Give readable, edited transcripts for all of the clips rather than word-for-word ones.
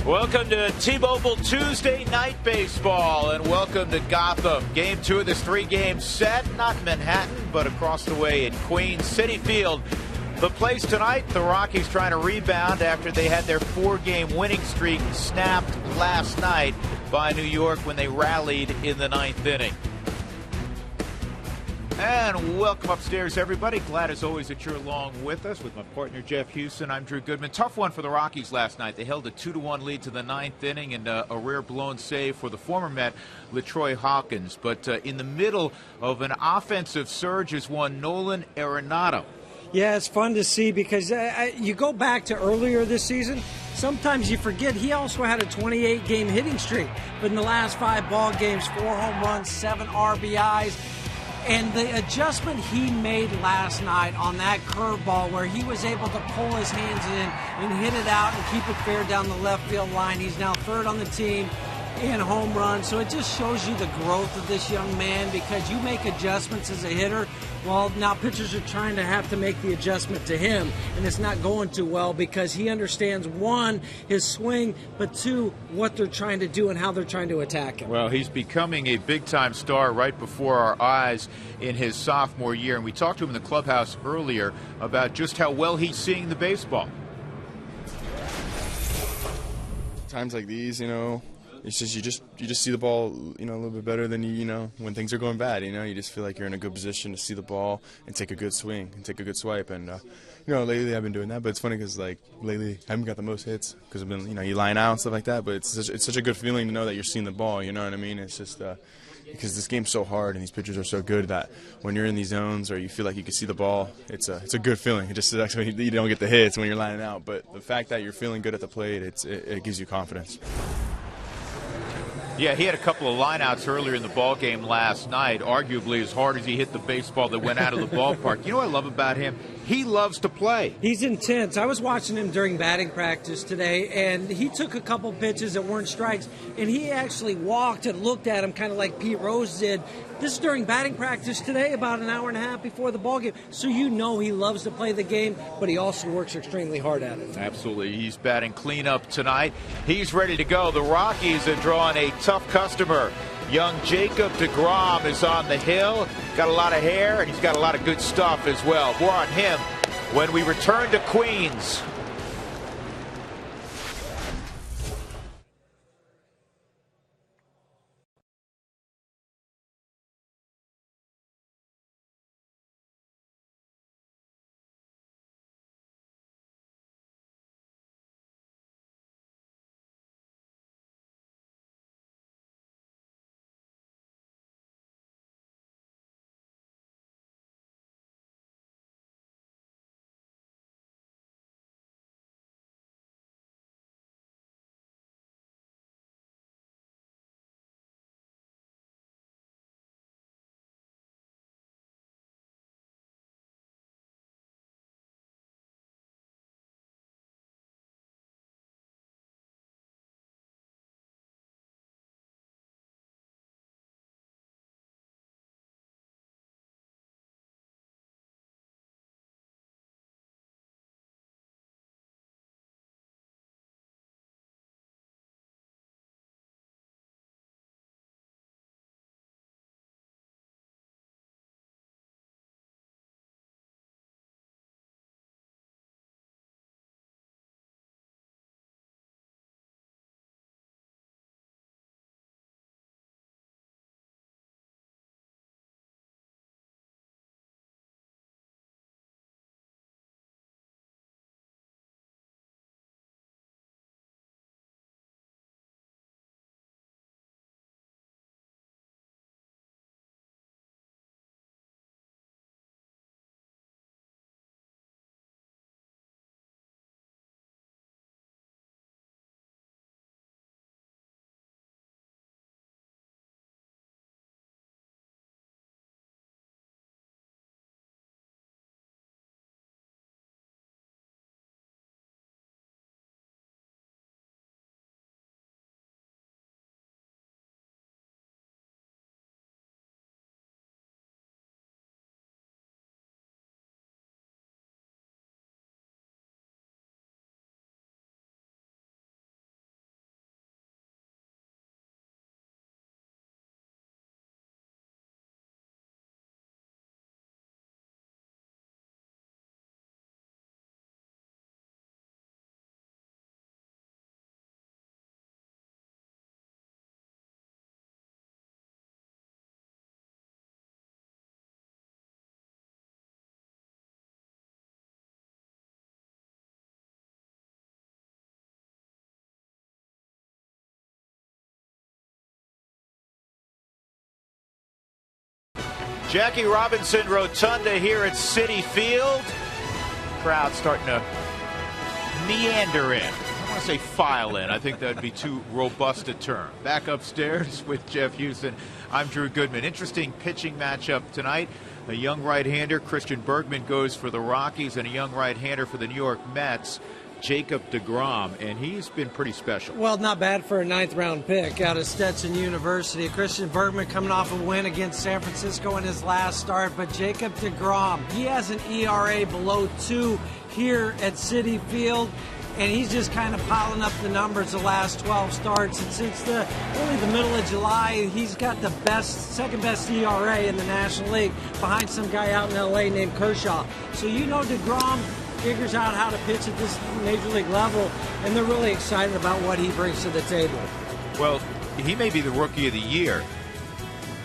Welcome to T-Mobile Tuesday Night Baseball, and welcome to Gotham. Game 2 of this 3-game set, not in Manhattan, but across the way at Queens City Field. The place tonight, the Rockies trying to rebound after they had their 4-game winning streak snapped last night by New York when they rallied in the 9th inning. And welcome upstairs, everybody. Glad as always that you're along with us. With my partner Jeff Houston, I'm Drew Goodman. Tough one for the Rockies last night. They held a 2-1 lead to the 9th inning, and a rare blown save for the former Met, LaTroy Hawkins. But in the middle of an offensive surge is one Nolan Arenado. Yeah, it's fun to see because you go back to earlier this season, sometimes you forget he also had a 28-game hitting streak. But in the last 5 ball games, 4 home runs, 7 RBIs. And the adjustment he made last night on that curveball where he was able to pull his hands in and hit it out and keep it fair down the left field line. He's now 3rd on the team in home runs. So it just shows you the growth of this young man because you make adjustments as a hitter. Well, now pitchers are trying to have to make the adjustment to him, and it's not going too well because he understands, 1, his swing, but 2, what they're trying to do and how they're trying to attack him. Well, he's becoming a big-time star right before our eyes in his sophomore year, and we talked to him in the clubhouse earlier about just how well he's seeing the baseball. Times like these, it's just you just see the ball, a little bit better than when things are going bad. You just feel like you're in a good position to see the ball and take a good swing and take a good swipe. And lately I've been doing that, but it's funny because lately I haven't got the most hits because I've been you line out and stuff like that. But it's such a good feeling to know that you're seeing the ball. You know what I mean? It's just because this game's so hard and these pitchers are so good that when you're in these zones or you feel like you can see the ball, it's a good feeling. It just sucks when you don't get the hits when you're lining out. But the fact that you're feeling good at the plate, it gives you confidence. Yeah, he had a couple of lineouts earlier in the ball game last night, arguably as hard as he hit the baseball that went out of the ballpark. You know what I love about him? He loves to play. He's intense. I was watching him during batting practice today, and he took a couple pitches that weren't strikes, and he actually walked and looked at him kind of like Pete Rose did. This is during batting practice today, about an hour and a half before the ball game. So he loves to play the game, but he also works extremely hard at it. Absolutely. He's batting cleanup tonight. He's ready to go. The Rockies have drawn a tough customer. Young Jacob deGrom is on the hill. Got a lot of hair, and he's got a lot of good stuff as well. More on him when we return to Queens. Jackie Robinson Rotunda here at Citi Field. Crowd starting to meander in. I don't want to say file in. I think that would be too robust a term. Back upstairs with Jeff Houston. I'm Drew Goodman. Interesting pitching matchup tonight. A young right-hander, Christian Bergman, goes for the Rockies, and a young right-hander for the New York Mets, Jacob deGrom, and he's been pretty special. Well, not bad for a ninth-round pick out of Stetson University. Christian Bergman coming off a win against San Francisco in his last start, but Jacob deGrom, he has an ERA below 2 here at Citi Field, and he's just kind of piling up the numbers the last 12 starts. And since only the middle of July, he's got the second-best ERA in the National League behind some guy out in L.A. named Kershaw. So you know deGrom figures out how to pitch at this major league level, and they're really excited about what he brings to the table. Well, he may be the rookie of the year.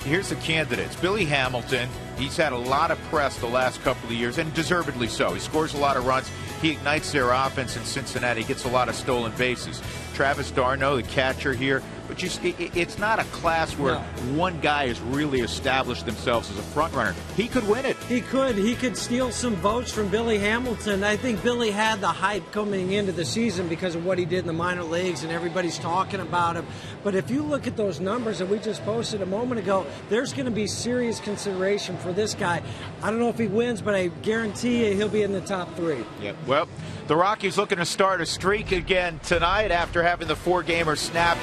Here's the candidates. Billy Hamilton, he's had a lot of press the last couple of years, and deservedly so. He scores a lot of runs. He ignites their offense in Cincinnati, gets a lot of stolen bases. Travis d'Arnaud, the catcher here, but it's not a class where one guy has really established themselves as a front runner. He could win it. He could steal some votes from Billy Hamilton. I think Billy had the hype coming into the season because of what he did in the minor leagues, and everybody's talking about him. But if you look at those numbers that we just posted a moment ago, there's going to be serious consideration for this guy. I don't know if he wins, but I guarantee you he'll be in the top 3. Yep. Well, the Rockies looking to start a streak again tonight after having the 4-gamer snapped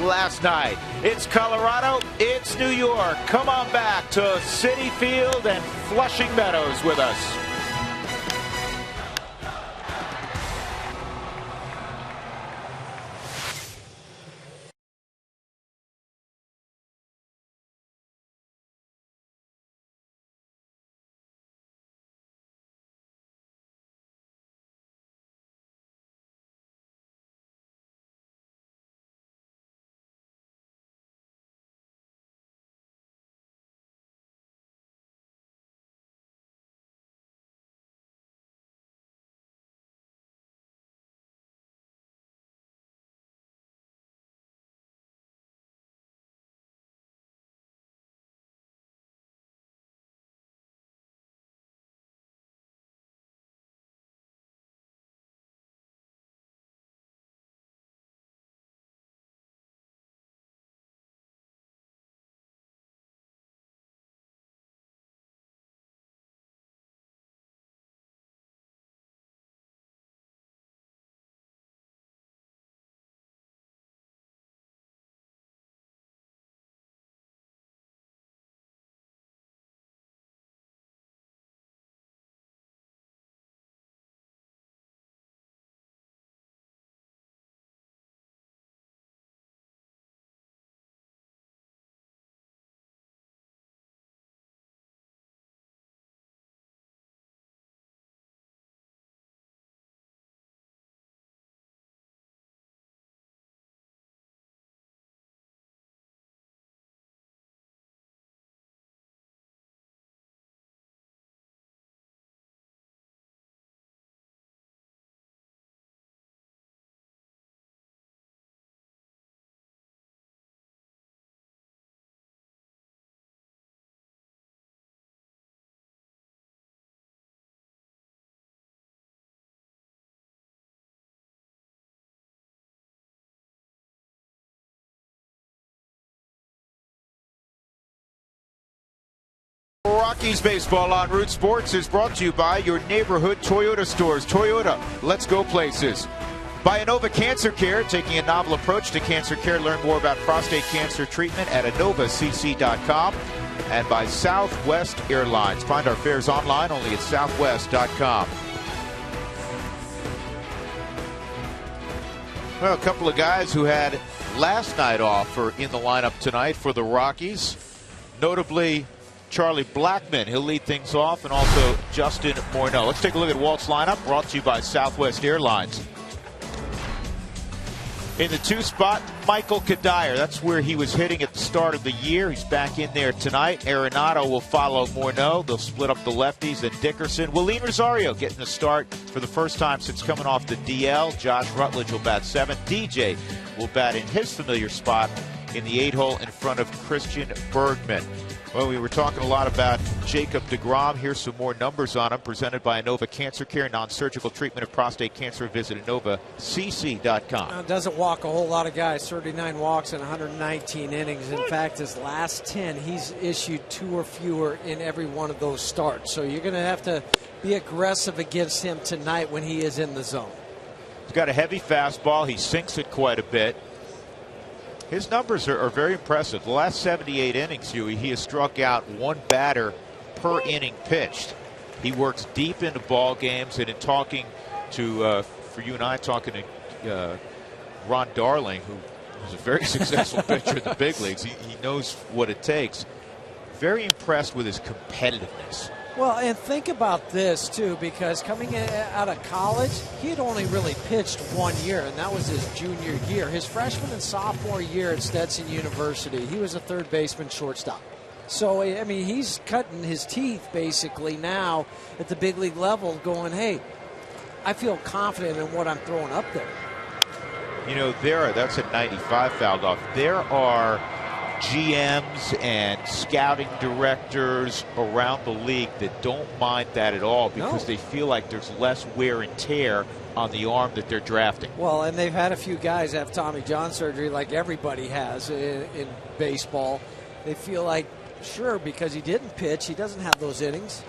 last night. It's Colorado, it's New York. Come on back to Citi Field and Flushing Meadows with us. Rockies baseball on Root Sports is brought to you by your neighborhood Toyota stores. Toyota, let's go places. By Inova Cancer Care, taking a novel approach to cancer care. Learn more about prostate cancer treatment at InovaCC.com. And by Southwest Airlines. Find our fares online only at Southwest.com. Well, a couple of guys who had last night off are in the lineup tonight for the Rockies. Notably, Charlie Blackmon. He'll lead things off, and also Justin Morneau. Let's take a look at Walt's lineup, brought to you by Southwest Airlines. In the 2 spot, Michael Kadire. That's where he was hitting at the start of the year. He's back in there tonight. Arenado will follow Morneau. They'll split up the lefties and Dickerson. Willeen Rosario getting a start for the first time since coming off the DL. Josh Rutledge will bat 7th. DJ will bat in his familiar spot in the 8-hole in front of Christian Bergman. Well, we were talking a lot about Jacob deGrom. Here's some more numbers on him, presented by Inova Cancer Care, non-surgical treatment of prostate cancer. Visit InovaCC.com. Doesn't walk a whole lot of guys, 39 walks in 119 innings. In fact, his last 10, he's issued 2 or fewer in every one of those starts. So you're going to have to be aggressive against him tonight when he is in the zone. He's got a heavy fastball. He sinks it quite a bit. His numbers are very impressive. The last 78 innings, Huey, he has struck out 1 batter per inning pitched. He works deep into ball games, and in talking to, for you and I, talking to Ron Darling, who was a very successful pitcher in the big leagues, he knows what it takes. Very impressed with his competitiveness. Well, and think about this, too, because coming out of college, he had only really pitched 1 year, and that was his junior year. His freshman and sophomore year at Stetson University, he was a third baseman, shortstop. So, I mean, he's cutting his teeth, basically, now at the big league level, going, hey, I feel confident in what I'm throwing up there. You know, that's a 95 fouled off. There are GMs and scouting directors around the league that don't mind that at all, because they feel like there's less wear and tear on the arm that they're drafting. Well, and they've had a few guys have Tommy John surgery, like everybody has in baseball. They feel like, sure, because he didn't pitch, he doesn't have those innings,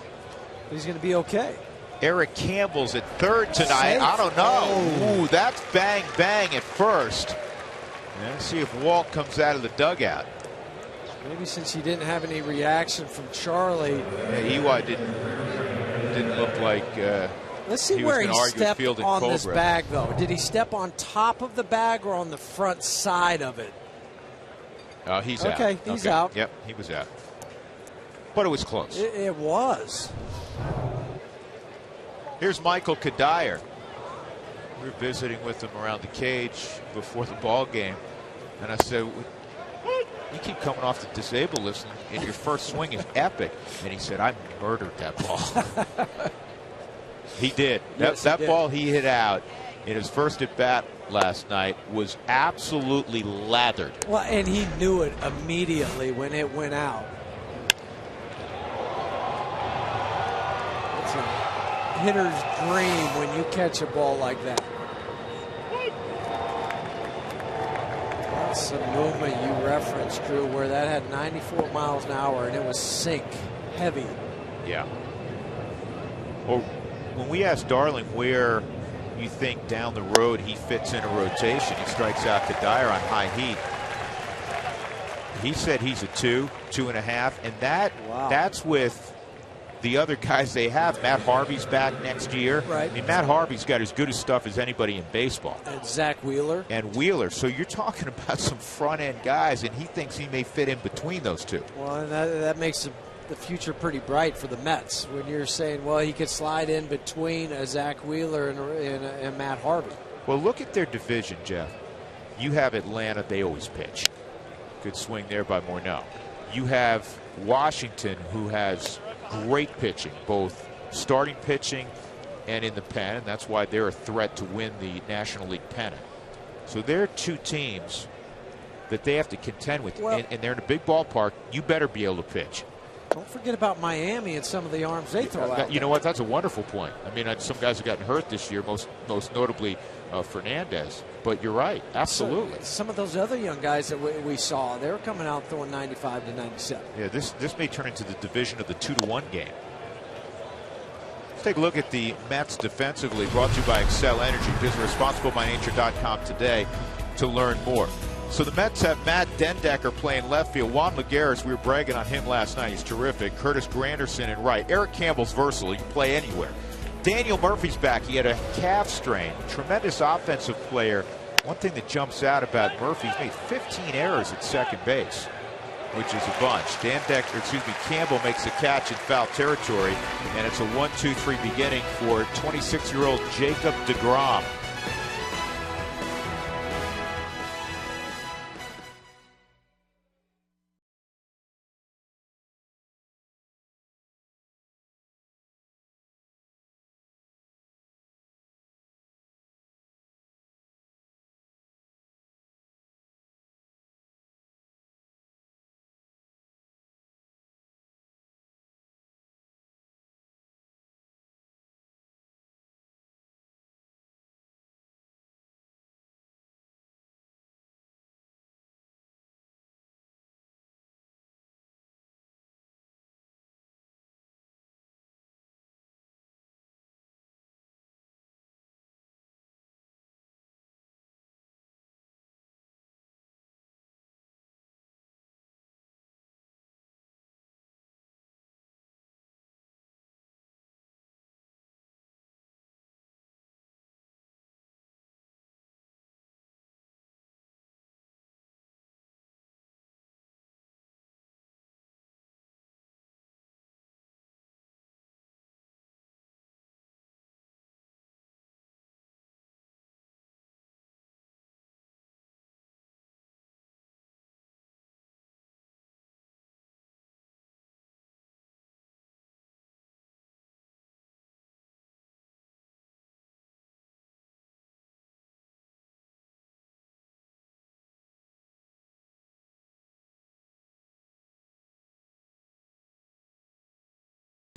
he's going to be okay. Eric Campbell's at third tonight. Safe. I don't know. Ooh, that's bang bang at first. Let's see if Walt comes out of the dugout. Maybe since he didn't have any reaction from Charlie. Yeah, Eli didn't look like let's see where he stepped on this bag, though. Did he step on top of the bag or on the front side of it? He's out. Okay, he's out. Yep, he was out. But it was close. It was. Here's Michael Kadire. We were visiting with him around the cage before the ball game, and I said, you keep coming off the disabled list, and your first swing is epic. And he said, I murdered that ball. He did. Yes, that ball he hit out in his first at-bat last night was absolutely lathered. Well, and he knew it immediately when it went out. It's a hitter's dream when you catch a ball like that. That's the movement you referenced, Drew, where that had 94 miles an hour and it was sink heavy. Yeah. Well, when we asked Darling where you think down the road he fits in a rotation, he strikes out Kadire on high heat. He said he's a 2, 2.5, and that's with the other guys they have. Matt Harvey's back next year. Right. I mean, Matt Harvey's got as good a stuff as anybody in baseball. And Zach Wheeler. So you're talking about some front-end guys, and he thinks he may fit in between those two. Well, and that makes the future pretty bright for the Mets when you're saying, well, he could slide in between Zach Wheeler and Matt Harvey. Well, look at their division, Jeff. You have Atlanta, they always pitch. Good swing there by Morneau. You have Washington, who has great pitching, both starting pitching and in the pen, and that's why they're a threat to win the National League pennant. So there are 2 teams that they have to contend with, well, and they're in a big ballpark. You better be able to pitch. Don't forget about Miami and some of the arms they throw out. You know what? That's a wonderful point. I mean, some guys have gotten hurt this year, most notably Fernandez. But you're right, absolutely. So, some of those other young guys that we saw, they were coming out throwing 95 to 97. Yeah, this may turn into the division of the 2-1 game. Let's take a look at the Mets defensively, brought to you by Excel Energy. Visit responsiblebynature.com today to learn more. So the Mets have Matt Dendecker playing left field. Juan Lagares, we were bragging on him last night. He's terrific. Curtis Granderson in right. Eric Campbell's versatile. He can play anywhere. Daniel Murphy's back. He had a calf strain. Tremendous offensive player. One thing that jumps out about Murphy, he's made 15 errors at second base, which is a bunch. Campbell makes a catch in foul territory, and it's a 1-2-3 beginning for 26-year-old Jacob deGrom.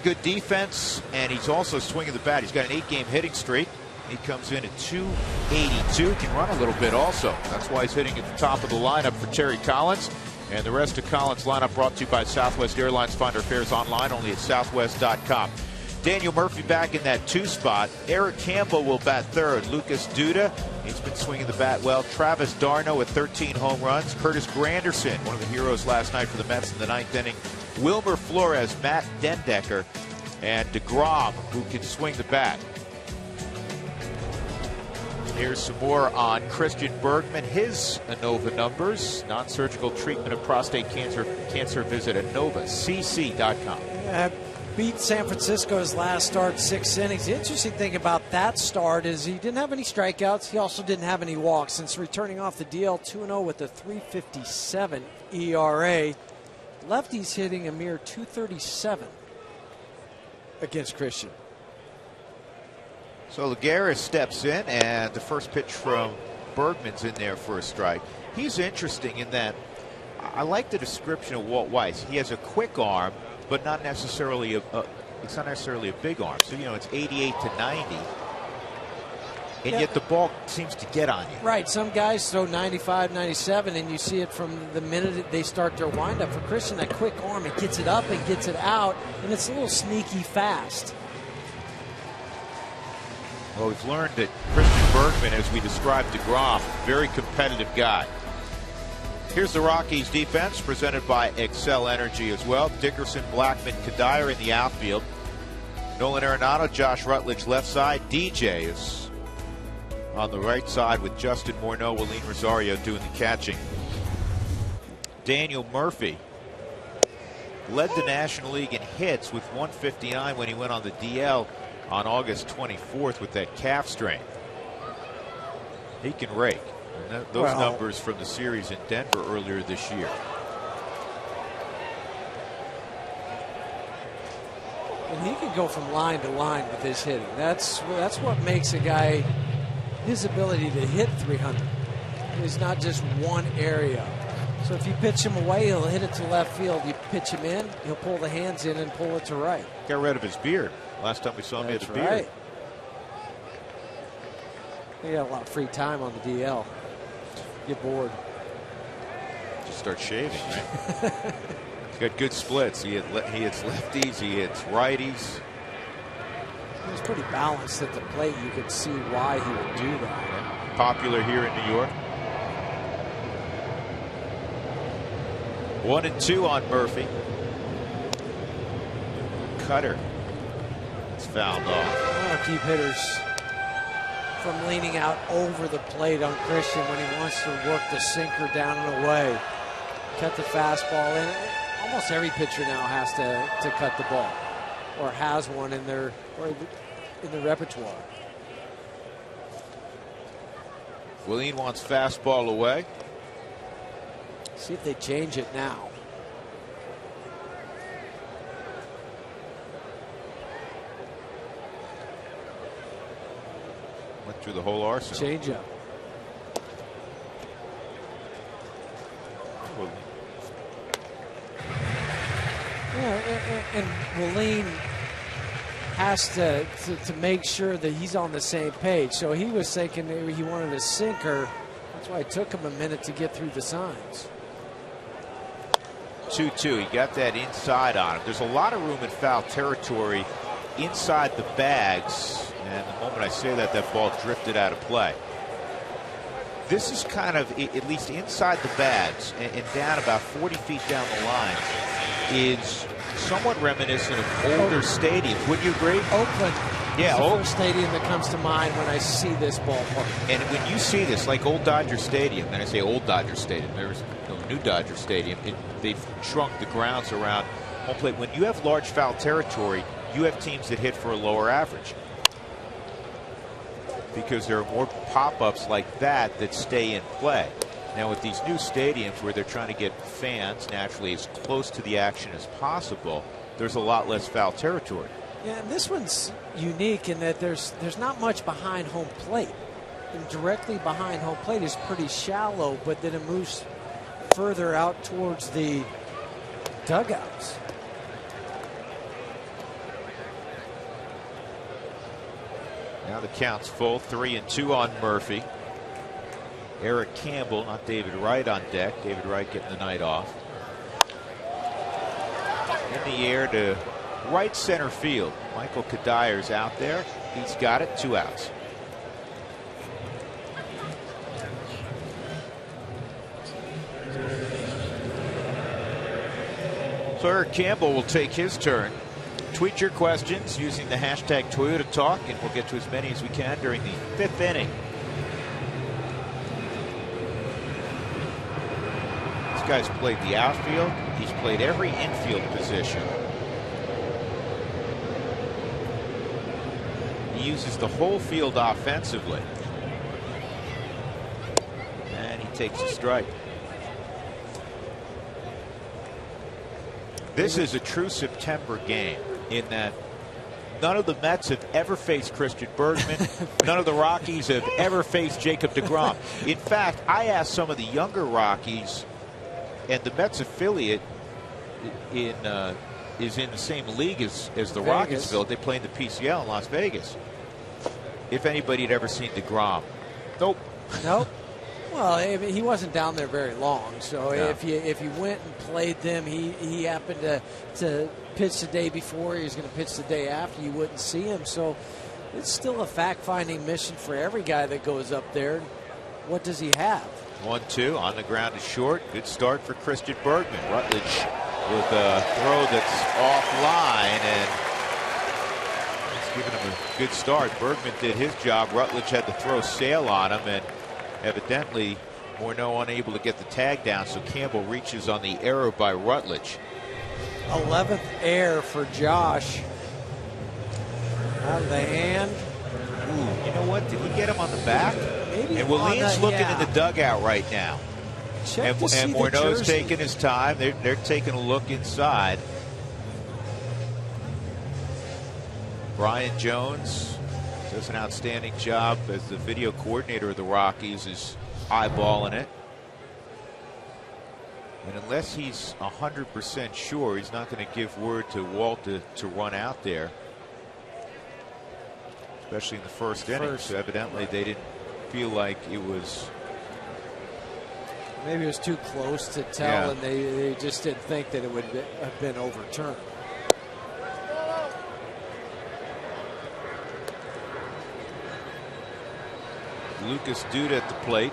good defense, and he's also swinging the bat. He's got an 8-game hitting streak. He comes in at 282. He can run a little bit also. That's why he's hitting at the top of the lineup for Terry Collins. And the rest of Collins' lineup brought to you by Southwest Airlines. Find our fares online only at southwest.com. Daniel Murphy back in that 2 spot. Eric Campbell will bat 3rd. Lucas Duda, he's been swinging the bat well. Travis d'Arnaud with 13 home runs. Curtis Granderson, one of the heroes last night for the Mets in the 9th inning. Wilmer Flores, Matt Dendecker, and DeGrom, who can swing the bat. Here's some more on Christian Bergman, his ANOVA numbers. Non-surgical treatment of prostate cancer visit ANOVACC.com. Beat San Francisco's last start 6 innings. The interesting thing about that start is he didn't have any strikeouts. He also didn't have any walks. Since returning off the DL, 2-0 with a 3.57 ERA. Lefty's hitting a mere 237 against Christian. So Lagares steps in, and the first pitch from Bergman's in there for a strike. He's interesting in that I like the description of Walt Weiss. He has a quick arm, but not necessarily it's not necessarily a big arm. So, you know, it's 88 to 90. And yet the ball seems to get on you. Right. Some guys throw 95, 97, and you see it from the minute they start their windup. For Christian, that quick arm, it gets it up and gets it out, and it's a little sneaky fast. Well, we've learned that Christian Bergman, as we described DeGrom, very competitive guy. Here's the Rockies defense presented by Excel Energy as well. Dickerson, Blackman, Kadire in the outfield. Nolan Arenado, Josh Rutledge left side. DJ is on the right side with Justin Morneau, Willeen Rosario doing the catching. Daniel Murphy led the National League in hits with 159 when he went on the DL on August 24th with that calf strain. He can rake. And those numbers from the series in Denver earlier this year. And he can go from line to line with his hitting. That's what makes a guy, his ability to hit 300 is not just one area. So if you pitch him away, he'll hit it to left field. You pitch him in, he'll pull the hands in and pull it to right. Got rid of his beard. Last time we saw him, he had a beard. Right. He got a lot of free time on the DL. Get bored. Just start shaving, right? He's got good splits. He hits lefties, he hits righties. He was pretty balanced at the plate. You could see why he would do that. Yeah. Popular here in New York. 1-2 on Murphy. Cutter. It's fouled off. Keep hitters from leaning out over the plate on Christian when he wants to work the sinker down and away. Cut the fastball in. Almost every pitcher now has to cut the ball, or has one in their repertoire. Willeen wants fastball away. See if they change it now. Went through the whole arsenal. Change up. And Willeen has to make sure that he's on the same page. So he was thinking maybe he wanted a sinker. That's why it took him a minute to get through the signs. 2-2. He got that inside on him. There's a lot of room in foul territory inside the bags. And the moment I say that, that ball drifted out of play. This is kind of, at least inside the bags and down about 40 feet down the line, is somewhat reminiscent of older stadiums. Wouldn't you agree? Oakland. Yeah, the first stadium that comes to mind when I see this ballpark. And when you see this, like old Dodger Stadium, and I say old Dodger Stadium, there's no new Dodger Stadium, they've shrunk the grounds around home plate. When you have large foul territory, you have teams that hit for a lower average, because there are more pop-ups like that stay in play. Now with these new stadiums where they're trying to get fans naturally as close to the action as possible, there's a lot less foul territory. Yeah, and this one's unique in that there's not much behind home plate. And directly behind home plate is pretty shallow, but then it moves further out towards the dugouts. Now the count's full, 3-2 on Murphy. Eric Campbell, not David Wright, on deck. David Wright getting the night off. In the air to right center field. Michael Kadyr's out there. He's got it, 2 outs. So Eric Campbell will take his turn. Tweet your questions using the hashtag Toyota Talk, and we'll get to as many as we can during the 5th inning. This guy's played the outfield. He's played every infield position. He uses the whole field offensively. And he takes a strike. This is a true September game in that none of the Mets have ever faced Christian Bergman. None of the Rockies have ever faced Jacob deGrom. In fact, I asked some of the younger Rockies, and the Mets affiliate is in the same league as the Rockies affiliate. They play in the PCL in Las Vegas. If anybody had ever seen deGrom. Nope. Nope. Well, I mean, he wasn't down there very long, so no. if you went and played them, he happened to pitch the day before, he was going to pitch the day after, you wouldn't see him. So it's still a fact-finding mission for every guy that goes up there. What does he have? 1-2 on the ground to short. Good start for Christian Bergman. Rutledge with a throw that's offline, and it's giving him a good start. Bergman did his job. Rutledge had the throw sail on him, and evidently Morneau unable to get the tag down, so Campbell reaches on the error by Rutledge. 11th error for Josh. Out of the hand. Ooh, you know what? Did he get him on the back? Maybe. And Williams looking in the dugout right now. And Morneau's taking his time. They're taking a look inside. Brian Jones does an outstanding job as the video coordinator of the Rockies, is eyeballing it. And unless he's 100% sure, he's not going to give word to Walt to run out there, especially in the first inning. So evidently they didn't feel like it was. Maybe it was too close to tell, and they just didn't think that it would have been overturned. Lucas Duda at the plate.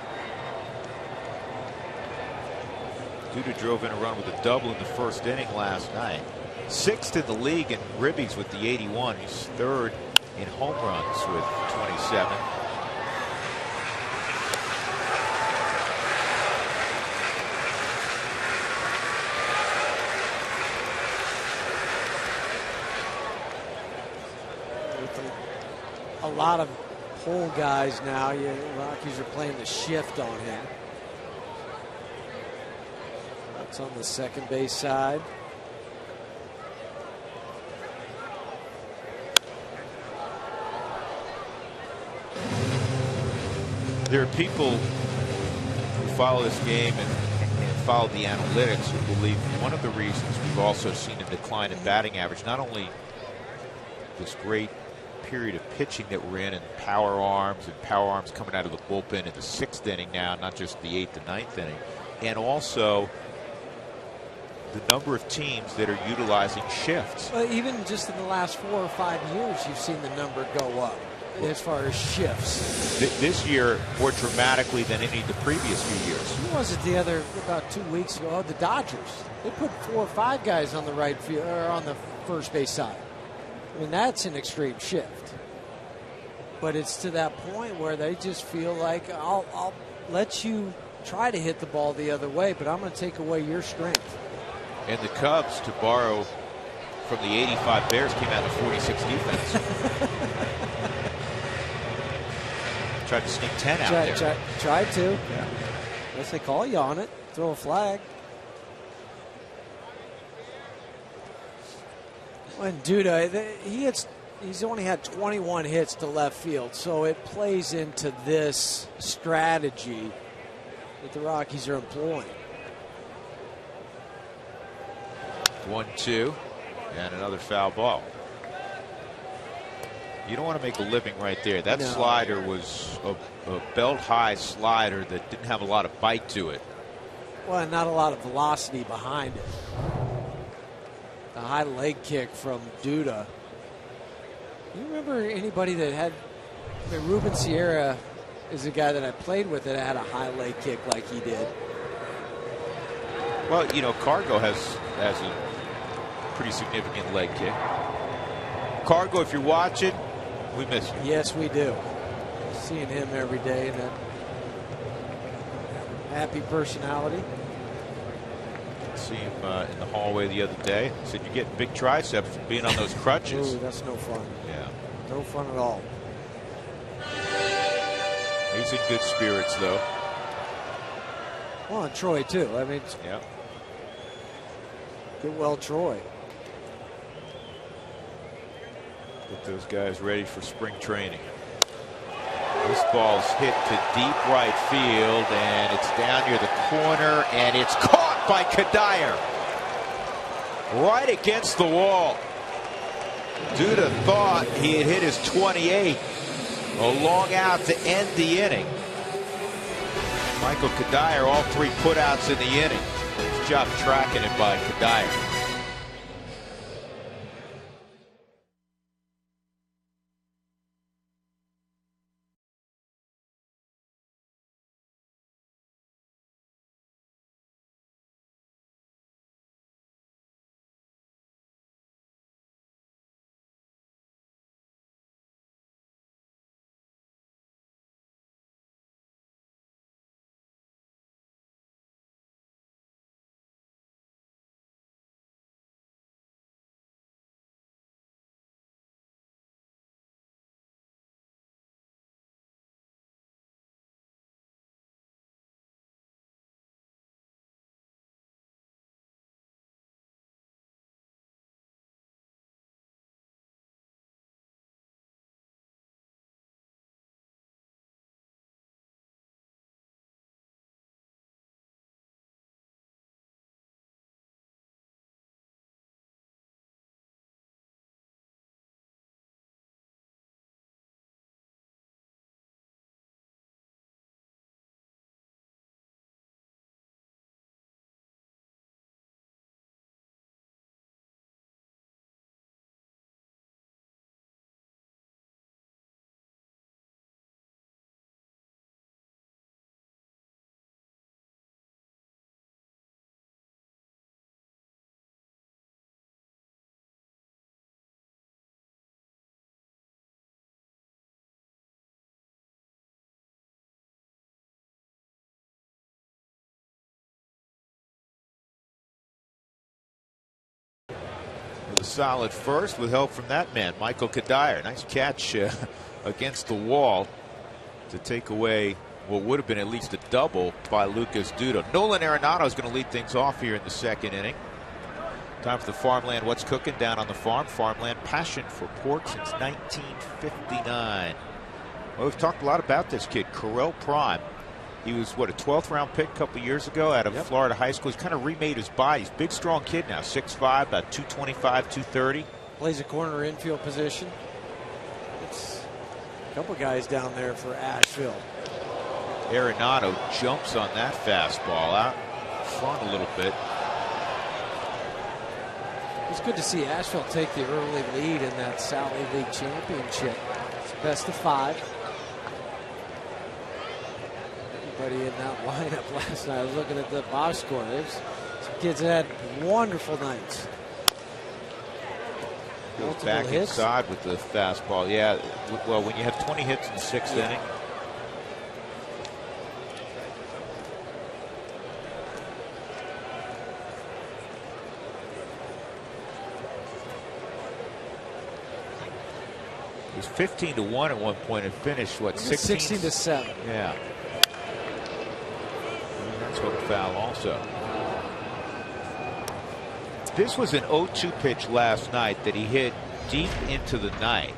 Duda drove in a run with a double in the first inning last night. 6th in the league in ribbies with the 81. He's 3rd in home runs with 27. A lot of pull guys now. Rockies are playing the shift on him. That's on the second base side. There are people who follow this game and follow the analytics who believe one of the reasons we've also seen a decline in batting average, not only this great period of pitching that we're in, and power arms coming out of the bullpen in the 6th inning now, not just the 8th and 9th inning, and also the number of teams that are utilizing shifts. Well, even just in the last 4 or 5 years, you've seen the number go up as far as shifts. This year more dramatically than any of the previous few years. Who was it about 2 weeks ago? Oh, the Dodgers. They put 4 or 5 guys on the right field or on the first base side. I mean, that's an extreme shift. But it's to that point where they just feel like, I'll let you try to hit the ball the other way, but I'm going to take away your strength. And the Cubs, to borrow from the 85 Bears, came out in the 46 defense. Tried to sneak 10 out there. Tried to. Yeah. Unless they call you on it, throw a flag. When Duda, he's only had 21 hits to left field, so it plays into this strategy that the Rockies are employing. 1-2, and another foul ball. You don't want to make a living right there. That No. slider was a belt-high slider that didn't have a lot of bite to it. Well, and not a lot of velocity behind it. The high leg kick from Duda. You remember anybody that had? I mean, Ruben Sierra is a guy that I played with that had a high leg kick like he did. Well, you know, Cargo has a pretty significant leg kick. Cargo, if you're watching, we miss you. Yes, we do. Seeing him every day and that happy personality. See him in the hallway the other day. Said you're getting big triceps from being on those crutches. Ooh, that's no fun. Yeah. No fun at all. He's in good spirits, though. Well, and Troy, too. I mean, Yeah. get well, Troy. Get those guys ready for spring training. This ball's hit to deep right field, and it's down near the corner, and it's caught by Kadire. Right against the wall. Duda thought he had hit his 28. A long out to end the inning. Michael Kadire, all 3 putouts in the inning. Good job tracking it by Kadire. A solid first with help from that man, Michael Kadire. Nice catch against the wall to take away what would have been at least a double by Lucas Duda. Nolan Arenado is going to lead things off here in the second inning. Time for the farmland. What's cooking down on the farm? Farmland passion for pork since 1959. Well, we've talked a lot about this kid, Correll Prime. He was, what, a 12th round pick a couple years ago out of Florida high school. He's kind of remade his body. He's a big, strong kid now, 6'5", about 225, 230. Plays a corner infield position. It's a couple guys down there for Asheville. Arenado jumps on that fastball out front a little bit. It's good to see Asheville take the early lead in that Sally League Championship. It's best of 5. Everybody in that lineup last night. I was looking at the box score. There's some kids that had wonderful nights. Goes back inside with the fastball. Yeah, well, when you have 20 hits in the 6th inning. It was 15-1 at one point and finished, what, 16-7. Yeah. That's what foul also. This was an 0-2 pitch last night that he hit deep into the night.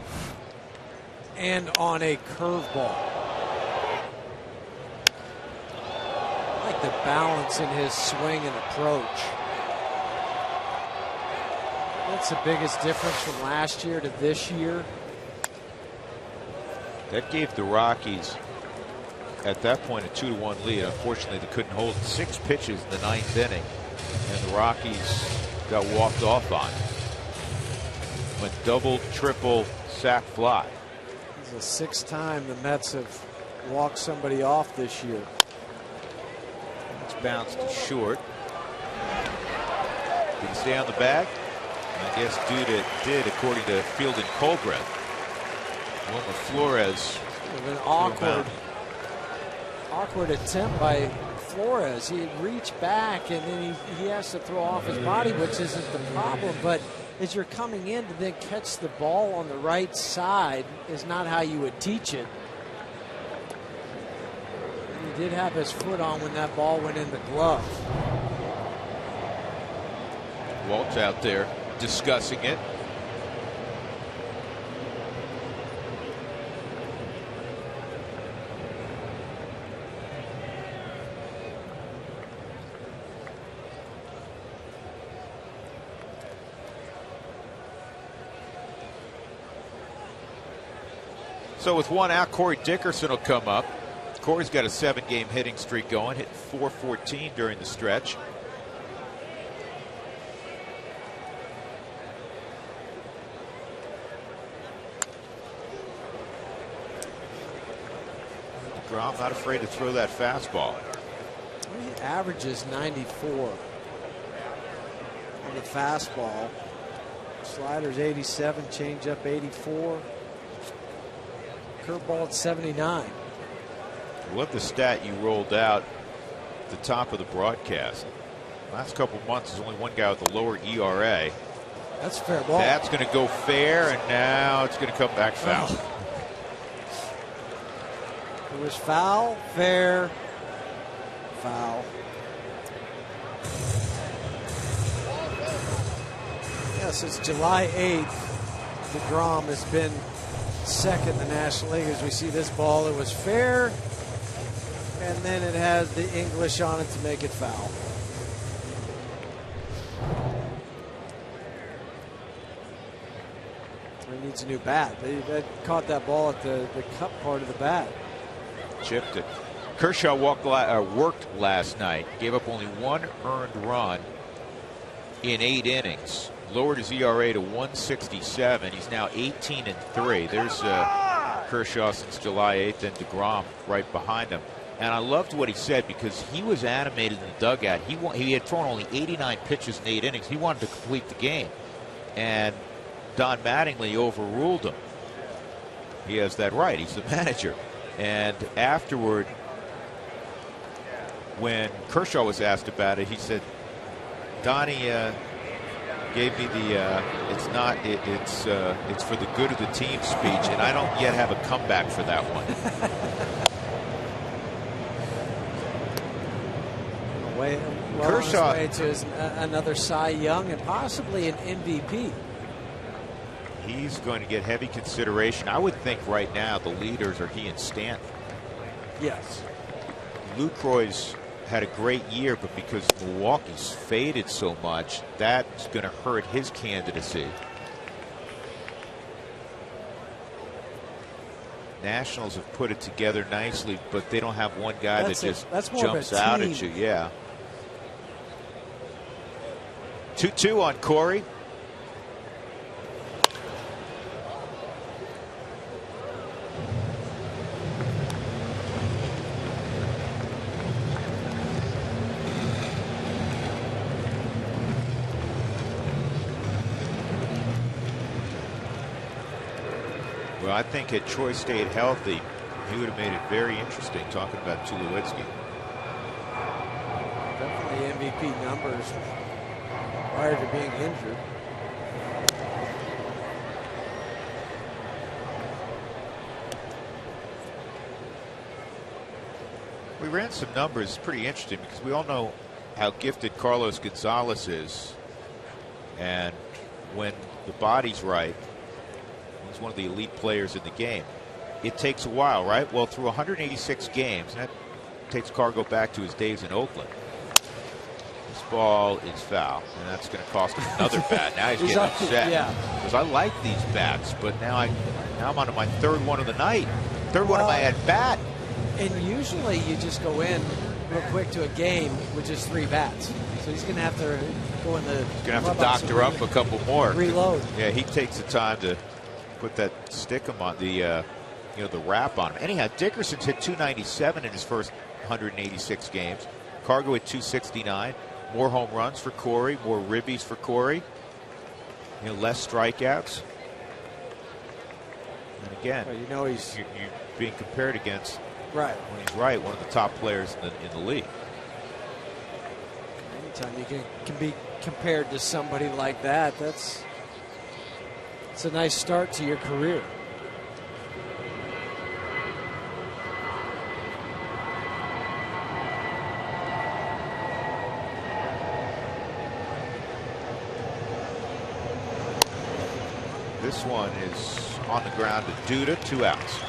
And on a curveball. I like the balance in his swing and approach. That's the biggest difference from last year to this year. That gave the Rockies, at that point, a 2-1 lead. Unfortunately, they couldn't hold 6 pitches in the 9th inning, and the Rockies got walked off on. Went double, triple, sac fly. It's the 6th time the Mets have walked somebody off this year. It's bounced short. Did he stay on the bag? I guess did, according to Field and Colbreth. Wilmer Flores. An awkward attempt by Flores. He had reached back and then he has to throw off his body, which isn't the problem. But as you're coming in to then catch the ball on the right side is not how you would teach it. He did have his foot on when that ball went in the glove. Walt's out there discussing it. So with one out, Corey Dickerson will come up. Corey's got a 7-game hitting streak going, hit .414 during the stretch. DeGrom not afraid to throw that fastball. He averages 94 on the fastball. Sliders 87, changeup 84. Curveball at 79. I love the stat you rolled out at the top of the broadcast. Last couple months, there's only one guy with a lower ERA. That's a fair ball. That's going to go fair, and now it's going to come back foul. It was foul, fair, foul. Yeah, since July 8th, DeGrom has been second in the National League. As we see this ball, it was fair, and then it had the English on it to make it foul. He needs a new bat. They caught that ball at the cup part of the bat. Chipped it. Kershaw worked last night. Gave up only 1 earned run in 8 innings. Lowered his ERA to 1.67. He's now 18-3. There's Kershaw since July 8th, and DeGrom right behind him. And I loved what he said because he was animated in the dugout. He had thrown only 89 pitches in 8 innings. He wanted to complete the game. And Don Mattingly overruled him. He has that right. He's the manager. And afterward, when Kershaw was asked about it, he said, Donnie gave me the it's for the good of the team speech, and I don't yet have a comeback for that one. Kershaw on his way to another Cy Young and possibly an MVP. He's going to get heavy consideration. I would think right now the leaders are he and Stanton. Yes. Lucroy's had a great year, but because Milwaukee's faded so much, that's going to hurt his candidacy. Nationals have put it together nicely, but they don't have one guy that just jumps out at you. Yeah. 2-2 on Corey. Well, I think had Troy stayed healthy, he would have made it very interesting talking about Tulowitzki. Definitely MVP numbers prior to being injured. We ran some numbers, pretty interesting, because we all know how gifted Carlos Gonzalez is. And when the body's right, he's one of the elite players in the game. It takes a while, right? Well, through 186 games, and that takes Cargo back to his days in Oakland. This ball is foul, and that's going to cost him another bat. Now he's getting upset. Yeah. Because I like these bats, but now I'm on to my 3rd one of the night. Third one of my at bat. And usually you just go in real quick to a game with just 3 bats. So he's going to have to go in the. He's going to have to doctor up a couple more. Reload. Yeah, he takes the time to put that stickum on the the wrap on him. Anyhow, Dickerson's hit 297 in his first 186 games. Cargo at 269. More home runs for Corey. More ribbies for Corey. Less strikeouts. And again, well, he's you're being compared against. Right. When he's right, one of the top players in the league. Anytime you can be compared to somebody like that, it's a nice start to your career. This one is on the ground to Duda, 2 outs.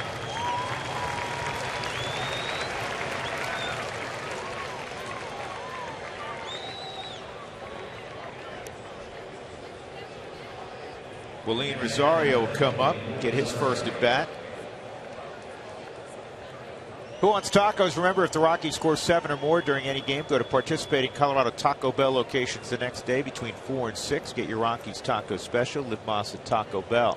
Willeen Rosario will come up, get his first at bat. Who wants tacos? Remember, if the Rockies score 7 or more during any game, go to participating Colorado Taco Bell locations the next day between 4 and 6. Get your Rockies taco special. Live Mas at Taco Bell.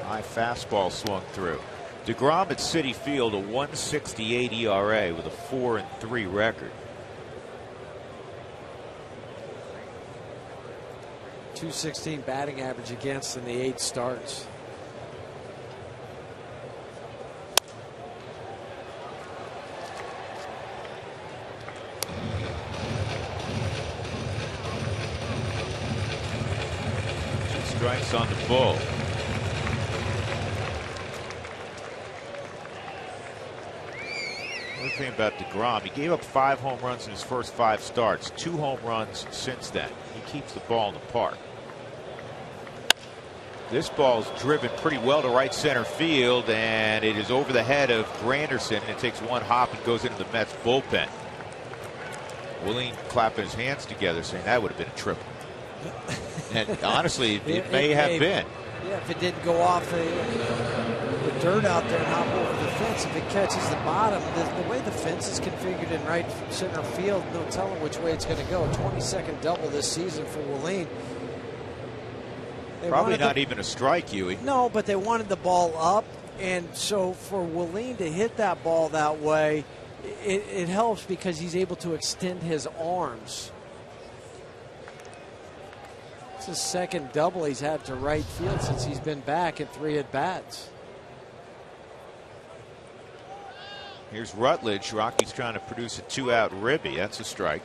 High fastball swung through. DeGrom at Citi Field, a 1.68 ERA with a 4-3 record. 216 batting average against in the 8 starts. Two strikes on the bull. One thing about DeGrom, he gave up 5 home runs in his first 5 starts, 2 home runs since then. He keeps the ball in the park. This ball's driven pretty well to right center field, and it is over the head of Granderson, and it takes one hop and goes into the Mets bullpen. Willeen clapping his hands together, saying that would have been a triple. And honestly, it may have been. Yeah, if it didn't go off the dirt out there and hop over the fence, if it catches the bottom, the way the fence is configured in right center field, no telling which way it's going to go. 22nd double this season for Willeen. Probably not even a strike, Huey. No, but they wanted the ball up, and so for Willeen to hit that ball that way, it helps because he's able to extend his arms. It's his second double he's had to right field since he's been back in 3 at-bats. Here's Rutledge. Rockies trying to produce a 2-out ribby. That's a strike.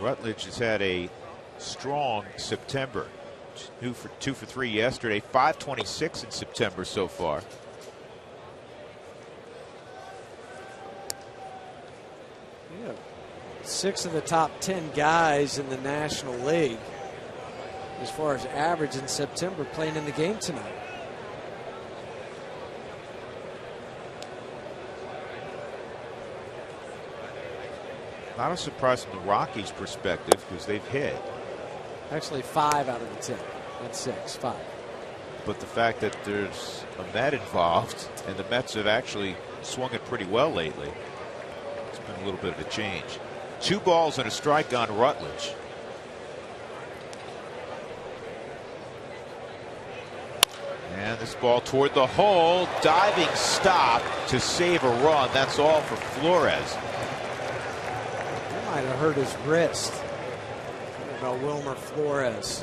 Rutledge has had a strong September. 2 for 3 yesterday. 526 in September so far. Yeah. 6 of the top 10 guys in the National League as far as average in September playing in the game tonight. Not a surprise from the Rockies' perspective because they've hit. Actually 5 out of the 10. That's 6, 5. But the fact that there's a Met involved and the Mets have actually swung it pretty well lately, it's been a little bit of a change. 2 balls and a strike on Rutledge. And this ball toward the hole. Diving stop to save a run. That's all for Flores. That might have hurt his wrist. What about Wilmer Flores?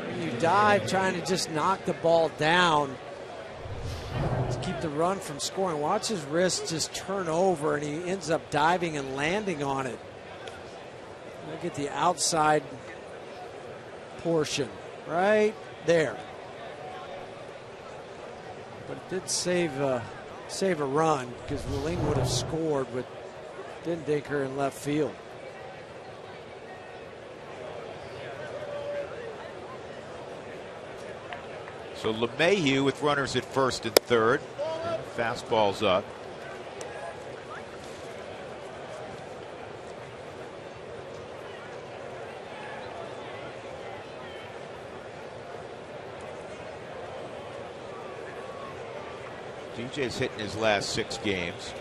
When you dive trying to just knock the ball down to keep the run from scoring, watch his wrist just turn over and he ends up diving and landing on it. Look at the outside portion right there. But it did save a run because Willeen would have scored with Dindicker in left field. So LeMahieu with runners at first and third. Fastball's up. DJ's hit in his last 6 games.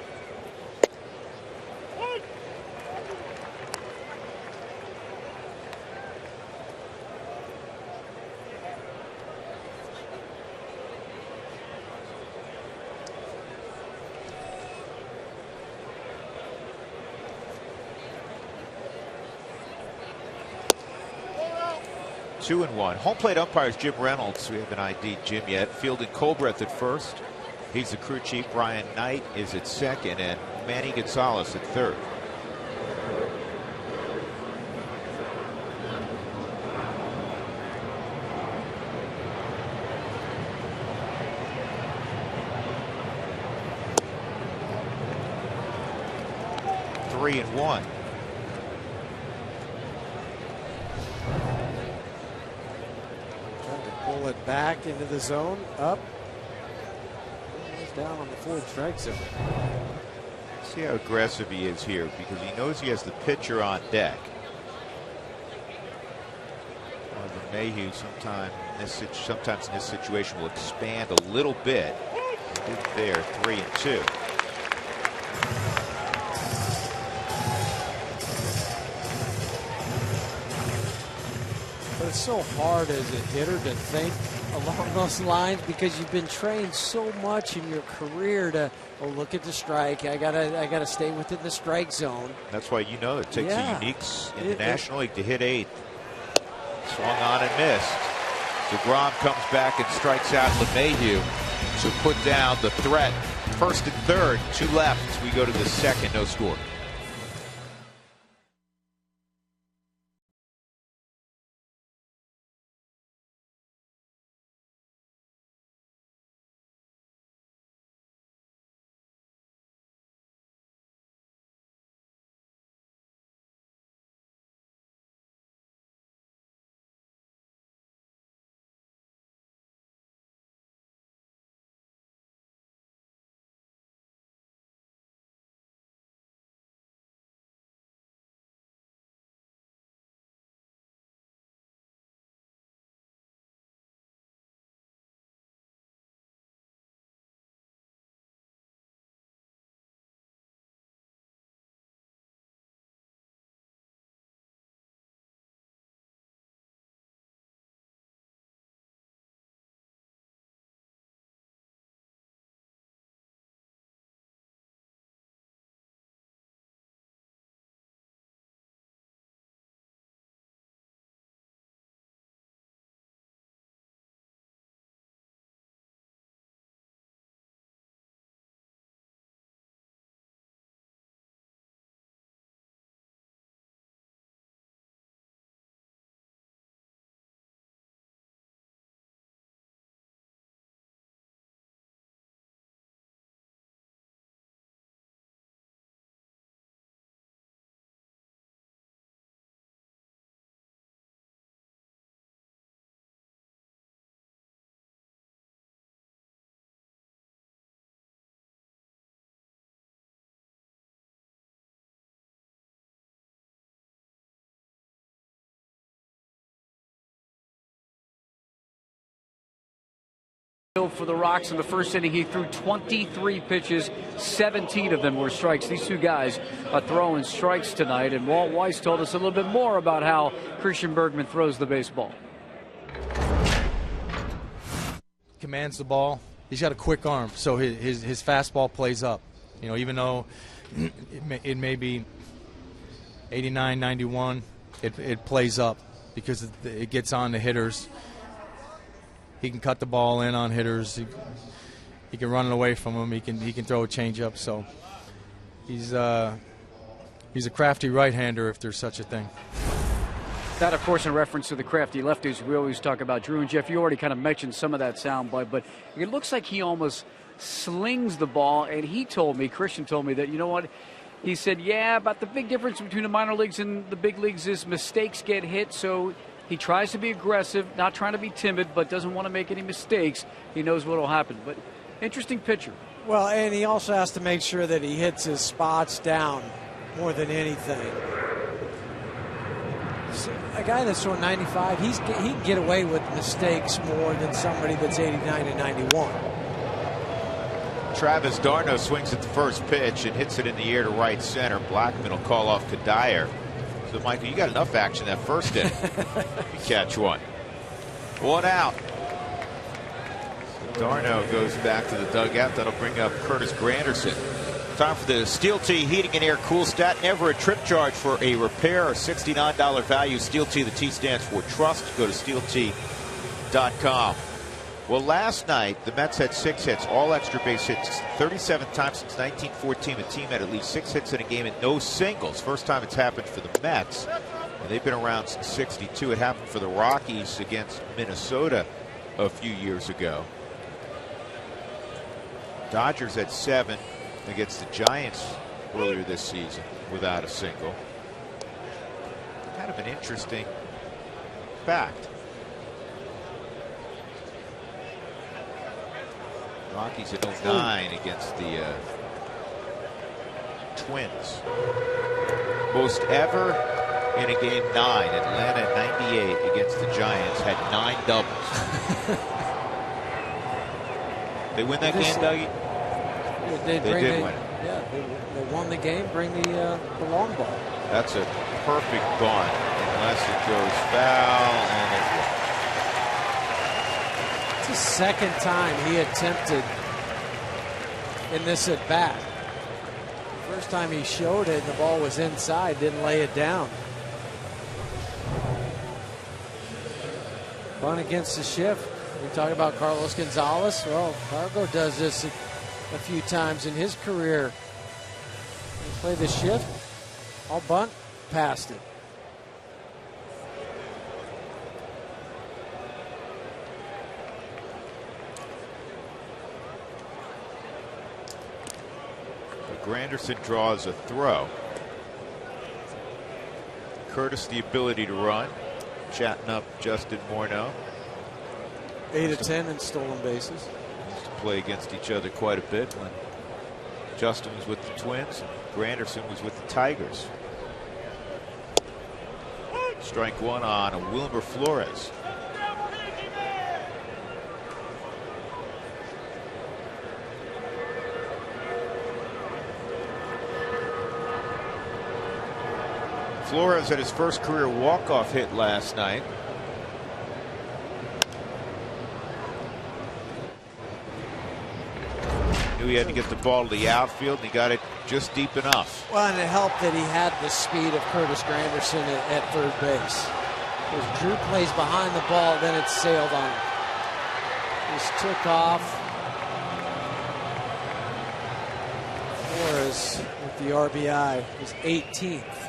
Two and one. Home plate umpires Jim Reynolds. We haven't ID'd Jim yet. Fielding Colbreth at first. He's the crew chief. Brian Knight is at second, and Manny Gonzalez at third. Three and one. Pull it back into the zone, up. He's down on the 4th strike zone. See how aggressive he is here, because he knows he has the pitcher on deck. Mayhew sometimes in this situation will expand a little bit. He did there, 3 and 2. But it's so hard as a hitter to think along those lines, because you've been trained so much in your career to, oh, look at the strike. I gotta stay within the strike zone. That's why it takes a unique in the National League to hit 8. Swung on and missed. DeGrom comes back and strikes out LeMahieu to put down the threat. First and third, 2 left. We go to the second, no score. For the Rocks in the first inning, he threw 23 pitches, 17 of them were strikes. These two guys are throwing strikes tonight, and Walt Weiss told us a little bit more about how Christian Bergman throws the baseball. Commands the ball. He's got a quick arm, so his fastball plays up. You know, even though it may be 89, 91, it plays up because it gets on the hitters. He can cut the ball in on hitters. He can run it away from them. He can throw a changeup. So he's a crafty right-hander, if there's such a thing. That, of course, in reference to the crafty lefties we always talk about. Drew and Jeff, you already kind of mentioned some of that soundbite, but it looks like he almost slings the ball. And Christian told me that, you know what? He said, yeah, about the big difference between the minor leagues and the big leagues is mistakes get hit. So He tries to be aggressive, not trying to be timid, but doesn't want to make any mistakes. He knows what will happen. But interesting pitcher. Well, and he also has to make sure that he hits his spots down more than anything. So a guy that's throwing 95, he can get away with mistakes more than somebody that's 89 and 91. Travis d'Arnaud swings at the first pitch and hits it in the air to right center. Blackman will call off Kadire. So, Michael, you got enough action that first inning. You catch one. One out. d'Arnaud goes back to the dugout. That'll bring up Curtis Granderson. Time for the Steel Tee Heating and Air Cool Stat. Never a trip charge for a repair. $69 value. Steel Tee, the T stands for trust. Go to steeltee.com. Well, last night, the Mets had 6 hits, all extra base hits. 37 times since 1914, a team had at least 6 hits in a game and no singles. First time it's happened for the Mets, and they've been around since '62. It happened for the Rockies against Minnesota a few years ago. Dodgers had 7 against the Giants earlier this season without a single. Kind of an interesting fact. Rockies in 09 against the Twins. Most ever in a game 9. Atlanta in '98 against the Giants had 9 doubles. They win that game, Dougie? They did win it. Yeah, they won the game. Bring the long ball. That's a perfect bunt unless it goes foul, and it will. It's the second time he attempted in this at bat. The first time he showed it, and the ball was inside, didn't lay it down. Bunt against the shift. We talk about Carlos Gonzalez. Well, Cargo does this a few times in his career. He play the shift, all bunt, past it. Granderson draws a throw. Curtis the ability to run. Chatting up Justin Morneau. 8 of 10 in stolen bases. Used to play against each other quite a bit when Justin was with the Twins and Granderson was with the Tigers. Strike 1 on a Wilmer Flores. Flores had his first career walk-off hit last night. Knew he had to get the ball to the outfield, and he got it just deep enough. Well, and it helped that he had the speed of Curtis Granderson at third base. Because Drew plays behind the ball, then it sailed on him. Just took off. Flores with the RBI, his 18th.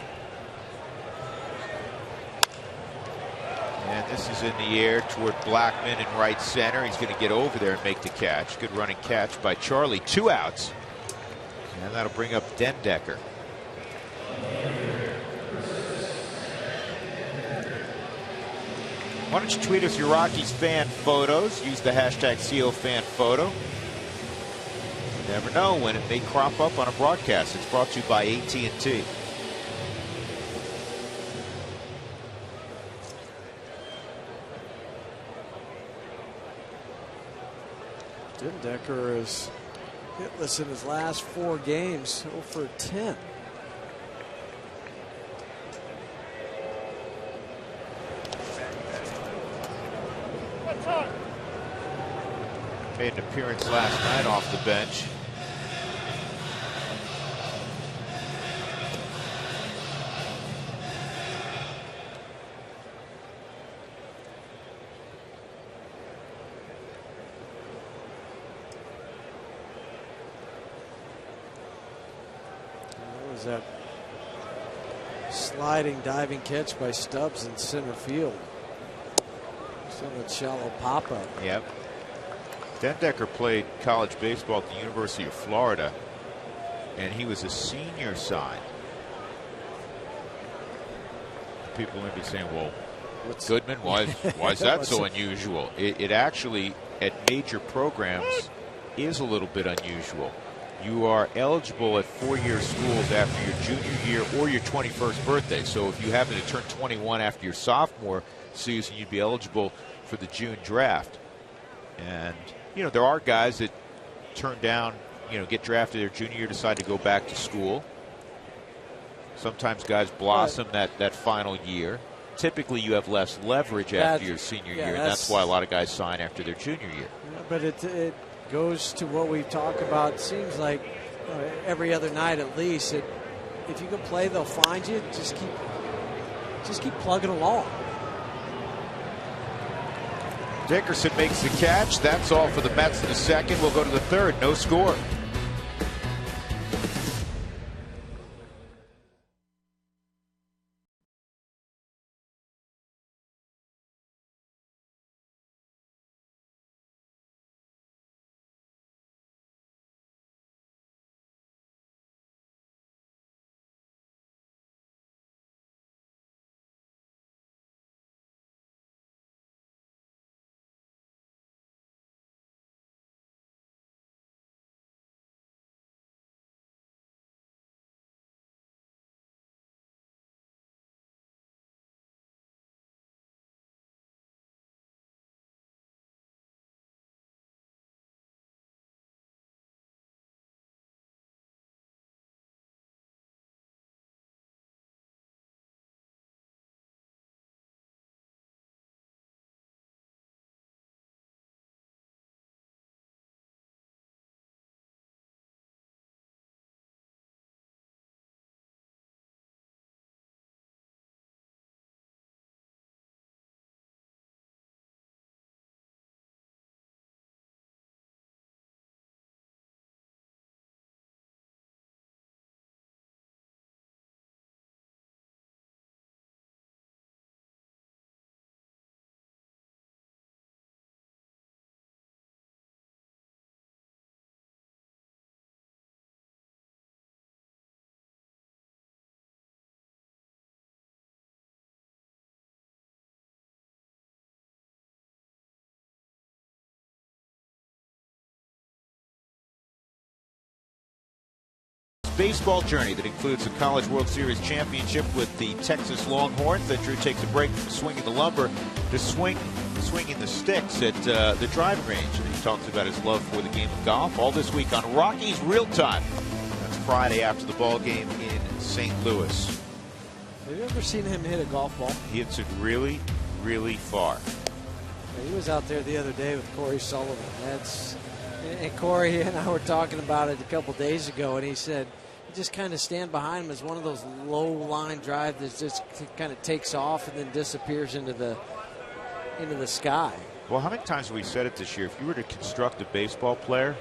And this is in the air toward Blackman in right center. He's going to get over there and make the catch. Good running catch by Charlie. 2 outs. And that'll bring up Dendecker. Why don't you tweet us your Rockies fan photos? Use the hashtag COFanPhoto. You never know when it may crop up on a broadcast. It's brought to you by AT&T. Decker is hitless in his last 4 games, 0 for 10. Made an appearance last night off the bench. That sliding diving catch by Stubbs in center field. Somewhat shallow pop up. Yep. Dendecker played college baseball at the University of Florida, and he was a senior side. People may be saying, well, Goodman, why is that so unusual? It actually, at major programs, is a little bit unusual. You are eligible at 4-year schools after your junior year or your 21st birthday. So if you happen to turn 21 after your sophomore season, you'd be eligible for the June draft. And, you know, there are guys that turn down, you know, get drafted their junior year, decide to go back to school. Sometimes guys blossom that final year. Typically, you have less leverage after your senior year, and that's why a lot of guys sign after their junior year. But it goes to what we talk about. It seems like every other night at least. If you can play, they'll find you. Just keep plugging along. Dickerson makes the catch. That's all for the Mets in the second. We'll go to the third. No score. Baseball journey that includes the College World Series championship with the Texas Longhorns. Then Drew takes a break from swinging the lumber to swinging the sticks at the driving range. And he talks about his love for the game of golf. All this week on Rockies Real Time. That's Friday after the ball game in St. Louis. Have you ever seen him hit a golf ball? He hits it really, really far. He was out there the other day with Corey Sullivan. And Corey and I were talking about it a couple days ago, and he said, just kind of stand behind him as one of those low line drives that just kind of takes off and then disappears into the sky. Well, how many times have we said it this year? If you were to construct a baseball player,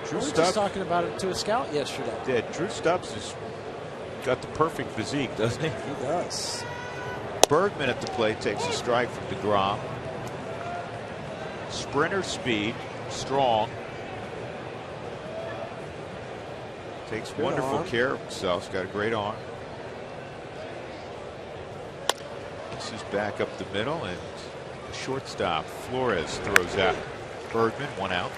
Drew Stubbs, just talking about it to a scout yesterday. Yeah, Drew Stubbs has got the perfect physique, doesn't he? He does. Bergman at the plate takes a strike from DeGrom. Sprinter speed, strong. Takes good wonderful care of himself. He's got a great arm. This is back up the middle, and shortstop Flores throws out. Bergman, one out.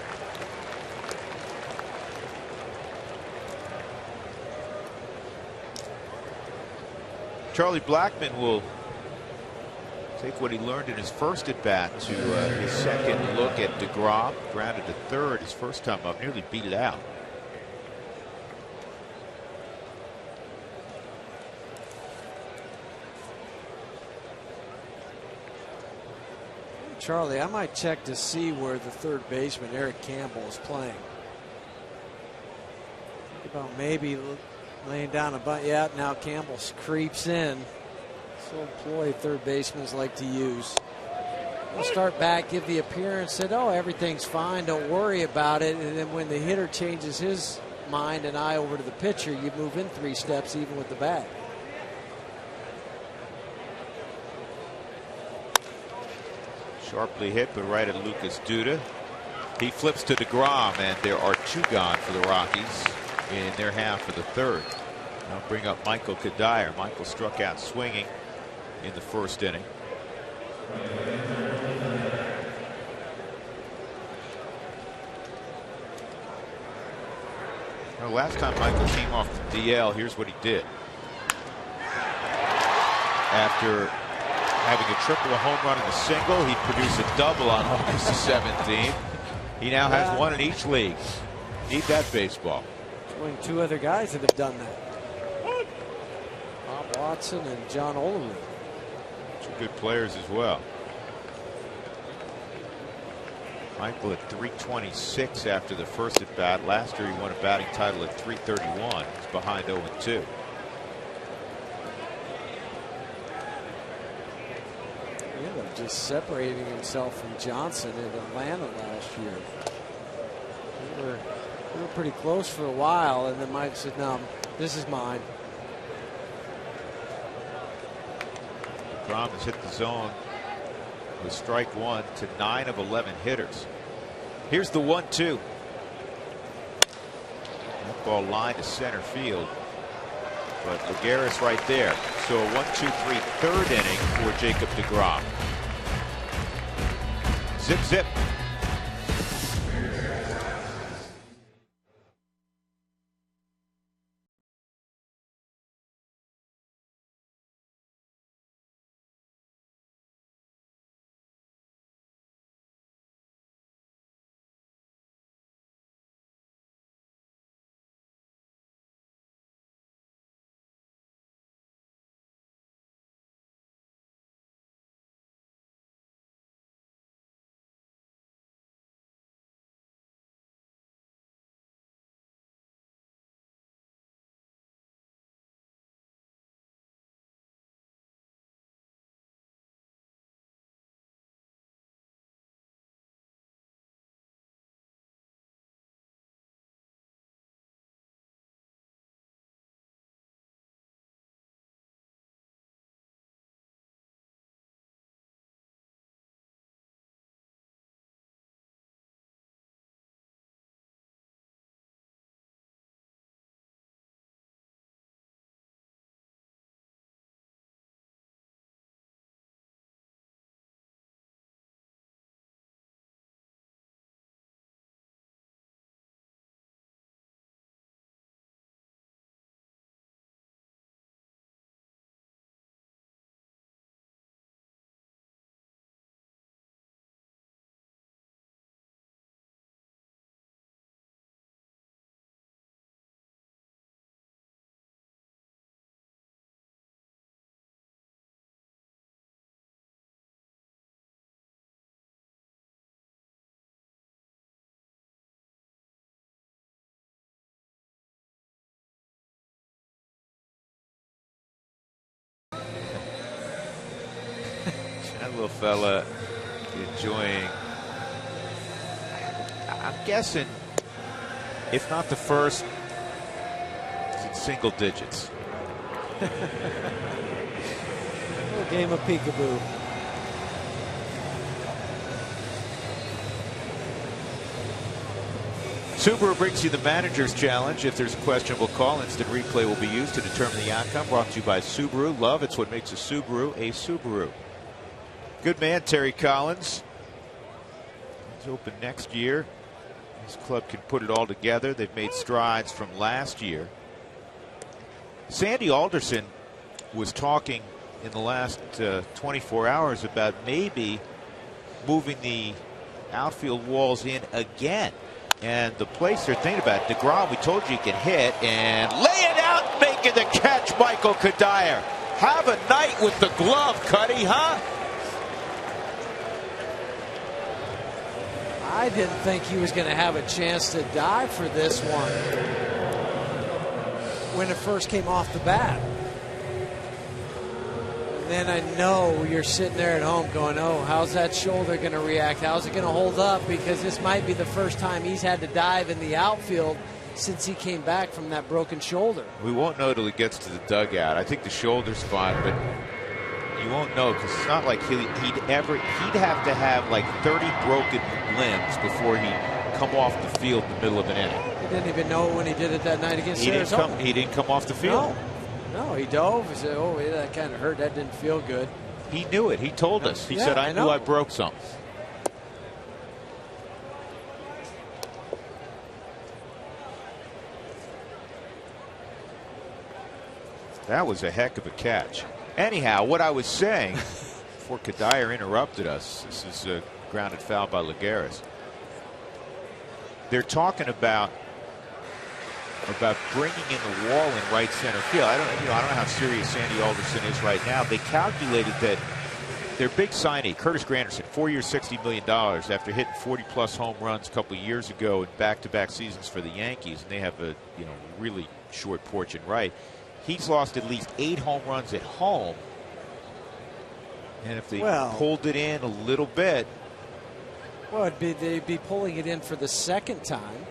Charlie Blackmon will take what he learned in his first at bat to his second look at DeGrom. Grounded to third his first time up, nearly beat it out. Charlie, I might check to see where the third baseman, Eric Campbell, is playing. Think about maybe laying down a bunt. Yeah, now Campbell creeps in. So employee third basemen like to use. We'll start back, give the appearance, said, oh, everything's fine, don't worry about it. And then when the hitter changes his mind and eye over to the pitcher, you move in 3 steps even with the bat. Sharply hit, but right at Lucas Duda. He flips to DeGrom, and there are 2 gone for the Rockies in their half of the third. Now bring up Michael Kadire. Michael struck out swinging in the first inning. Well, last time Michael came off the DL, here's what he did. After having a triple, a home run, and a single, he produced a double on August the 17th. He now has one in each league. Need that baseball. Only two other guys that have done that. Bob Watson and John Olerud. Two good players as well. Michael at 326 after the first at bat. Last year he won a batting title at 331. He's behind 0-2. Yeah, just separating himself from Johnson in Atlanta last year. They were pretty close for a while, and then Mike said, "No, this is mine." DeGrom has hit the zone with strike one to 9 of 11 hitters. Here's the 1-2. That ball line to center field, but Laguerre's right there. So a 1-2-3 third inning for Jacob DeGrom. Zip, zip. That little fella enjoying, I'm guessing, if not the first, it's in single digits. A little game of peekaboo. Subaru brings you the Manager's Challenge. If there's a questionable call, instant replay will be used to determine the outcome. Brought to you by Subaru. Love, it's what makes a Subaru a Subaru. Good man, Terry Collins. He's open next year. His club can put it all together. They've made strides from last year. Sandy Alderson was talking in the last 24 hours about maybe moving the outfield walls in again. And the place they're thinking about, DeGrom, we told you he can hit, and lay it out, making the catch, Michael Kadire. Have a night with the glove, Cuddy, huh? I didn't think he was going to have a chance to dive for this one when it first came off the bat. And then I know you're sitting there at home going, oh, how's that shoulder going to react? How's it going to hold up? Because this might be the first time he's had to dive in the outfield since he came back from that broken shoulder. We won't know till he gets to the dugout. I think the shoulder's fine, but you won't know because it's not like he'd have to have like 30 broken limbs before he'd come off the field in the middle of an inning. He didn't even know when he did it that night against Arizona. He didn't come off the field. No. No, he dove. He said, "Oh, yeah, that kind of hurt. That didn't feel good." He knew it. He told us. He Yeah, said, I knew know. I broke something. That was a heck of a catch. Anyhow, what I was saying before Kadire interrupted us, this is a grounded foul by Lagares. They're talking about bringing in the wall in right center field. I don't know how serious Sandy Alderson is right now. They calculated that their big signee, Curtis Granderson, 4 years, $60 million, after hitting 40-plus home runs a couple of years ago in back-to-back seasons for the Yankees, and they have a really short porch in right. He's lost at least 8 home runs at home, and if they pulled it in a little bit, they'd be pulling it in for the second time.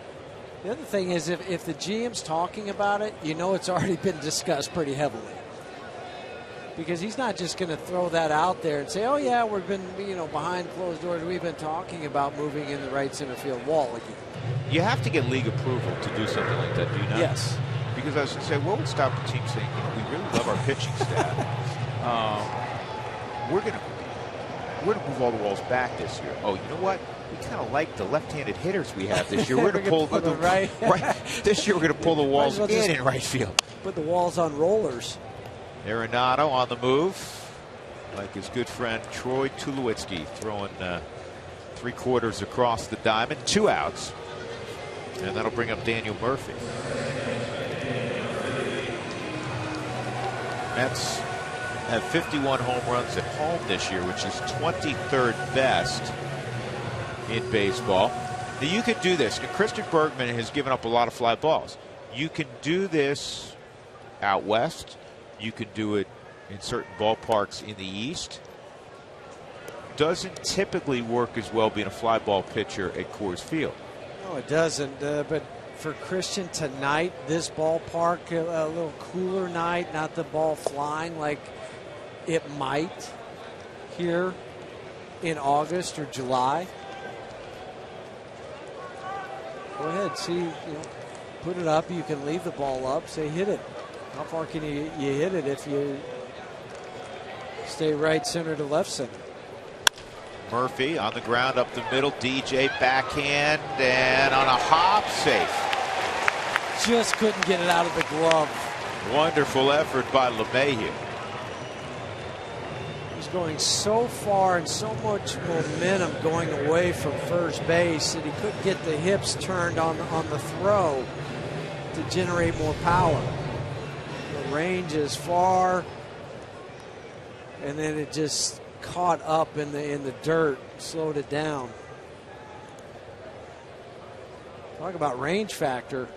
The other thing is, if the GM's talking about it, it's already been discussed pretty heavily. Because he's not just going to throw that out there and say, "Oh yeah, we've been, behind closed doors, we've been talking about moving in the right center field wall again." You have to get league approval to do something like that, do you not? Yes. Because I was going to say, what would stop the team saying, we really love our pitching staff. We're going to move all the walls back this year. Oh, you know what? We kind of like the left-handed hitters we have this year. We're going to pull the right. This year we're going to pull the walls in right field. Put the walls on rollers. Arenado on the move, like his good friend Troy Tulowitzki, throwing 3/4 across the diamond, 2 outs, and that'll bring up Daniel Murphy. Mets have 51 home runs at home this year, which is 23rd best in baseball. Now you could do this. Now, Christian Bergman has given up a lot of fly balls. You can do this out west. You can do it in certain ballparks in the East. Doesn't typically work as well being a fly ball pitcher at Coors Field. No, it doesn't. But for Christian tonight, this ballpark, a little cooler night, not the ball flying like it might here in August or July. Go ahead, see, put it up. You can leave the ball up. Say, hit it. How far can you hit it if you stay right center to left center? Murphy on the ground up the middle. DJ backhand and on a hop, safe. Just couldn't get it out of the glove. Wonderful effort by LeMahieu. He's going so far and so much momentum going away from first base that he couldn't get the hips turned on the throw to generate more power. The range is far, and then it just caught up in the dirt, slowed it down. Talk about range factor.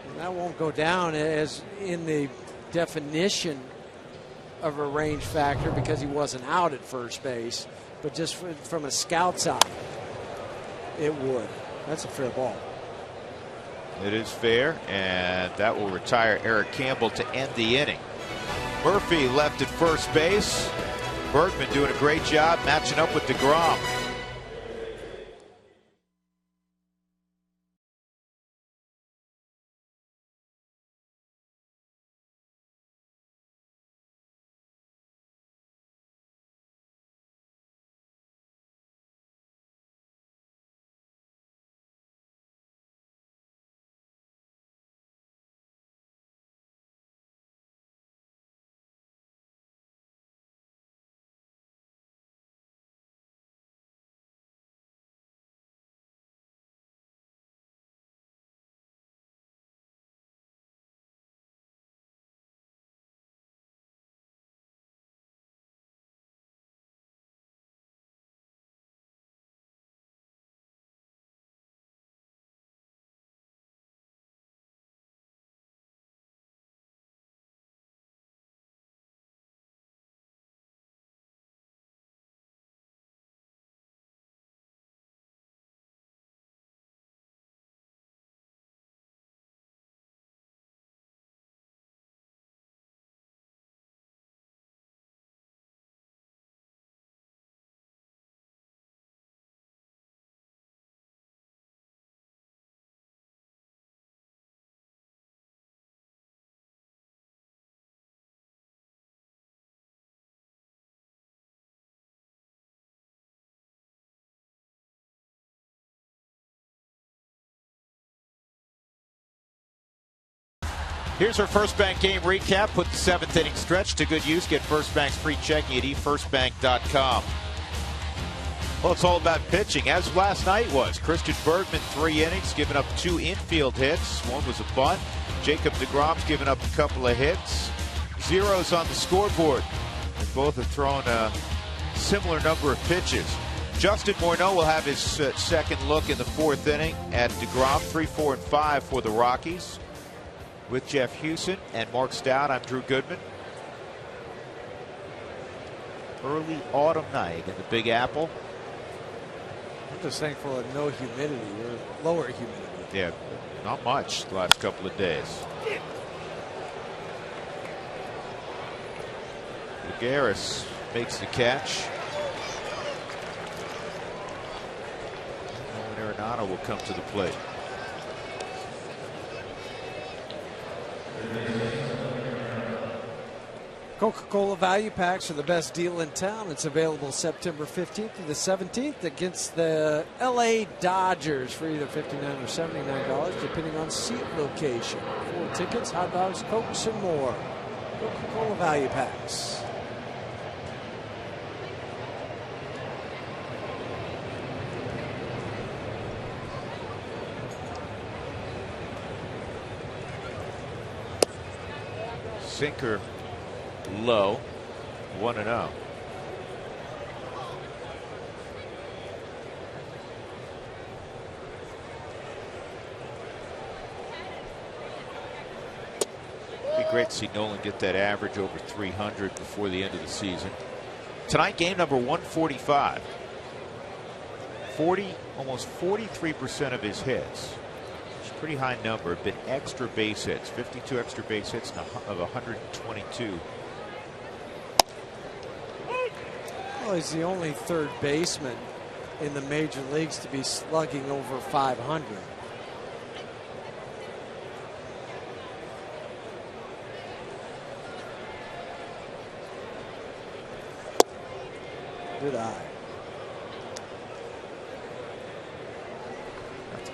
And that won't go down as in the definition of a range factor because he wasn't out at first base, but just from a scout's eye, it would. That's a fair ball. It is fair, and that will retire Eric Campbell to end the inning. Murphy left at first base. Bergman doing a great job matching up with DeGrom. Here's our First Bank game recap. Put the 7th inning stretch to good use. Get First Bank's free checking at efirstbank.com. Well, it's all about pitching, as last night was. Christian Bergman, 3 innings, giving up 2 infield hits. One was a bunt. Jacob deGrom's given up a couple of hits. Zeros on the scoreboard. And both have thrown a similar number of pitches. Justin Morneau will have his second look in the 4th inning at deGrom. 3, 4, and 5 for the Rockies. With Jeff Hewson and Mark Stout, I'm Drew Goodman. Early autumn night in the Big Apple. I'm just thankful of no humidity or lower humidity. Yeah, not much the last couple of days. Lagares makes the catch. Nolan Arenado will come to the plate. Coca-Cola value packs are the best deal in town. It's available September 15th to the 17th against the LA Dodgers for either $59 or $79, depending on seat location. 4 tickets, hot dogs, Cokes, and more. Coca-Cola value packs. Sinker low, 1-0. Be great to see Nolan get that average over 300 before the end of the season. Tonight, game number 145. Almost 43% of his hits. Pretty high number, been extra base hits, 52 extra base hits of 122. Well, he's the only third baseman in the major leagues to be slugging over 500. Good eye.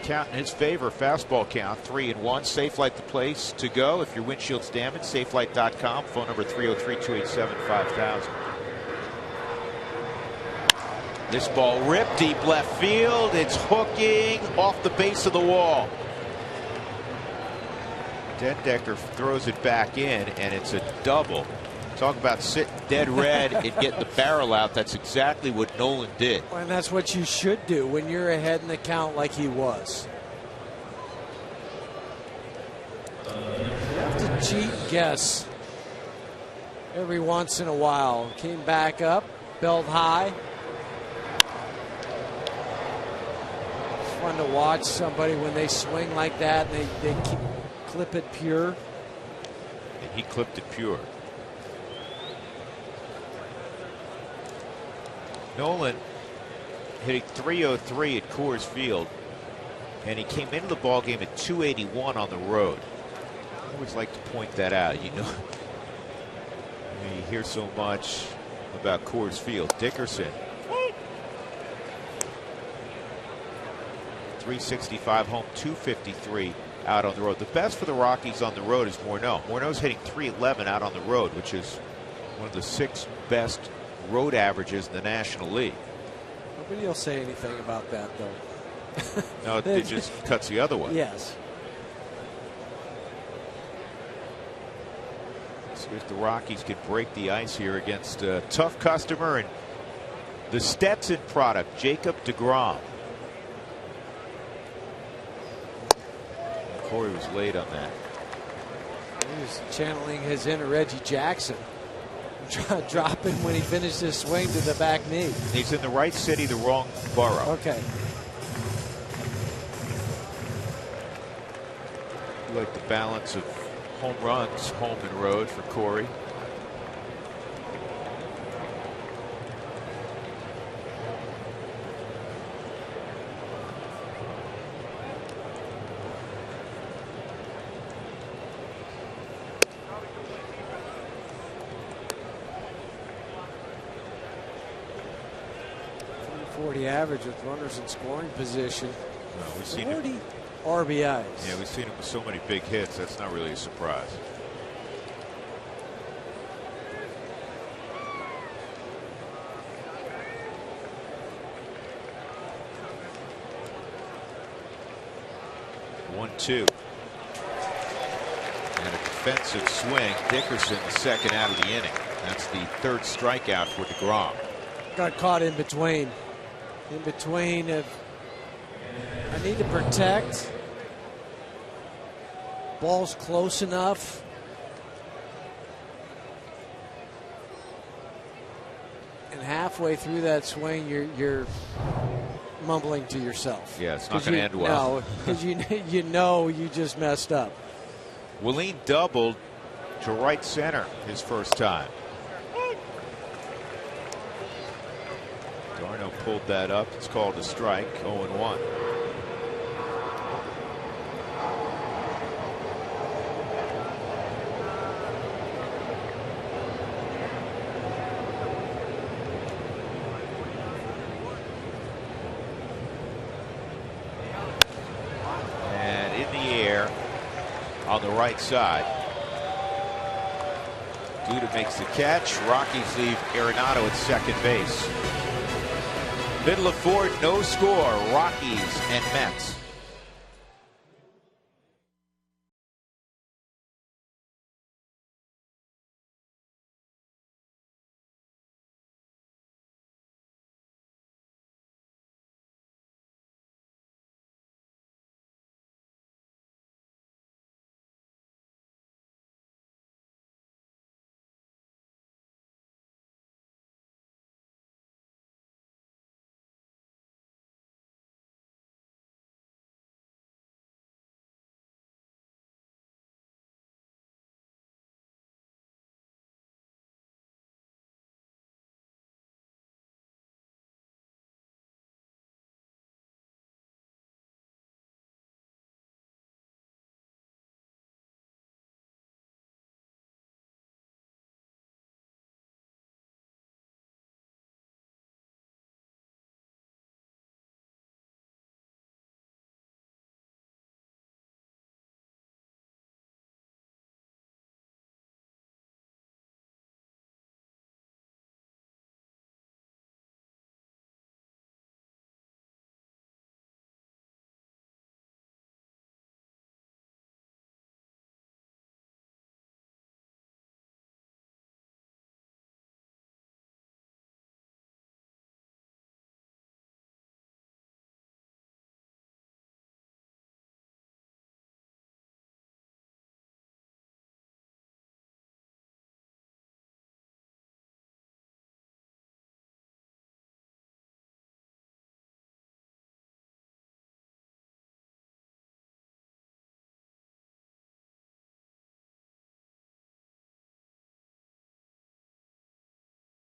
Count in his favor. Fastball count 3-1. Safe Light the place to go if your windshield's damaged. Safelight.com. Phone number 303-287-5000. This ball ripped deep left field. It's hooking off the base of the wall. Dendecker throws it back in, and it's a double. Talk about sitting dead red and getting the barrel out. That's exactly what Nolan did. And that's what you should do when you're ahead in the count like he was. You have to cheat and guess every once in a while. Came back up, belt high. It's fun to watch somebody when they swing like that and they clip it pure. And he clipped it pure. Nolan hitting .303 at Coors Field, and he came into the ball game at .281 on the road. I always like to point that out. You know, you hear so much about Coors Field. Dickerson, .365 home, .253 out on the road. The best for the Rockies on the road is Morneau. Morneau's hitting .311 out on the road, which is one of the 6 best road averages in the National League. Nobody will say anything about that, though. No, it just cuts the other way. Yes. See if the Rockies could break the ice here against a tough customer and the Stetson product, Jacob deGrom. Corey was late on that. He was channeling his inner Reggie Jackson. Dropping when he finished his swing to the back knee. He's in the right city, the wrong borough. Okay. You like the balance of home runs, home and road for Corey. .40 average with runners in scoring position. No, we've seen 40. RBIs. Yeah, we've seen him with so many big hits. That's not really a surprise. One-two. And a defensive swing. Dickerson, the second out of the inning. That's the third strikeout for DeGrom. Got caught in between. In between of I need to protect. Ball's close enough. And halfway through that swing, you're mumbling to yourself. Yeah, it's not going to end well. No, because you know you just messed up. Willeen doubled to right center his first time. Darno pulled that up. It's called a strike. 0-1. And in the air on the right side. Duda makes the catch. Rockies leave Arenado at second base. Middle of fourth, no score. Rockies and Mets.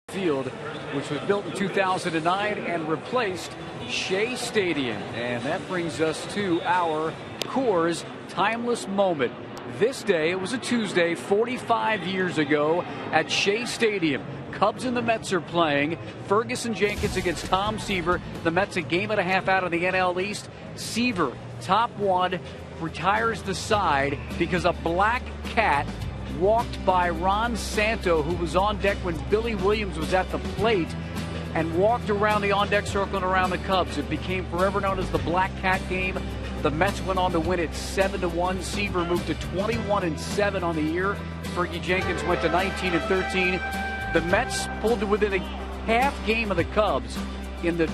Field, which was built in 2009 and replaced Shea Stadium. And that brings us to our Coors Timeless Moment. This day, it was a Tuesday 45 years ago at Shea Stadium. Cubs and the Mets are playing. Ferguson Jenkins against Tom Seaver. The Mets a game and a half out of the NL East. Seaver, top one, retires the side because a black cat walked by Ron Santo, who was on deck when Billy Williams was at the plate, and walked around the on-deck circle and around the Cubs. It became forever known as the Black Cat game. The Mets went on to win it 7-1. Seaver moved to 21-7 on the year. Fergie Jenkins went to 19-13. The Mets pulled to within a half game of the Cubs in the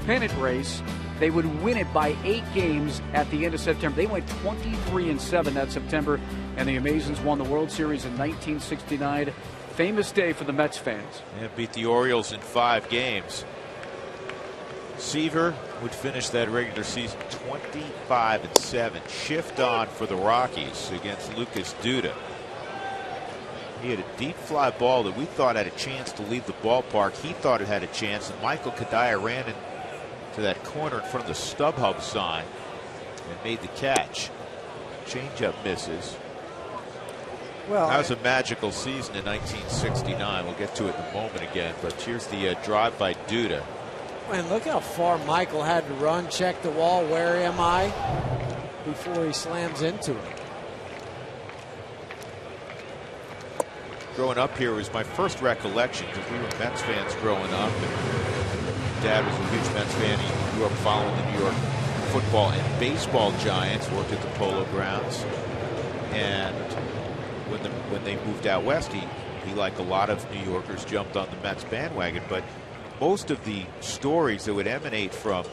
pennant race. They would win it by 8 games at the end of September. They went 23-7 that September, and the Amazons won the World Series in 1969. Famous day for the Mets fans. Yeah, beat the Orioles in 5 games. Seaver would finish that regular season 25-7. Shift on for the Rockies against Lucas Duda. He had a deep fly ball that we thought had a chance to leave the ballpark. He thought it had a chance, and Michael Kadaya ran into that corner in front of the StubHub sign and made the catch. Changeup misses. Well, that was a magical season in 1969. We'll get to it in a moment again, but here's the drive by Duda. And look how far Michael had to run, check the wall. Where am I? before he slams into it. Growing up here was my first recollection, because we were Mets fans growing up. And Dad was a huge Mets fan. He grew up following the New York football and baseball giants, worked at the Polo Grounds. And when they moved out west, he, like a lot of New Yorkers, jumped on the Mets bandwagon. But most of the stories that would emanate from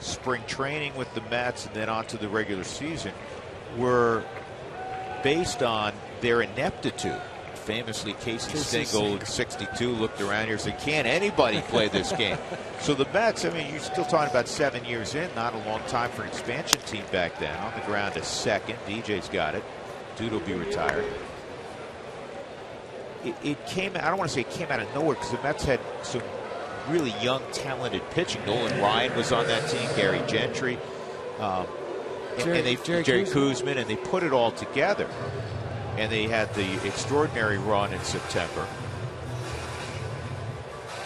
spring training with the Mets and then onto the regular season were based on their ineptitude. Famously, Casey Stengel at 62 looked around here and said, "Can't anybody play this game?" So the Mets, I mean, you're still talking about 7 years in, not a long time for an expansion team back then. On the ground is second. DJ's got it. Dude will be retired. It came, I don't want to say it came out of nowhere, because the Mets had some really young, talented pitching. Nolan Ryan was on that team, Gary Gentry, Jerry Kuzman, and they put it all together. And they had the extraordinary run in September.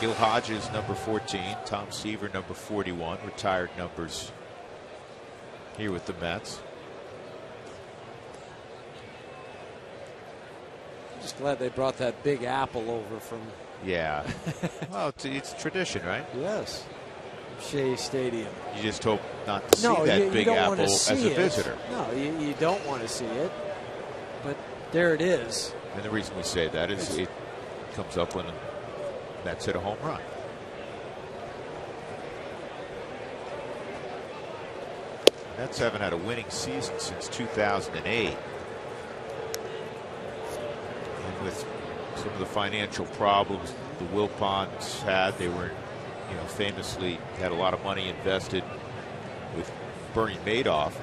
Gil Hodges, number 14. Tom Seaver, number 41. Retired numbers here with the Mets. I'm just glad they brought that Big Apple over from. Yeah. Well, it's tradition, right? Yes. Shea Stadium. You just hope not to see that Big Apple as a visitor. No, you don't want to see it. But there it is. And the reason we say that is it comes up when the Mets hit a home run. Mets haven't had a winning season since 2008. And with some of the financial problems the Wilpons had, they were, famously had a lot of money invested with Bernie Madoff.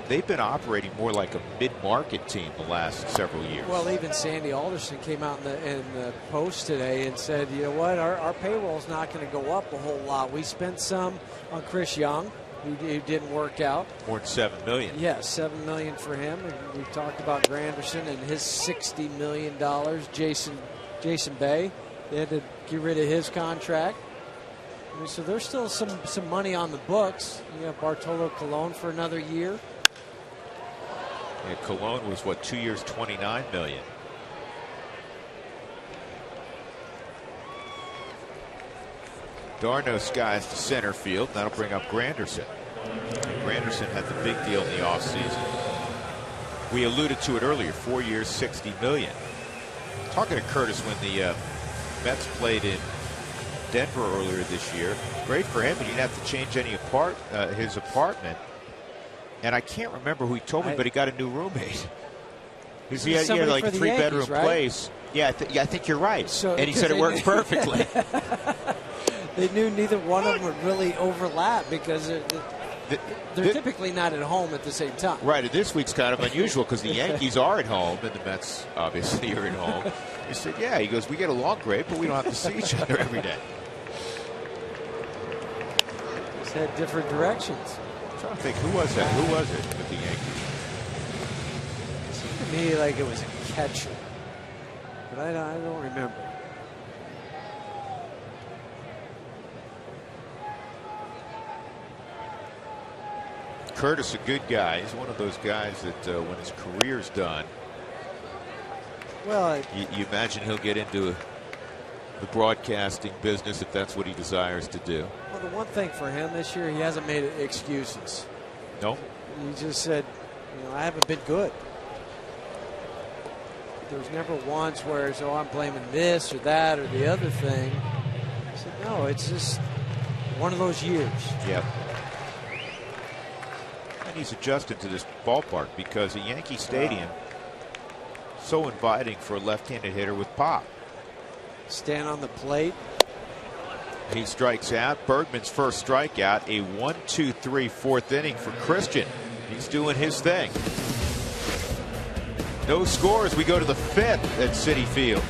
They've been operating more like a mid-market team the last several years. Well, even Sandy Alderson came out in the Post today and said, you know what, our payroll's not going to go up a whole lot. We spent some on Chris Young, who didn't work out. More than $7 million. Yes, $7 million for him. And we talked about Granderson and his $60 million. Jason Bay, they had to get rid of his contract. I mean, so there's still some money on the books. You have Bartolo Colon for another year. Yeah, Colon was, what, 2 years, $29 million. Darno skies to center field. That'll bring up Granderson. Granderson had the big deal in the offseason. We alluded to it earlier, 4 years, $60 million. Talking to Curtis when the Mets played in Denver earlier this year. Great for him, but he didn't have to change any his apartment. And I can't remember who he told me, but he got a new roommate. He had like a 3-bedroom place. Yeah, I think you're right. So, and he said it works perfectly. They knew neither one of them would really overlap because they're typically not at home at the same time. Right. This week's kind of unusual because the Yankees are at home and the Mets obviously are at home. He said, yeah, he goes, we get along great, but we don't have to see each other every day. Just had different directions. I'm trying to think, who was that? Who was it with the Yankees? It seemed to me like it was a catcher, but I don't remember. Curtis, a good guy. He's one of those guys that when his career's done, well, you imagine he'll get into the broadcasting business if that's what he desires to do. Well, the one thing for him this year, he hasn't made excuses. No. He just said, I haven't been good. There's never once where it's, I'm blaming this or that or the other thing. He said, no, it's just one of those years. Yep. And he's adjusted to this ballpark because at Yankee Stadium, so inviting for a left-handed hitter with pop. Stand on the plate. He strikes out. Bergman's first strikeout. A 1-2-3 fourth inning for Christian. He's doing his thing. No scores. We go to the fifth at Citi Field.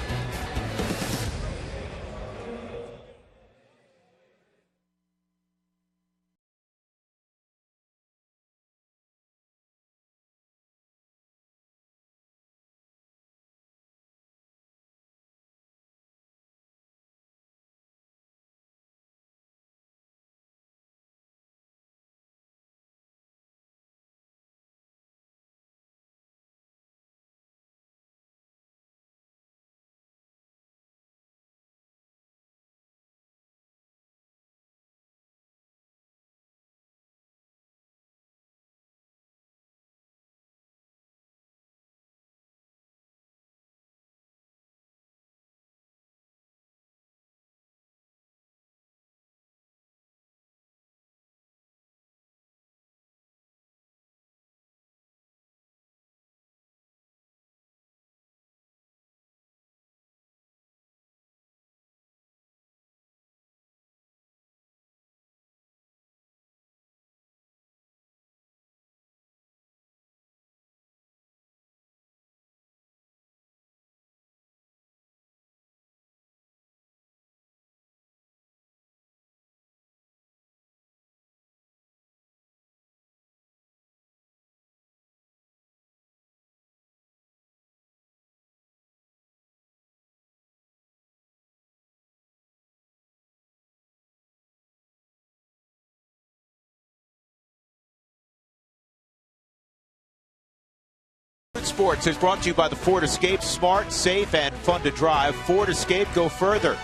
Sports is brought to you by the Ford Escape. Smart, safe, and fun to drive. Ford Escape, go further.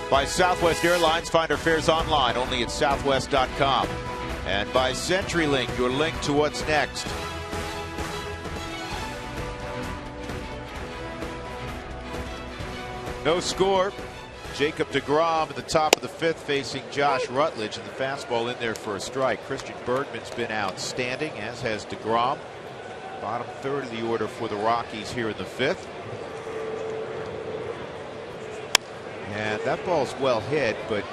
By Southwest Airlines, find our fares online only at southwest.com. And by CenturyLink, your link to what's next. No score. Jacob deGrom at the top of the fifth facing Josh Rutledge, and the fastball in there for a strike. Christian Bergman's been outstanding, as has deGrom. Bottom third of the order for the Rockies here in the fifth. And that ball's well hit, but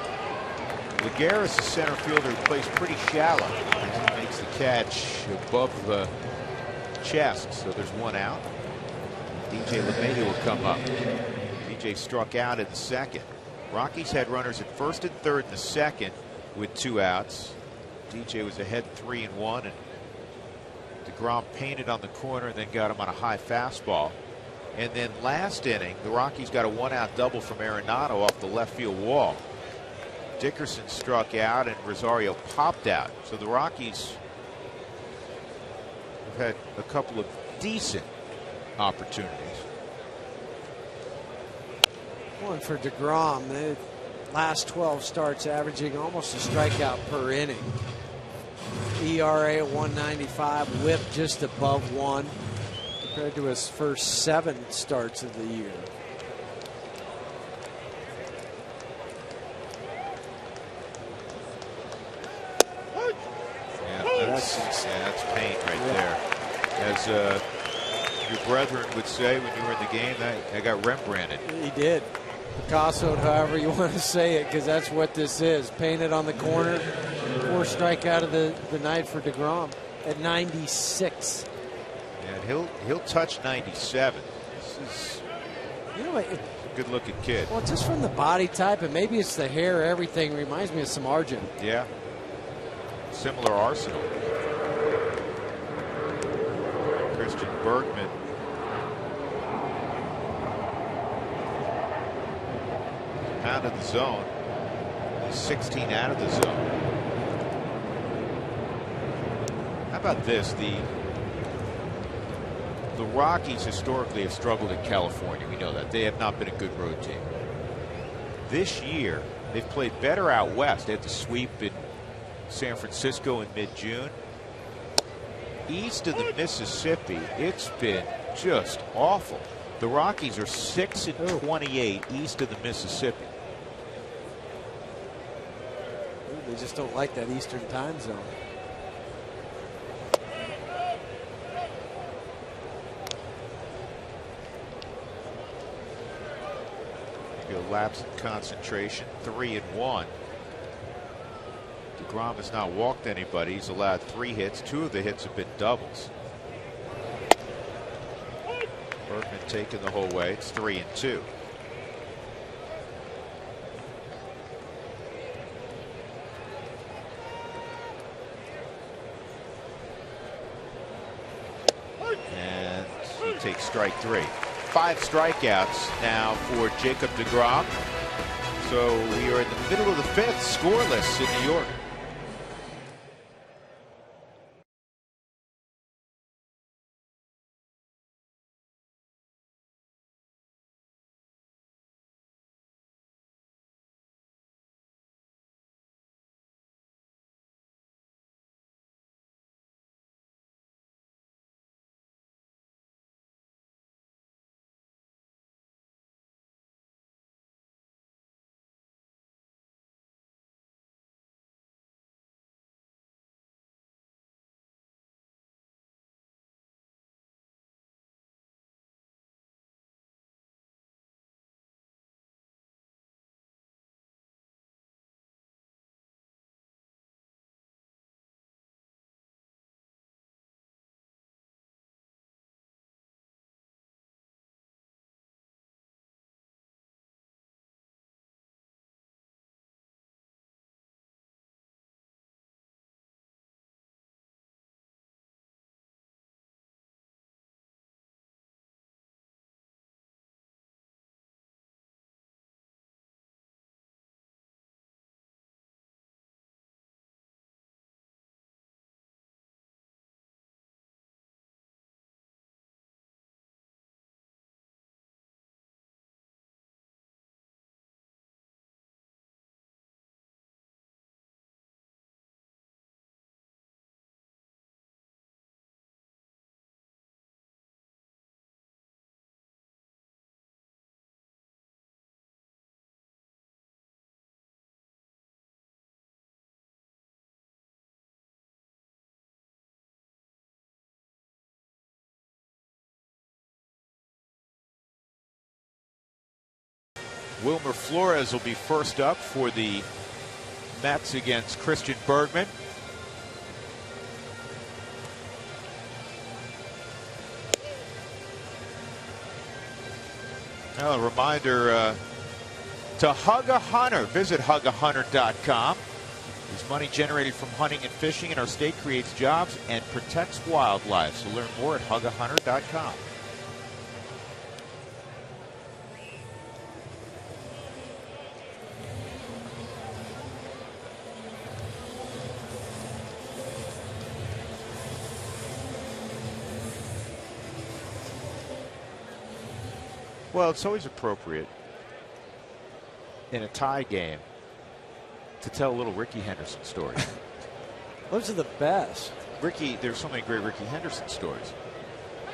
Lagares, the center fielder, plays pretty shallow. He makes the catch above the chest, so there's one out. DJ LeMahieu will come up. DJ struck out in the second. Rockies had runners at first and third in the second with 2 outs. DJ was ahead 3-1, and deGrom painted on the corner and then got him on a high fastball. And then last inning, the Rockies got a 1-out double from Arenado off the left field wall. Dickerson struck out and Rosario popped out. So the Rockies have had a couple of decent opportunities. One for deGrom. The last 12 starts averaging almost a strikeout per inning. ERA at 1.95, whip just above 1 compared to his first 7 starts of the year. Yeah, that's pain right there. As your brethren would say when you were in the game, I got Rembrandted. He did. Picasso, however you want to say it, because that's what this is. Painted on the corner. 4th strikeout of the night for deGrom at 96. And he'll touch 97. This is a good-looking kid. Well, just from the body type, and maybe it's the hair, everything reminds me of Samardzija. Yeah. Similar arsenal. Christian Bergman. Out of the zone. He's 16 out of the zone. How about this? The Rockies historically have struggled in California. We know that. They have not been a good road team. This year, they've played better out west. They had the sweep in San Francisco in mid-June. East of the Mississippi, it's been just awful. The Rockies are 6-28 east of the Mississippi. They just don't like that Eastern time zone. A lapse in concentration, 3-1. deGrom has not walked anybody. He's allowed 3 hits. 2 of the hits have been doubles. Bergman taking the whole way. It's 3-2. And he takes strike 3. 5 strikeouts now for Jacob deGrom. So we are in the middle of the 5th, scoreless in New York. Wilmer Flores will be first up for the Mets against Christian Bergman. Now a reminder to hug a hunter. Visit hugahunter.com. There's money generated from hunting and fishing in our state, creates jobs and protects wildlife. So learn more at hugahunter.com. Well, it's always appropriate in a tie game to tell a little Rickey Henderson story. Those are the best. Rickey, there's so many great Rickey Henderson stories.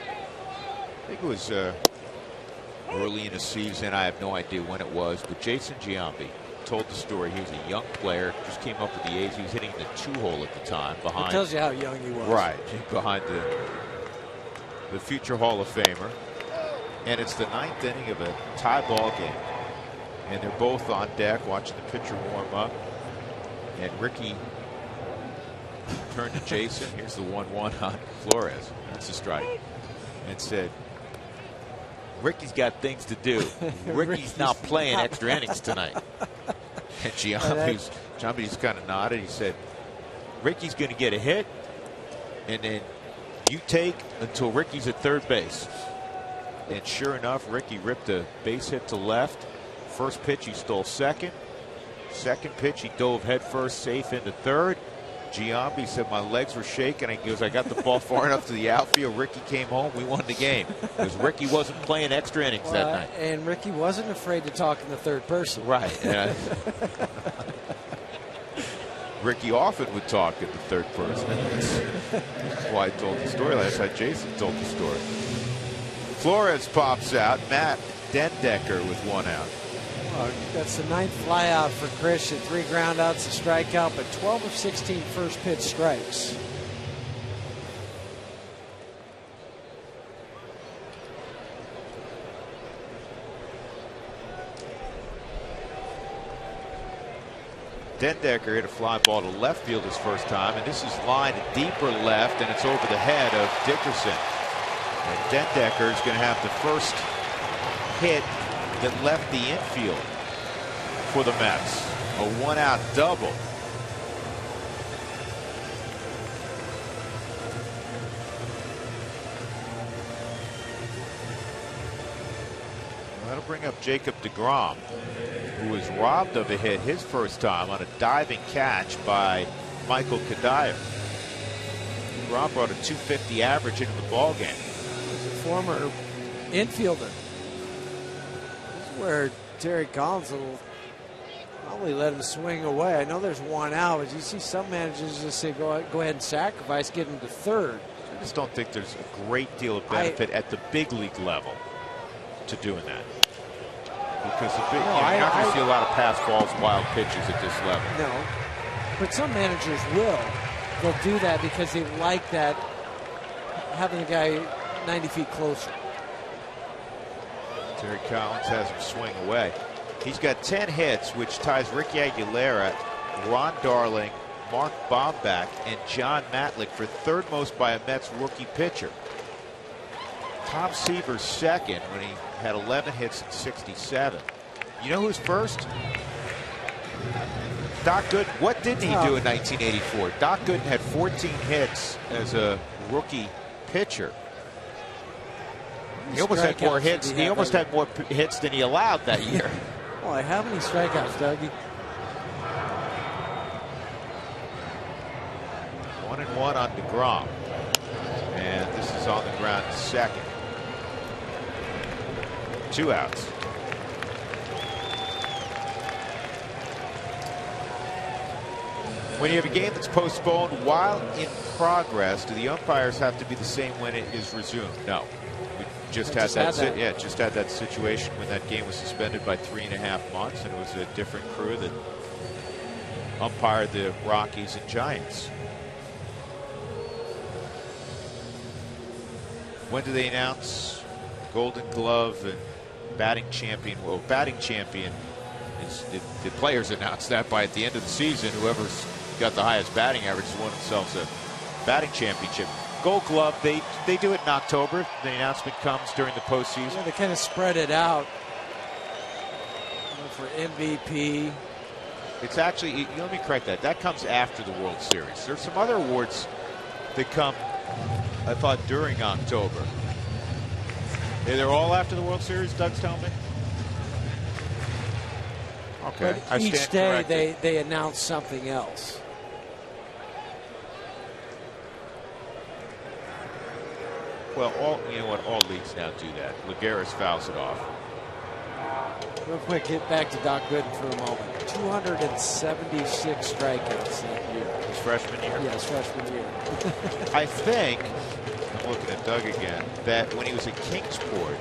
I think it was early in the season. I have no idea when it was, but Jason Giambi told the story. He was a young player, just came up with the A's. He was hitting the 2-hole at the time. Behind, it tells you how young he was. Right, behind the future Hall of Famer. And it's the 9th inning of a tie ball game. And they're both on deck watching the pitcher warm up. And Rickey turned to Jason. Here's the 1-1 on Flores. That's a strike. And said, Rickey's got things to do. Rickey's not playing extra innings tonight. And Giambi's kind of nodded. He said, Rickey's going to get a hit. And then you take until Rickey's at third base. And sure enough, Rickey ripped a base hit to left. First pitch, he stole second. Second pitch, he dove headfirst safe into third. Giambi said, my legs were shaking. He goes, I got the ball far enough to the outfield. Rickey came home. We won the game. Because Rickey wasn't playing extra innings that night. And Rickey wasn't afraid to talk in the third person. Right. Rickey often would talk at the third person. That's why I told the story last night. Jason told the story. Flores pops out. Matt Dendecker with 1 out. Oh, that's the 9th flyout for Christian. 3 groundouts, a strikeout, but 12 of 16 first pitch strikes. Dendecker hit a fly ball to left field his first time, and this is lined deeper left, and it's over the head of Dickerson. And Dendecker is going to have the first hit that left the infield for the Mets. A 1-out double. That'll bring up Jacob deGrom, who was robbed of a hit his first time on a diving catch by Michael Kadire. deGrom brought a .250 average into the ballgame. He's a former infielder. This is where Terry Collins will probably let him swing away. I know there's 1 out, but you see some managers just say, go ahead and sacrifice, get him to third. I just don't think there's a great deal of benefit at the big league level to doing that. Because you're not going to see a lot of pass balls, wild pitches at this level. No, but some managers will. They'll do that because they like that, having the guy 90 feet closer. Terry Collins has him swing away. He's got 10 hits, which ties Ricky Aguilera, Ron Darling, Mark Bombach, and John Matlick for third most by a Mets rookie pitcher. Tom Seaver's second when he had 11 hits in 67. You know who's first? Doc Gooden. What didn't he do in 1984? Doc Gooden had 14 hits as a rookie pitcher. He almost had more hits. He almost had more hits than he allowed that year. Boy, how many strikeouts, Dougie? 1-1 on deGrom. And this is on the ground second. 2 outs. When you have a game that's postponed while in progress, do the umpires have to be the same when it is resumed? No. We just had that situation when that game was suspended by 3.5 months, and it was a different crew that umpired the Rockies and Giants. When do they announce Golden Glove and batting champion. Well, batting champion is the players announce that by at the end of the season, whoever's got the highest batting average has won themselves a batting championship. Gold Glove, they do it in October. The announcement comes during the postseason. Yeah, they kind of spread it out for MVP. It's actually, let me correct that. That comes after the World Series. There's some other awards that come, I thought, during October. They're all after the World Series, Doug's telling me? Okay. But each day they announce something else. Well, you know what? All leagues now do that. Lagares fouls it off. Real quick, get back to Doc Gooden for a moment. 276 strikeouts that year. His freshman year? Yeah, his freshman year. I think, I'm looking at Doug again, that when he was at Kingsport,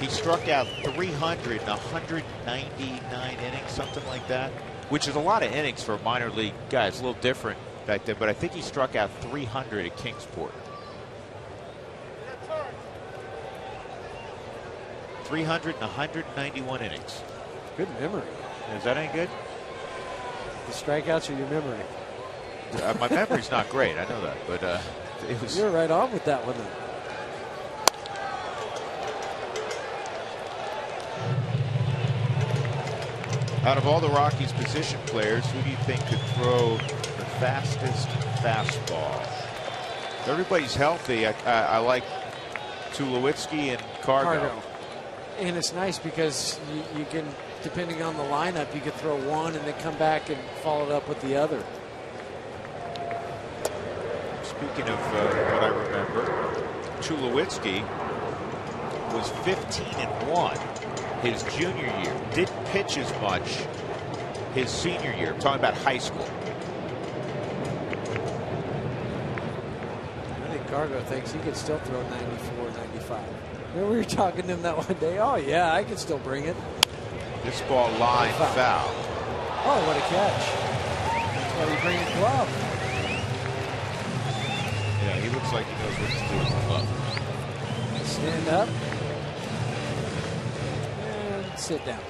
he struck out 300 in 199 innings, something like that, which is a lot of innings for a minor league guy. It's a little different back then, but I think he struck out 300 at Kingsport. 300 and 191 innings. Good memory. Is that any good? The strikeouts or your memory? My memory's not great. I know that, but it was. You're right on with that one then. Out of all the Rockies position players, who do you think could throw the fastest fastball? If everybody's healthy. I like Tulowitzki and Cargo. And it's nice because you can, depending on the lineup, you could throw one and then come back and follow it up with the other. Speaking of what I remember, Tulowitzki was 15-1 his junior year. Didn't pitch as much his senior year. I'm talking about high school. I think Cargo thinks he could still throw 94, 95. Remember we were talking to him that one day? Oh, yeah, I can still bring it. This ball line foul. Oh, what a catch. That's why you bring a glove. Yeah, he looks like he knows what to do with the glove. Stand up. And sit down.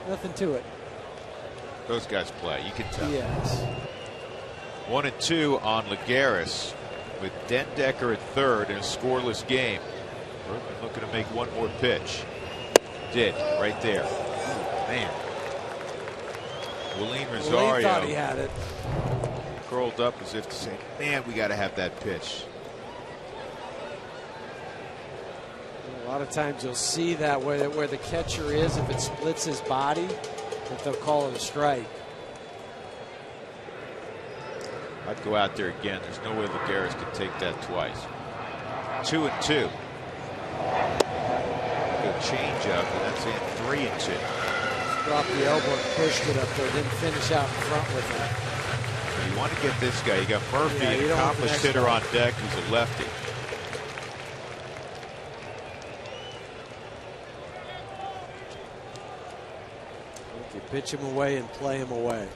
Nothing to it. Those guys play. You can tell. Yes. 1-2 on Lagares, with Dendecker at third in a scoreless game. Bergman looking to make one more pitch. Did, right there. Man. Willie Rosario thought he had it. curled up as if to say, man, we got to have that pitch. A lot of times you'll see that where the catcher is, if it splits his body, that they'll call it a strike. I'd go out there again. There's no way Lagares could take that twice. 2-2. Good changeup, and that's in 3-2. Dropped the elbow and pushed it up there. Didn't finish out in front with it. So you want to get this guy. You got Murphy, an accomplished hitter on deck, who's a lefty. You pitch him away and play him away.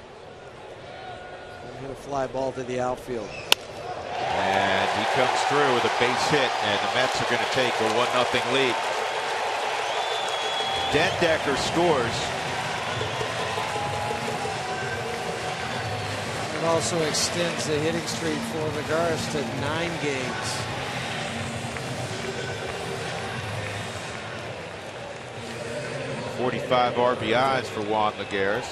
Hit a fly ball to the outfield. And he comes through with a base hit, and the Mets are going to take a 1-0 lead. Dendecker scores. It also extends the hitting streak for Lagares to 9 games. .45 RBIs for Juan Lagares.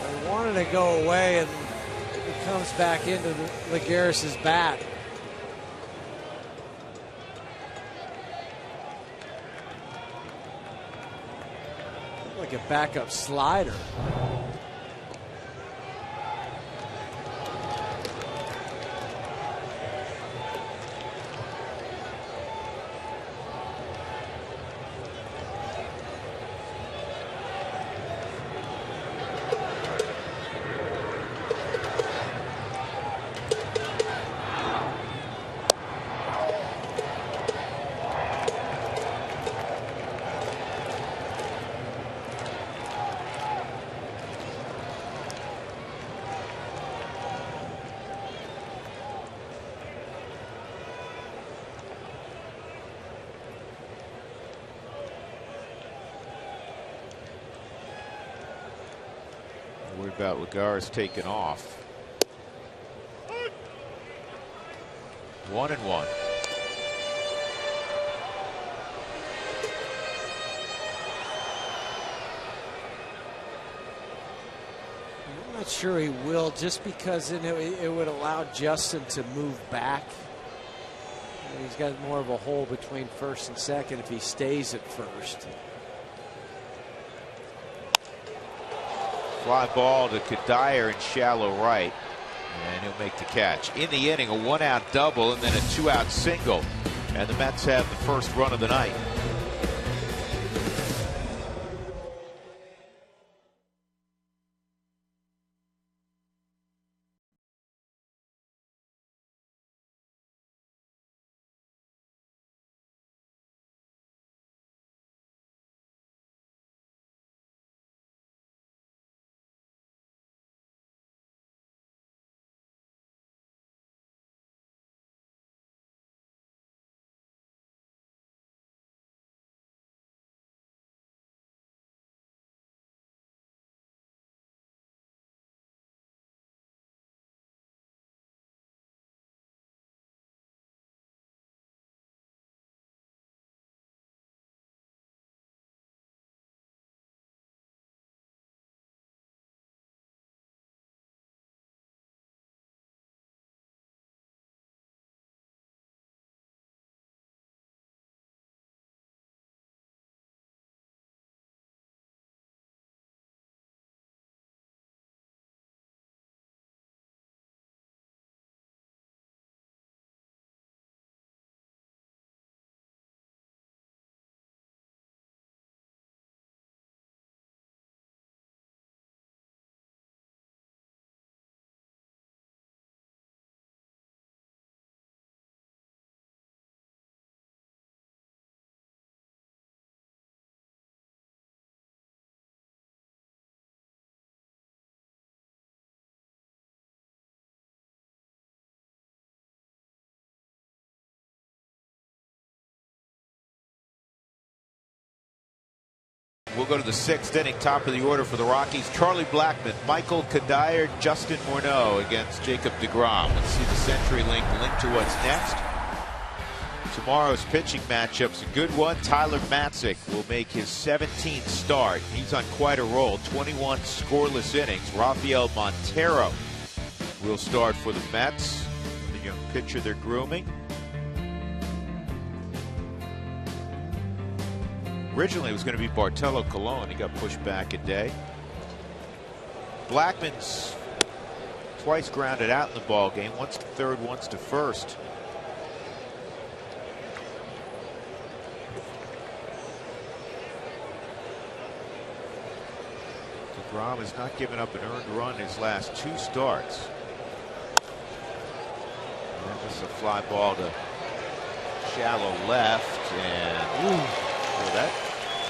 I wanted to go away, and it comes back into Lagares' bat. Like a backup slider. Worried about Lagares taking off. 1-1. I'm not sure he will, just because it would allow Justin to move back. He's got more of a hole between first and second if he stays at first. Fly ball to Kadire in shallow right, and he'll make the catch. In the inning, a 1-out double and then a 2-out single, and the Mets have the first run of the night. We'll go to the 6th inning, top of the order for the Rockies. Charlie Blackmon, Michael Kadire, Justin Morneau against Jacob deGrom. Let's see the Century link to what's next. Tomorrow's pitching matchup's a good one. Tyler Matzik will make his 17th start. He's on quite a roll, 21 scoreless innings. Rafael Montero will start for the Mets, the young pitcher they're grooming. Originally, it was going to be Bartolo Colon. He got pushed back a day. Blackmon's twice grounded out in the ball game. Once to third, once to first. deGrom has not given up an earned run in his last 2 starts. And that was a fly ball to shallow left, and well, that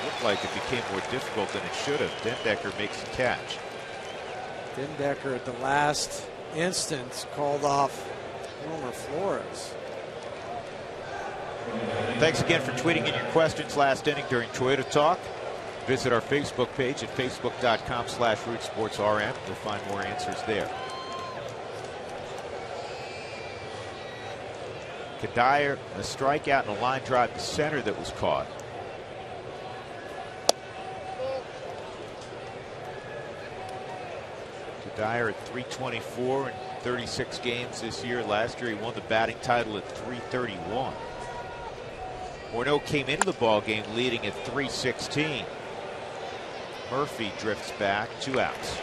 looked like it became more difficult than it should have. Dendecker makes the catch. Dendecker at the last instance called off Wilmer Flores. Thanks again for tweeting in your questions last inning during Toyota Talk. Visit our Facebook page at facebook.com/RootSportsRN. You'll find more answers there. Kadire, a strikeout and a line drive to center that was caught. Kadire at .324 in 36 games this year. Last year he won the batting title at .331. Morneau came into the ball game leading at .316. Murphy drifts back, 2 outs.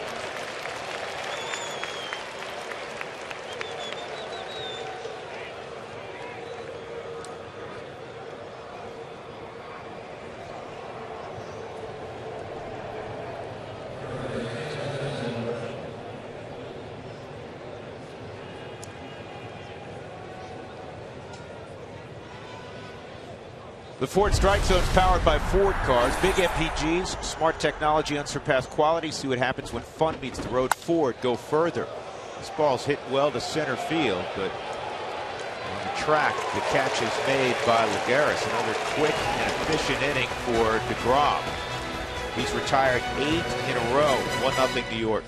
The Ford Strike Zone is powered by Ford cars. Big MPGs, smart technology, unsurpassed quality. See what happens when fun meets the road. Ford, go further. This ball's hit well to center field, but on the track, the catch is made by Lagares. Another quick and efficient inning for deGrom. He's retired 8 in a row. 1-0 New York.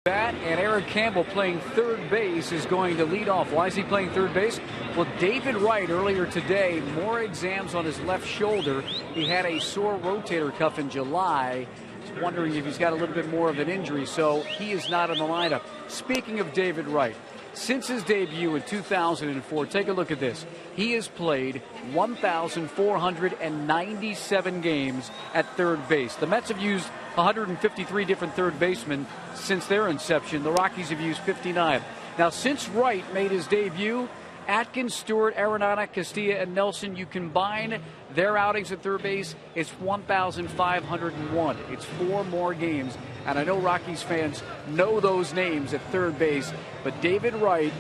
And Eric Campbell, playing third base, is going to lead off. Why is he playing third base? Well, David Wright earlier today, more exams on his left shoulder. He had a sore rotator cuff in July. He's wondering if he's got a little bit more of an injury, so he is not in the lineup. Speaking of David Wright, since his debut in 2004, take a look at this. He has played 1,497 games at third base. The Mets have used 153 different third basemen since their inception. The Rockies have used 59. Now, since Wright made his debut, Atkins, Stewart, Arenado, Castilla, and Nelson, you combine their outings at third base, it's 1,501. It's 4 more games. And I know Rockies fans know those names at third base, but David Wright,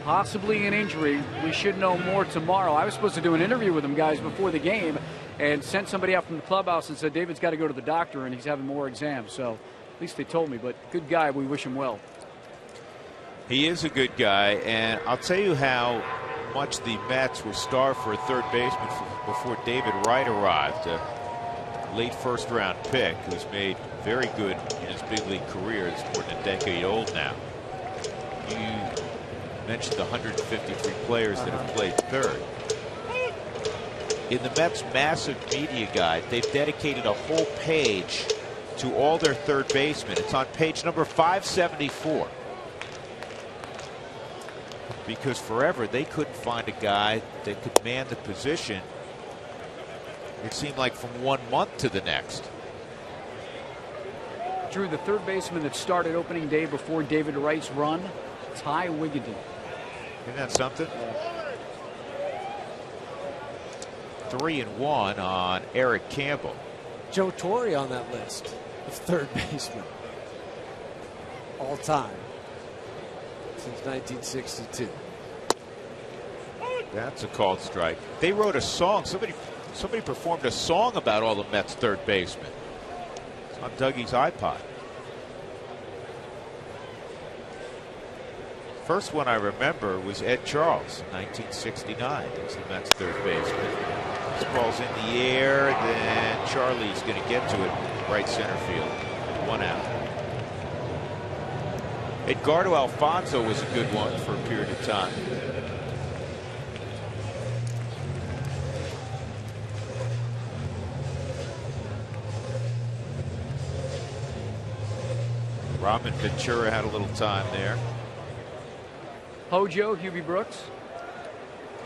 possibly an injury. We should know more tomorrow. I was supposed to do an interview with him, guys, before the game, and sent somebody out from the clubhouse and said David's got to go to the doctor and he's having more exams. So at least they told me, but good guy. We wish him well. He is a good guy, and I'll tell you how much the Mets were starved for a third baseman before David Wright arrived. A late first-round pick who's made very good in his big league career. It's more than a decade old now. You mentioned the 153 players that have played third. In the Mets' massive media guide, they've dedicated a whole page to all their third basemen. It's on page number 574. Because forever they couldn't find a guy that could man the position. It seemed like from one month to the next. Drew, the third baseman that started opening day before David Wright's run, Ty Wigginton. Isn't that something? 3-1 on Eric Campbell. Joe Torre on that list of third baseman all time since 1962. That's a called strike. They wrote a song. Somebody performed a song about all the Mets third basemen. It's on Dougie's iPod. First one I remember was Ed Charles in 1969. That's the Mets third baseman. This ball's in the air, then Charlie's going to get to it right center field. 1 out. Edgardo Alfonso was a good one for a period of time. Robin Ventura had a little time there. Hojo, Hubie Brooks.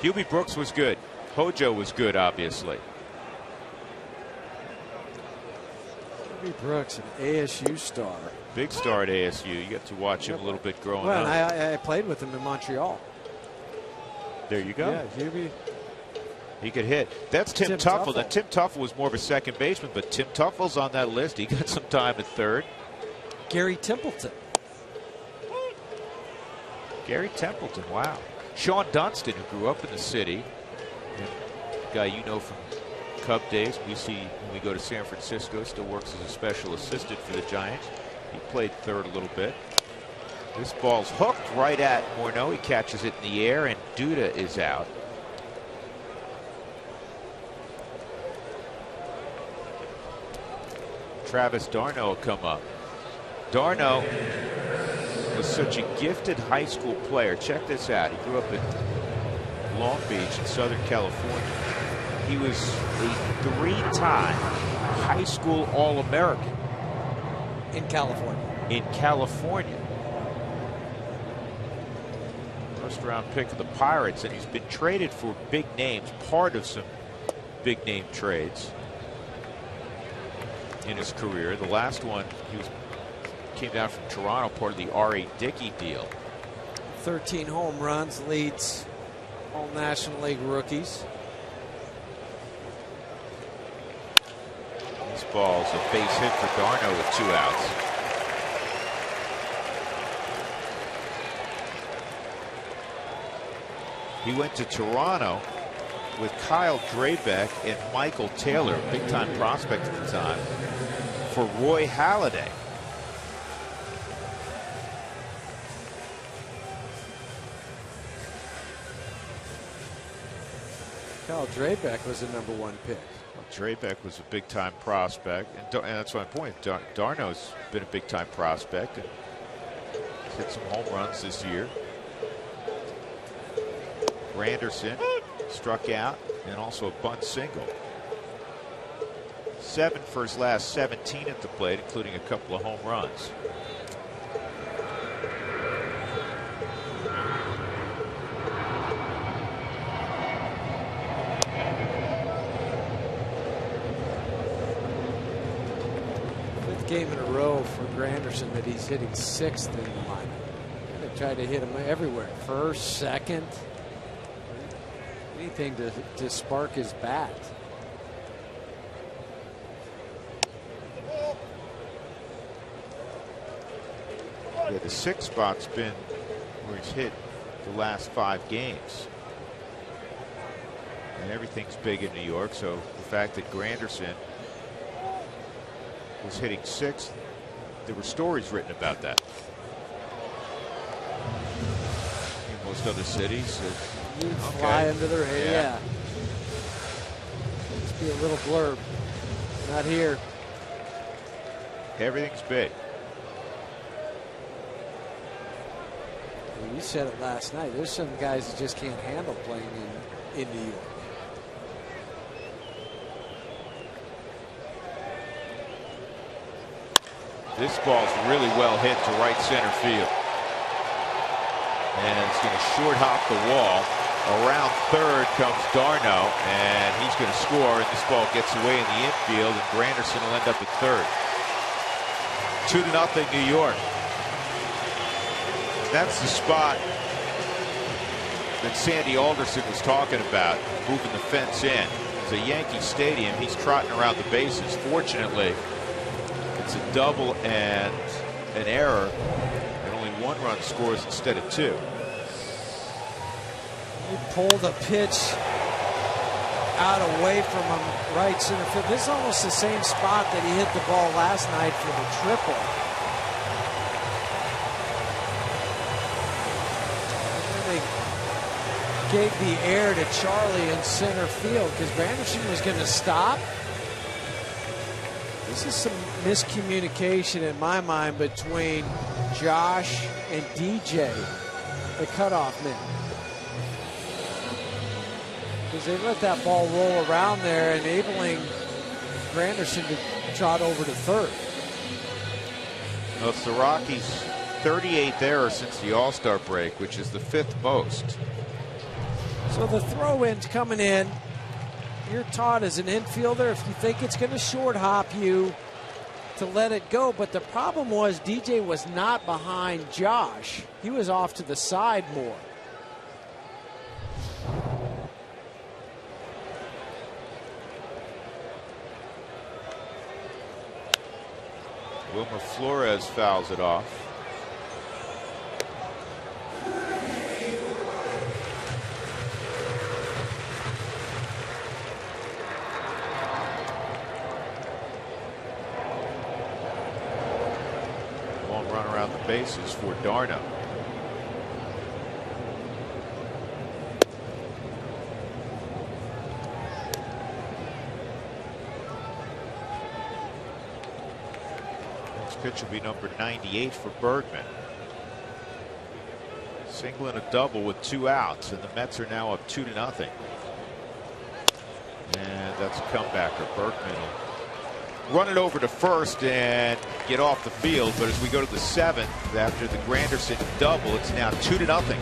Hubie Brooks was good. Hojo was good, obviously. Hubie Brooks, an ASU star. Big star at ASU. You got to watch him a little bit growing up. I played with him in Montreal. There you go. Yeah, Hubie. He could hit. That's Tim Tuffle. Now, Tim Tuffle was more of a second baseman, but Tim Tuffle's on that list. He got some time at third. Gary Templeton. Gary Templeton, wow. Sean Dunston, who grew up in the city, a guy you know from Cub days. We see when we go to San Francisco, still works as a special assistant for the Giants. He played third a little bit. This ball's hooked right at Morneau. He catches it in the air, and Duda is out. Travis d'Arnaud will come up. d'Arnaud was such a gifted high school player. Check this out. He grew up in Long Beach in Southern California. He was a 3-time high school All-American. In California. In California. First round pick of the Pirates, and he's been traded for big names, part of some big name trades in his career. The last one, came down from Toronto, part of the R.A. Dickey deal. 13 home runs, leads all National League rookies. This ball's a base hit for d'Arnaud with 2 outs. He went to Toronto with Kyle Drabek and Michael Taylor, big-time prospect at the time, for Roy Halladay. Kyle Drabek was the #1 pick. Well, Drabek was a big-time prospect, and that's my point. d'Arnaud's been a big-time prospect. And hit some home runs this year. Granderson struck out and also a bunt single. 7 for his last 17 at the plate, including a couple of home runs. Game in a row for Granderson that he's hitting 6th in the lineup. They try to hit him everywhere. First, second, anything to spark his bat. Yeah, the 6th spot's been where he's hit the last 5 games. And everything's big in New York, so the fact that Granderson was hitting 6th, there were stories written about that. In most other cities, you fly under their head. Yeah. Just be a little blurb. Not here. Everything's big. You said it last night. There's some guys that just can't handle playing in New York. This ball's really well hit to right center field. And it's going to short hop the wall. Around third comes Darno, and he's going to score, and this ball gets away in the infield, and Granderson will end up at third. 2-0 New York. That's the spot that Sandy Alderson was talking about, moving the fence in. It's a Yankee Stadium. He's trotting around the bases. Fortunately, it's a double and an error, and only 1 run scores instead of 2. He pulled a pitch out away from him, right center field. This is almost the same spot that he hit the ball last night for the triple. And then they gave the air to Charlie in center field because Granderson was going to stop. This is some miscommunication in my mind between Josh and DJ, the cutoff man. Because they let that ball roll around there, enabling Granderson to trot over to third. Well, it's the Rockies' 38th error since the All-Star break, which is the 5th most. So the throw-in's coming in. You're taught as an infielder, if you think it's going to short hop you, to let it go. But the problem was DJ was not behind Josh. He was off to the side more. Wilmer Flores fouls it off. Long run around the bases for Darno. Pitch will be number 98 for Bergman. Single and a double with 2 outs, and the Mets are now up 2-0. And that's a comebacker. Bergman will run it over to first and get off the field. But as we go to the 7th, after the Granderson double, it's now 2-0.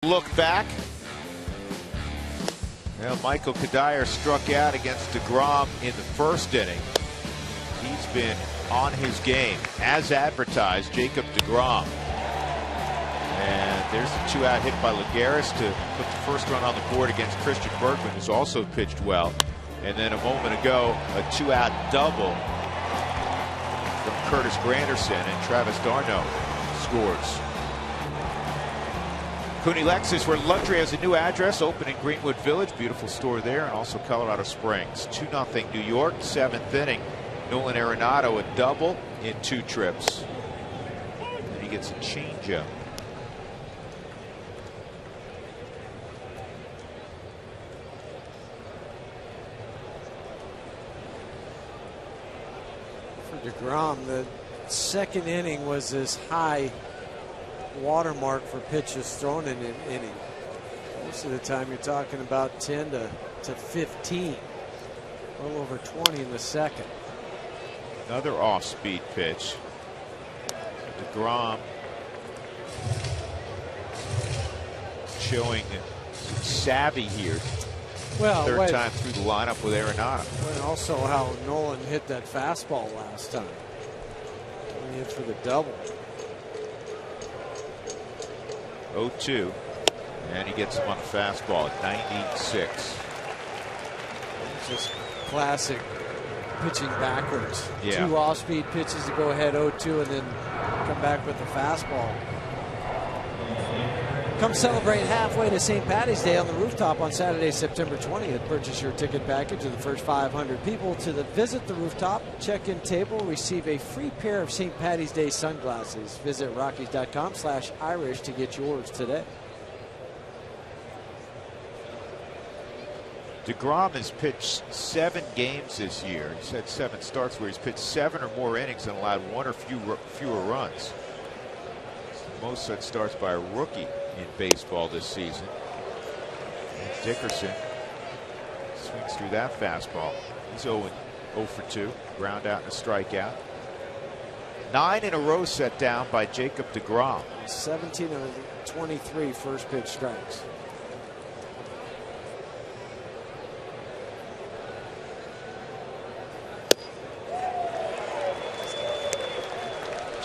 Look back. Well, Michael Kadire struck out against DeGrom in the first inning. He's been on his game, as advertised, Jacob DeGrom. And there's a 2-out hit by Lagares to put the first run on the board against Christian Bergman, who's also pitched well. And then a moment ago, a 2-out double from Curtis Granderson, and Travis d'Arnaud scores. Cooney Lexus, where luxury has a new address, open in Greenwood Village. Beautiful store there, and also Colorado Springs. 2-0 New York, 7th inning. Nolan Arenado, a double in 2 trips. And he gets a changeup. For DeGrom, the second inning was his high watermark for pitches thrown in an inning. Most of the time you're talking about 10 to 15. A little over 20 in the second. Another off-speed pitch. DeGrom showing some savvy here. Well, third time through the lineup with Arenado. And also how Nolan hit that fastball last time. He hit for the double. 0-2, and he gets him on the fastball at 96. It's just classic pitching backwards. Yeah. 2 off-speed pitches to go ahead 0-2 and then come back with the fastball. Come celebrate halfway to St. Patty's Day on the rooftop on Saturday, September 20th. Purchase your ticket package of the first 500 people to visit the rooftop. Check-in table, receive a free pair of St. Patty's Day sunglasses. Visit Rockies.com/Irish to get yours today. DeGrom has pitched 7 games this year. He's had 7 starts where he's pitched 7 or more innings and allowed 1 or fewer runs. It's the most such starts by a rookie in baseball this season. And Dickerson swings through that fastball. He's 0 for 2, ground out and a strikeout. 9 in a row set down by Jacob DeGrom. 17 of 23 first pitch strikes.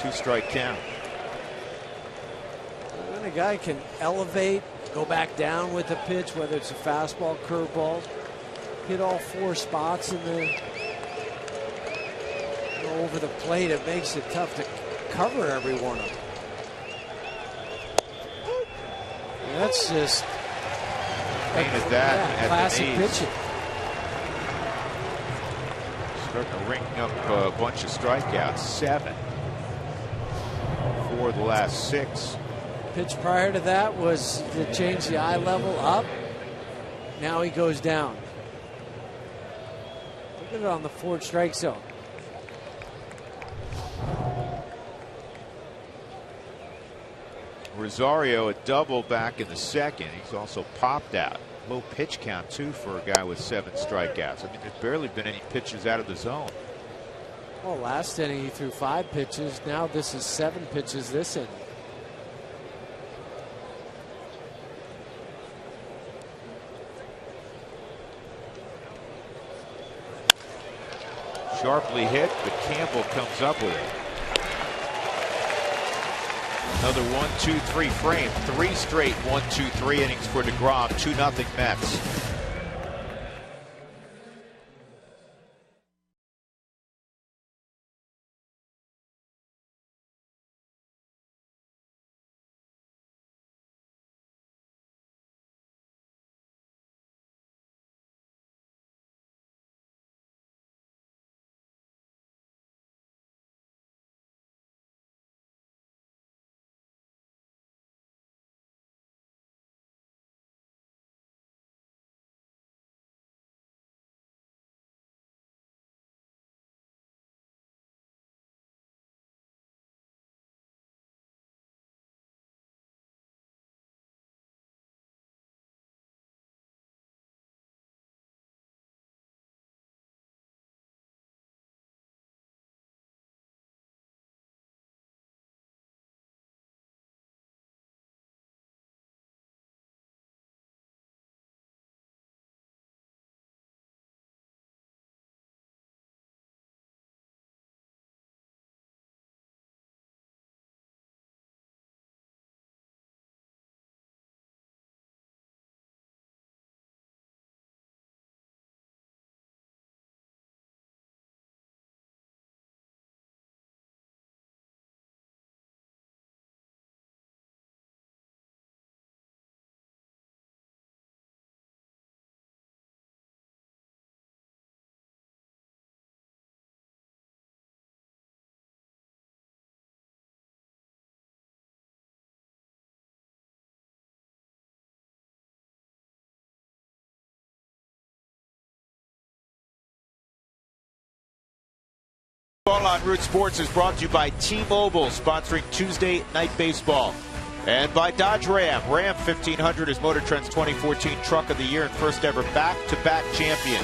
Two-strike count. When a guy can elevate, go back down with a pitch, whether it's a fastball, curveball, hit all 4 spots in the over the plate, it makes it tough to cover every one of them. And that's just painted that at classic the knees. pitching. Starting to ring up a bunch of strikeouts. 7 for the last 6. Pitch prior to that was to change the eye level up. Now he goes down. Look at it on the 4 strike zone. Rosario a double back in the second. He's also popped out. Low pitch count too for a guy with 7 strikeouts. I mean, there's barely been any pitches out of the zone. Well, last inning he threw 5 pitches. Now this is 7 pitches this inning. Sharply hit, but Campbell comes up with it. Another 1-2-3 frame. 3 straight 1-2-3 innings for DeGrom. 2-0 Mets. Ball on Root Sports is brought to you by T-Mobile, sponsoring Tuesday Night Baseball. And by Dodge Ram. Ram 1500 is Motor Trend's 2014 Truck of the Year and first ever back-to-back champion.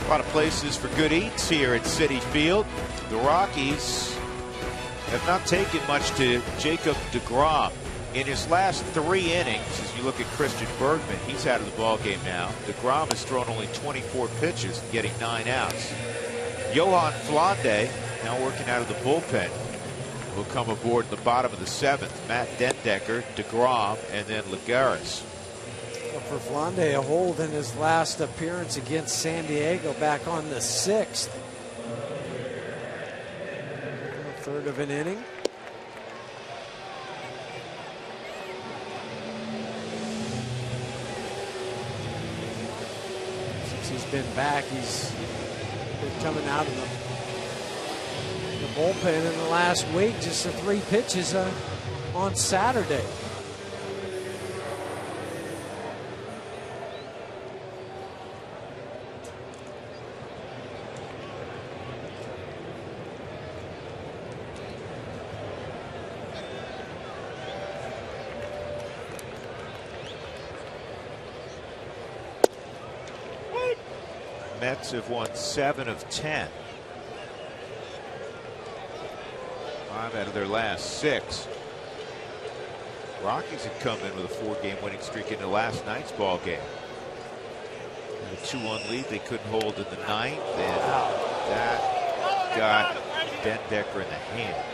A lot of places for good eats here at Citi Field. The Rockies have not taken much to Jacob deGrom. In his last 3 innings, as you look at Christian Bergman, he's out of the ballgame now. deGrom has thrown only 24 pitches, getting 9 outs. Johan Flande, now working out of the bullpen, will come aboard in the bottom of the 7th. Matt Dendecker, deGrom, and then Lagares. For Flande, a hold in his last appearance against San Diego back on the 6th. A third of an inning. Since he's been back, he's been coming out of the bullpen in the last week. Just the 3 pitches on Saturday. Mets have won 7 of 10. 5 out of their last 6. Rockies had come in with a 4-game winning streak into last night's ball game. A 2-1 lead they couldn't hold in the 9th, and that got Dendecker in the hand.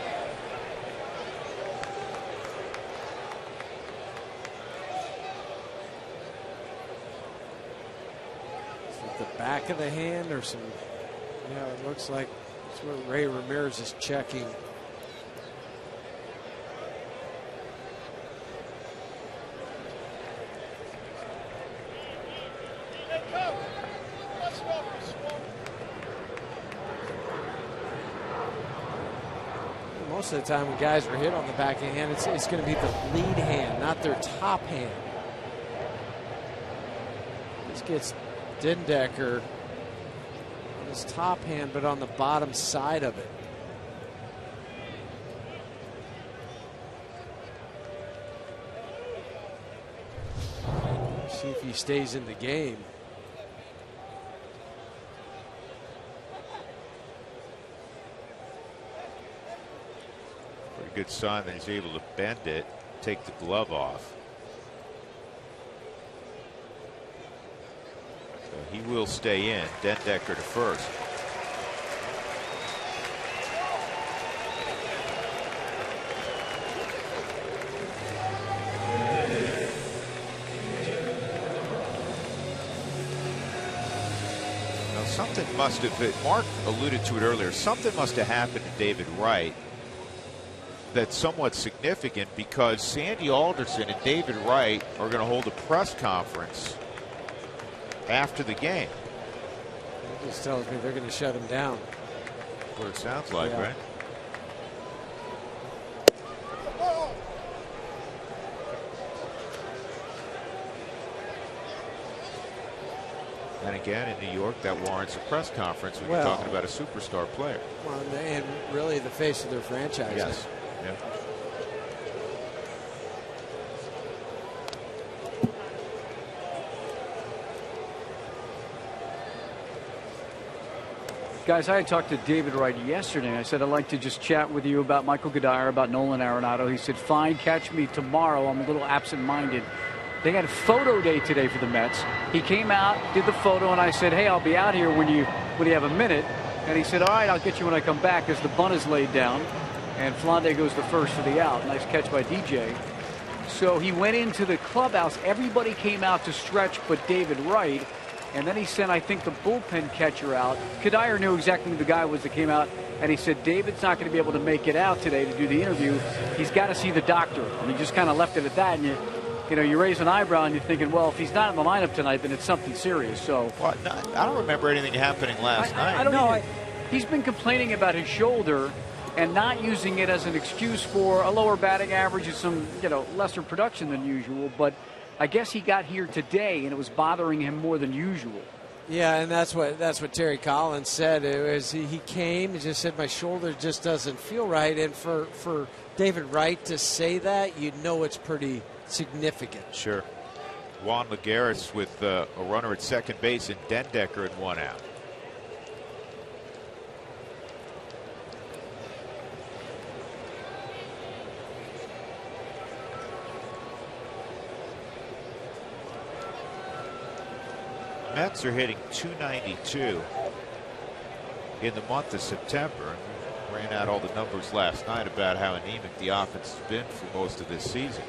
The back of the hand or some, yeah, it looks like it's what Ray Ramirez is checking. Most of the time when guys are hit on the back of the hand, it's going to be the lead hand, not their top hand. This gets Dendecker on his top hand, but on the bottom side of it. See if he stays in the game. Pretty good sign that he's able to bend it, take the glove off. He will stay in. Dendecker to first. Now something must have, Mark alluded to it earlier, something must have happened to David Wright that's somewhat significant, because Sandy Alderson and David Wright are going to hold a press conference after the game. That just tells me they're going to shut him down. That's what it sounds like, yeah. Right? And again, in New York, that warrants a press conference when you're talking about a superstar player. Well, and really the face of their franchise. Yes. Yeah. Guys, I had talked to David Wright yesterday. I said, I'd like to just chat with you about Michael Gaddire, about Nolan Arenado. He said, fine, catch me tomorrow. I'm a little absent-minded. They had a photo day today for the Mets. He came out, did the photo, and I said, hey, I'll be out here when you have a minute. And he said, all right, I'll get you when I come back, as the bunt is laid down. And Flande goes to first for the out. Nice catch by DJ. So he went into the clubhouse. Everybody came out to stretch but David Wright. And then he sent, I think, the bullpen catcher out. Gaddire knew exactly who the guy was that came out. And he said, David's not going to be able to make it out today to do the interview. He's got to see the doctor. And he just kind of left it at that. And you raise an eyebrow and you're thinking, well, if he's not in the lineup tonight, then it's something serious. So well, I don't remember anything happening last night. I don't know. He's been complaining about his shoulder and not using it as an excuse for a lower batting average and some, lesser production than usual. But I guess he got here today, and it was bothering him more than usual. Yeah, and that's what Terry Collins said. It was he came and just said, my shoulder just doesn't feel right. And for David Wright to say that, you know it's pretty significant. Sure. Juan Lagares with a runner at second base and Dendecker at 1 out. Mets are hitting .292 in the month of September. Ran out all the numbers last night about how anemic the offense has been for most of this season.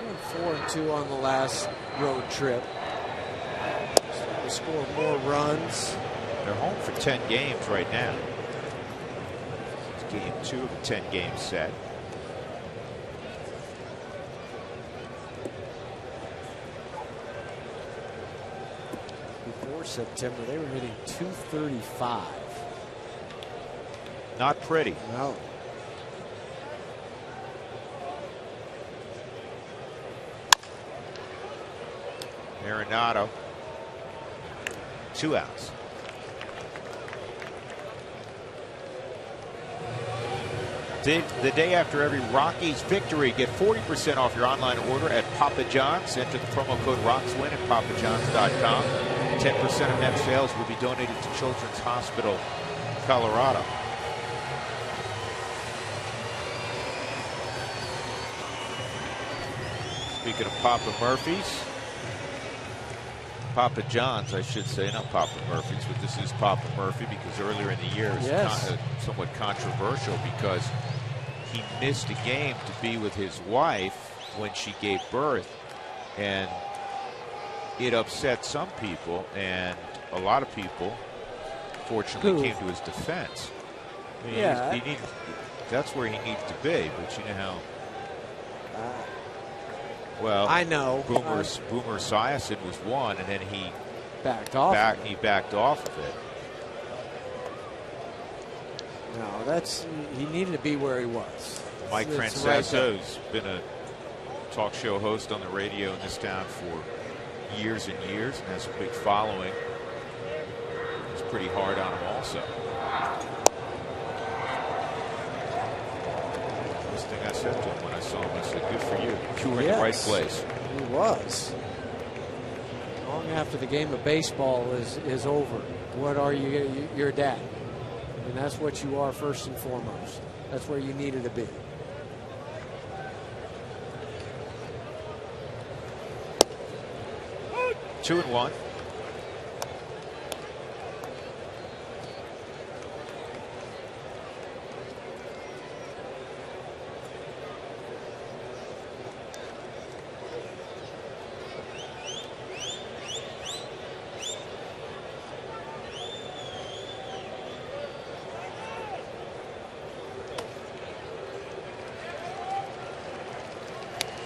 We're 4-2 on the last road trip. They score more runs. They're home for 10 games right now. It's game 2 of a 10-game set. Before September, they were hitting .235. Not pretty. No. Arenado, 2 outs. The day after every Rockies victory, get 40% off your online order at Papa John's. Enter the promo code ROCKSWIN at papajohns.com. 10% of net sales will be donated to Children's Hospital, Colorado. Speaking of Papa Murphy's, Papa John's, I should say, not Papa Murphy's, but this is Papa Murphy because earlier in the year it was somewhat controversial because he missed a game to be with his wife when she gave birth, and it upset some people, and a lot of people fortunately came to his defense. I mean, that's where he needs to be, but you know how. Well, I know. Boomer Esiason was one, and then he backed off. He backed off of it. No, he needed to be where he was. Mike Franceso's been a talk show host on the radio in this town for years and years, and has a big following. It's pretty hard on him also. First thing I said to him when I saw him, I said, good for you. You were in the right place. He was. Long after the game of baseball is over, what are you? You're a dad. And that's what you are first and foremost. That's where you needed to be. Two and one.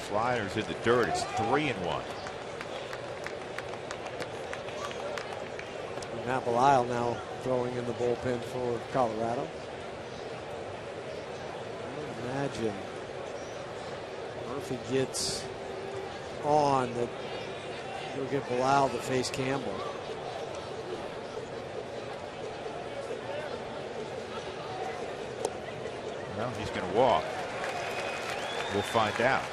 Sliders in the dirt. It's 3 and 1. Matt Belisle now throwing in the bullpen for Colorado. I imagine Murphy gets on that he'll get Belisle to face Campbell. Well, he's going to walk. We'll find out.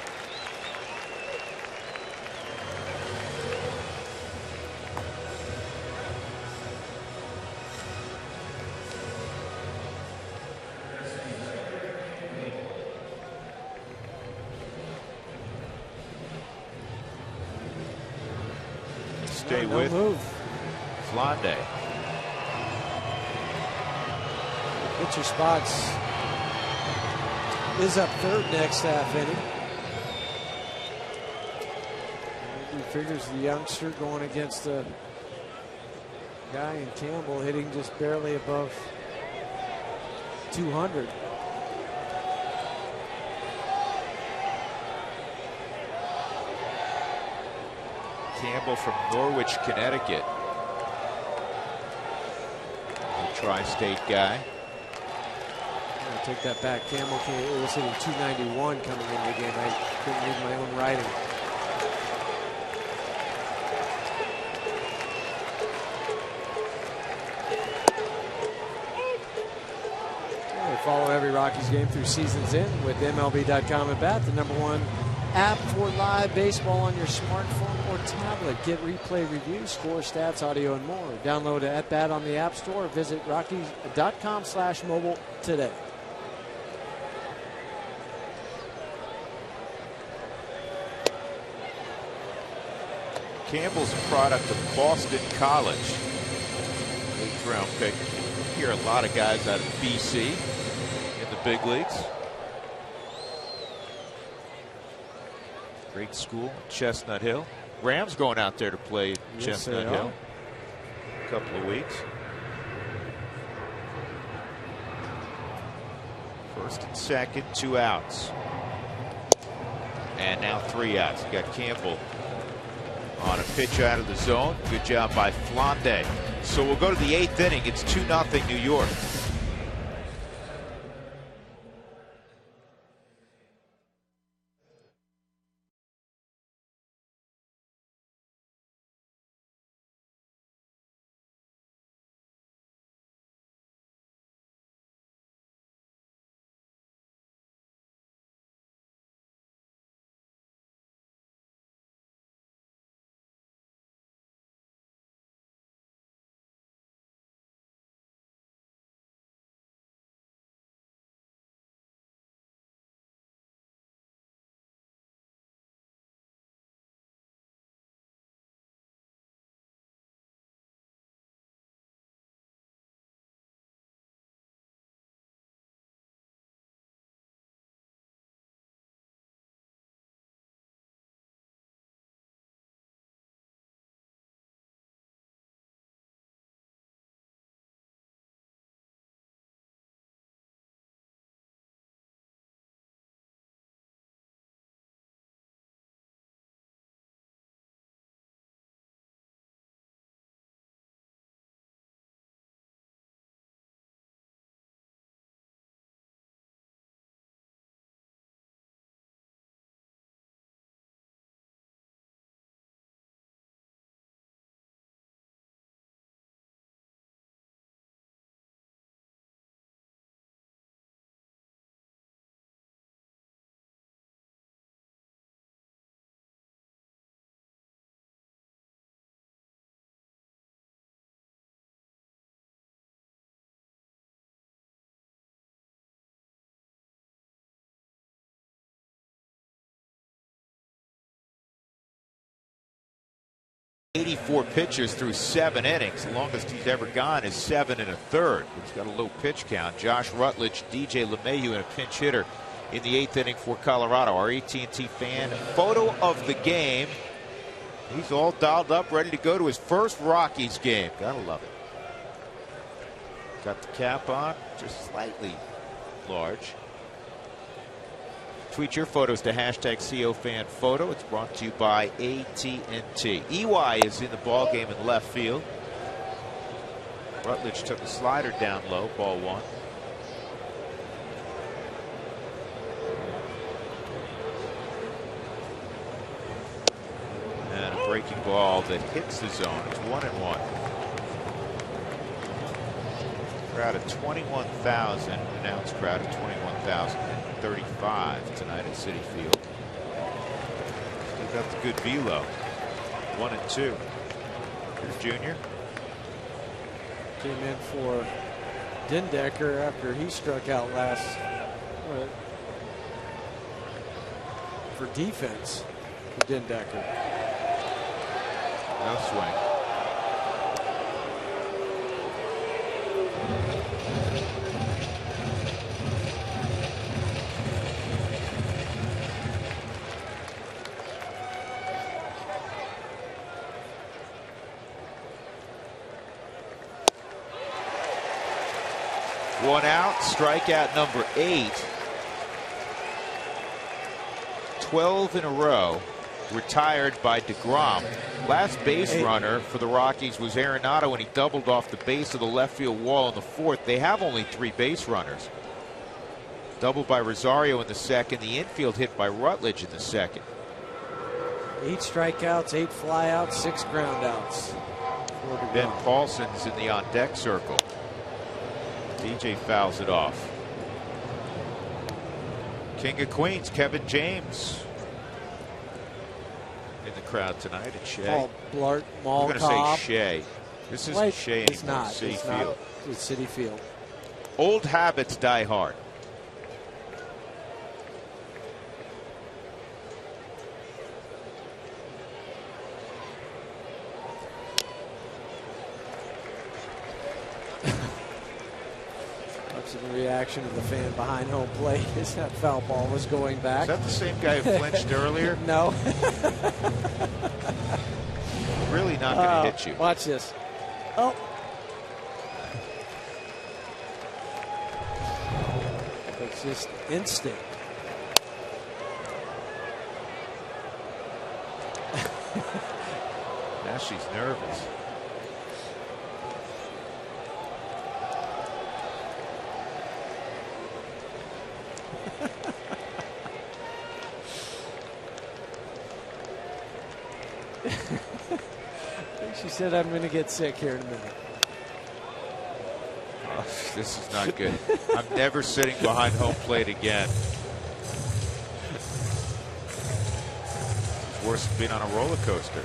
Stay with Flande. Pitcher spots is up third next half inning. He figures the youngster going against the guy in Campbell hitting just barely above 200. Campbell from Norwich, Connecticut. A tri-state guy. I'll take that back. Campbell was hitting 291 coming into the game. I couldn't read my own writing. Follow every Rockies game through season's end with MLB.com at bat, the #1 app for live baseball on your smartphone or tablet. Get replay reviews, score, stats, audio, and more. Download At Bat on the App Store or visit Rockies.com/mobile today. Campbell's a product of Boston College. 8th round pick. You hear a lot of guys out of BC. Big leagues. Great school, Chestnut Hill. Rams going out there to play Chestnut Hill. A couple of weeks. First and second, 2 outs. And now 3 outs. You got Campbell on a pitch out of the zone. Good job by Flande. So we'll go to the 8th inning. It's 2-0 New York. '84 pitches through 7 innings. The longest he's ever gone is 7 1/3. He's got a low pitch count. Josh Rutledge, DJ LeMahieu, and a pinch hitter in the 8th inning for Colorado. Our AT&T fan photo of the game. He's all dialed up, ready to go to his first Rockies game. Gotta love it. Got the cap on, just slightly large. Tweet your photos to #COFanPhoto. It's brought to you by AT&T. EY is in the ball game in left field. Rutledge took a slider down low, ball 1. And a breaking ball that hits the zone. It's 1-1. Crowd of 21,000, announced crowd of 21,035 tonight at Citi Field. Still got the good velo. 1-2. Here's Junior. Came in for Dindecker after he struck out last for defense for Dindecker. No swing. One out, strikeout number 8. 12 in a row. Retired by DeGrom. Last base runner for the Rockies was Arenado, and he doubled off the base of the left field wall in the 4th. They have only 3 base runners. Double by Rosario in the second. The infield hit by Rutledge in the second. 8 strikeouts, 8 flyouts, 6 groundouts. Ben Paulson's in the on-deck circle. DJ fouls it off. King of Queens, Kevin James, in the crowd tonight at Shea. Paul Blart, Mall We're going to say Shea. This isn't Shea anymore. It's not. City It's Field. not. It's City Field. Old habits die hard. The reaction of the fan behind home plate as that foul ball was going back. Is that the same guy who flinched earlier? No. Really not going to hit you. Watch this. Oh. It's just instinct. Now she's nervous. She said, I'm going to get sick here in a minute. Oh, this is not good. I'm never sitting behind home plate again. It's worse than being on a roller coaster.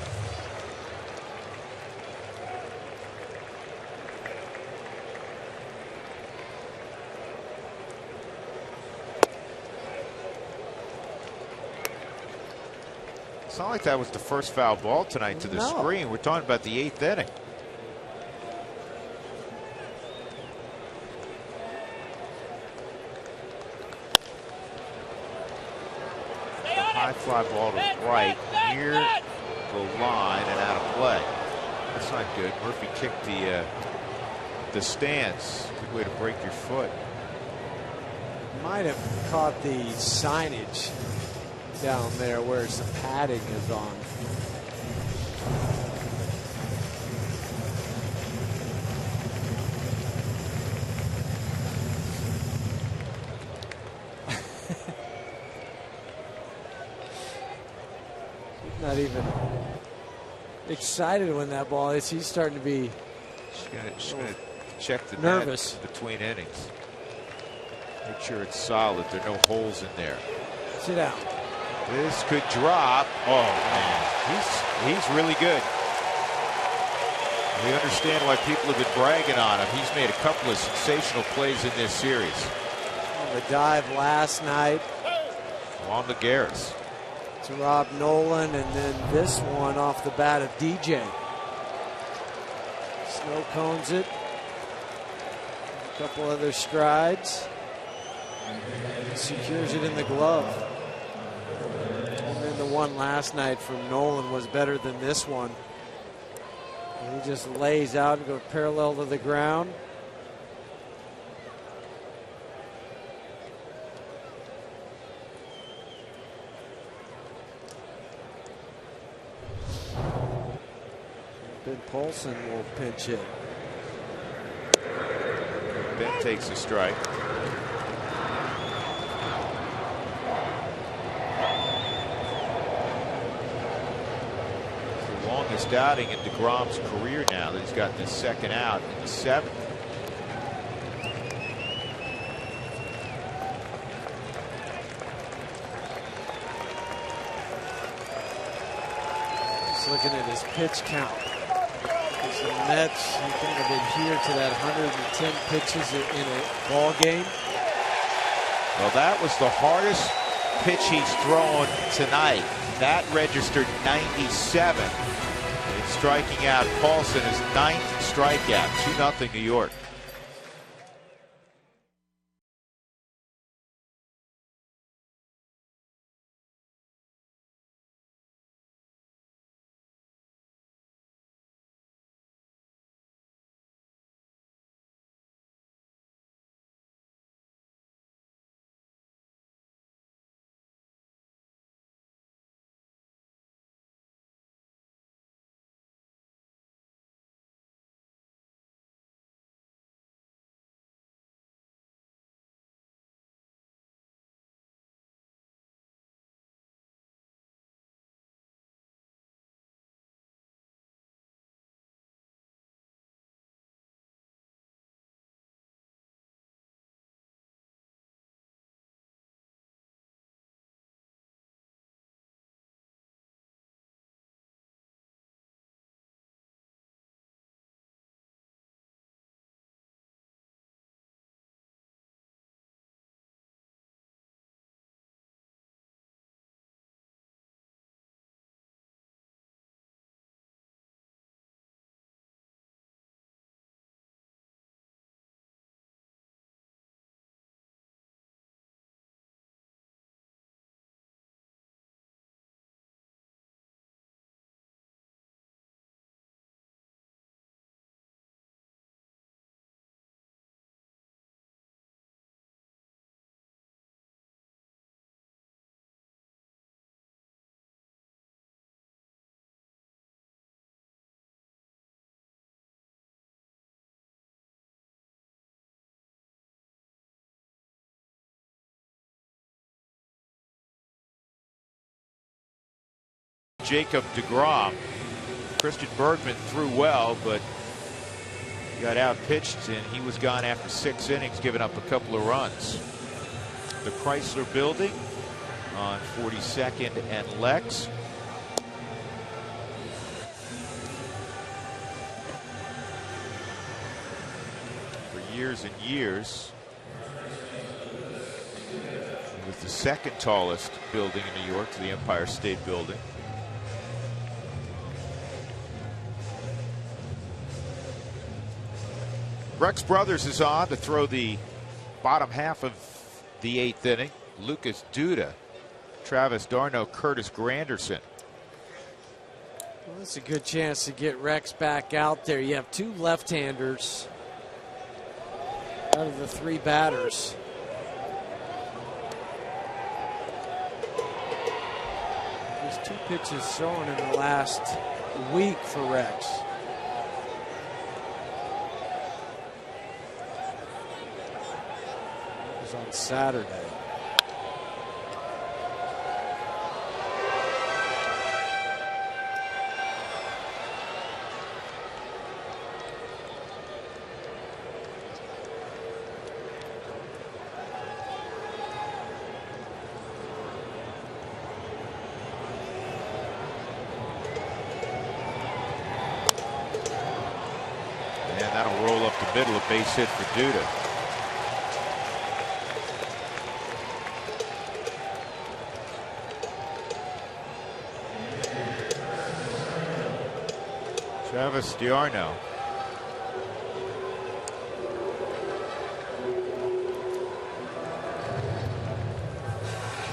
It's not like that was the first foul ball tonight to the screen. We're talking about the 8th inning. The high fly ball to right, near the line and out of play. That's not good. Murphy kicked the stance. Good way to break your foot. Might have caught the signage down there where some padding is on. Not even excited when that ball is. He's starting to be She's gonna check the nervous net between innings. Make sure it's solid. There are no holes in there. Sit down. This could drop. Oh, man. He's really good. We understand why people have been bragging on him. He's made a couple of sensational plays in this series. The dive last night. Along the Garris. To Rob Nolan, and then this one off the bat of DJ. Snow cones it. A couple other strides. And secures it in the glove. And then the one last night from Nolan was better than this one. And he just lays out and goes parallel to the ground. Ben Paulson will pinch hit. Ben takes a strike. It's the longest outing in DeGrom's career now that he's got the second out in the 7th. Just looking at his pitch count. The Mets, you kind of adhere to that 110 pitches in a ball game. Well, that was the hardest pitch he's thrown tonight. That registered 97. And striking out Paulson, his 9th strikeout. 2-0 New York. Jacob deGrom. Christian Bergman threw well, but got out-pitched, and he was gone after 6 innings, giving up a couple of runs. The Chrysler Building on 42nd and Lex. For years and years, it was the second tallest building in New York to the Empire State Building. Rex Brothers is on to throw the bottom half of the 8th inning. Lucas Duda, Travis d'Arnaud, Curtis Granderson. Well, that's a good chance to get Rex back out there. You have 2 left-handers out of the 3 batters. There's 2 pitches thrown in the last week for Rex. On Saturday. And that'll roll up the middle, a base hit for Duda. Travis d'Arnaud.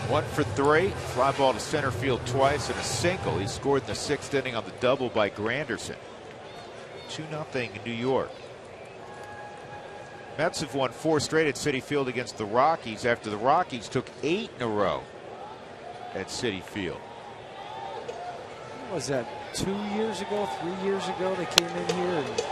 One for 3. Fly ball to center field twice and a single. He scored in the 6th inning on the double by Granderson. 2-0 New York. Mets have won 4 straight at Citi Field against the Rockies after the Rockies took 8 in a row at Citi Field. What was that, 2 years ago, 3 years ago? They came in here and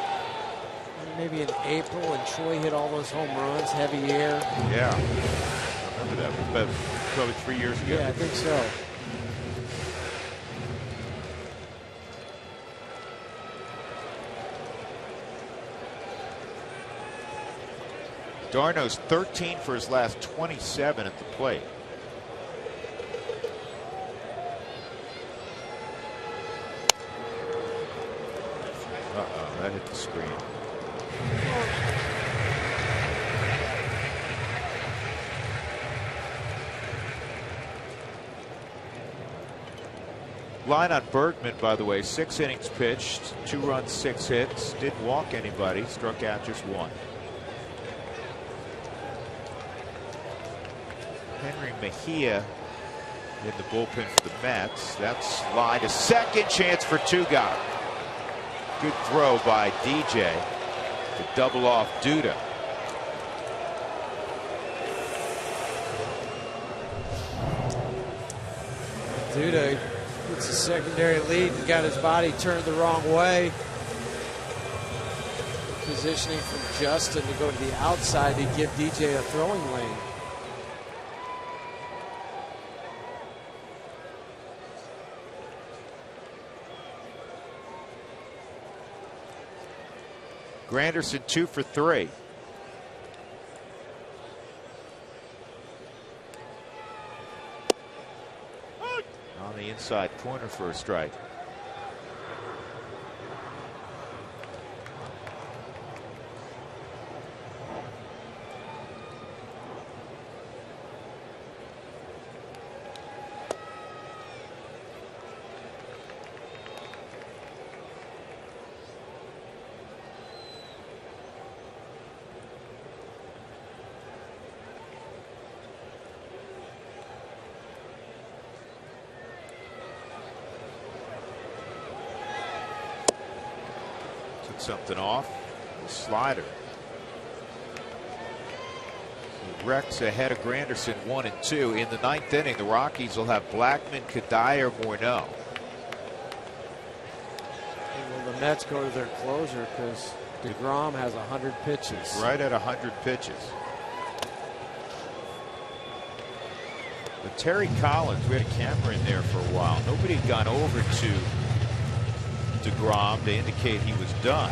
maybe in April, and Troy hit all those home runs, heavy air. Yeah, I remember that. But probably 3 years ago. Yeah, I think so. d'Arnaud's 13 for his last 27 at the plate. That hit the screen. Line on Bergman, by the way, 6 innings pitched, 2 runs, 6 hits, didn't walk anybody, struck out just 1. Henry Mejia in the bullpen for the Mets. That's line to second, chance for 2 got him. Good throw by DJ to double off Duda. Duda gets a secondary lead and got his body turned the wrong way. Positioning from Justin to go to the outside to give DJ a throwing lane. Granderson 2 for 3. On the inside corner for a strike. Something off. The slider. Rex ahead of Granderson 1 and 2 in the 9th inning. The Rockies will have Blackman, Kadire, Morneau. Well, the Mets go to their closer because deGrom has 100 pitches. Right at 100 pitches. But Terry Collins, we had a camera in there for a while. Nobody had gone over to DeGrom to indicate he was done.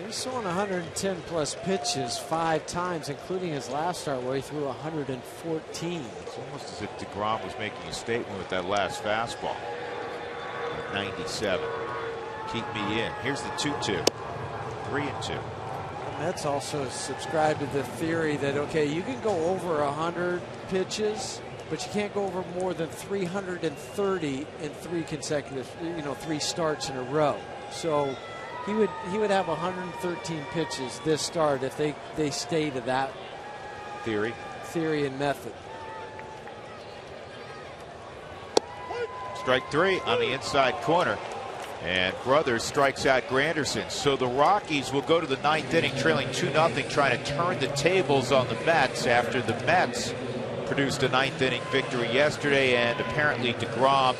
He's thrown 110 plus pitches 5 times, including his last start where he threw 114. It's almost as if DeGrom was making a statement with that last fastball. 97. Keep me in. Here's the 2-2. 3-2. The Mets also subscribe to the theory that, okay, you can go over 100 pitches, but you can't go over more than 330 in 3 consecutive, 3 starts in a row. So he would have 113 pitches this start if they stay to that theory and method. Strike 3 on the inside corner. And Brothers strikes out Granderson. So the Rockies will go to the 9th inning trailing 2-0, trying to turn the tables on the Mets after the Mets produced a 9th inning victory yesterday, and apparently DeGrom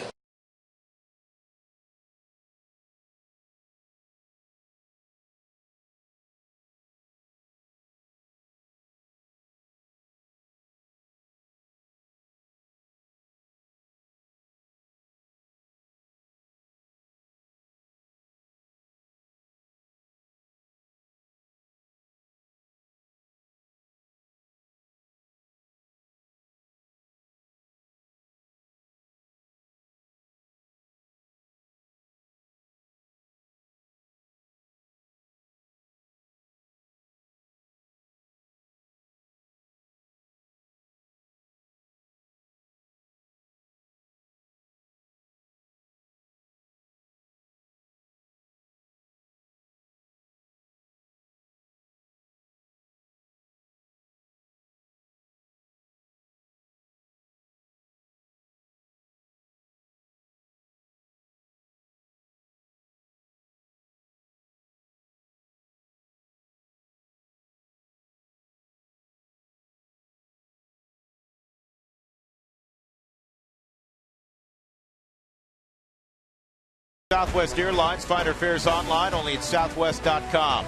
Southwest Airlines. Find our fares online only at southwest.com.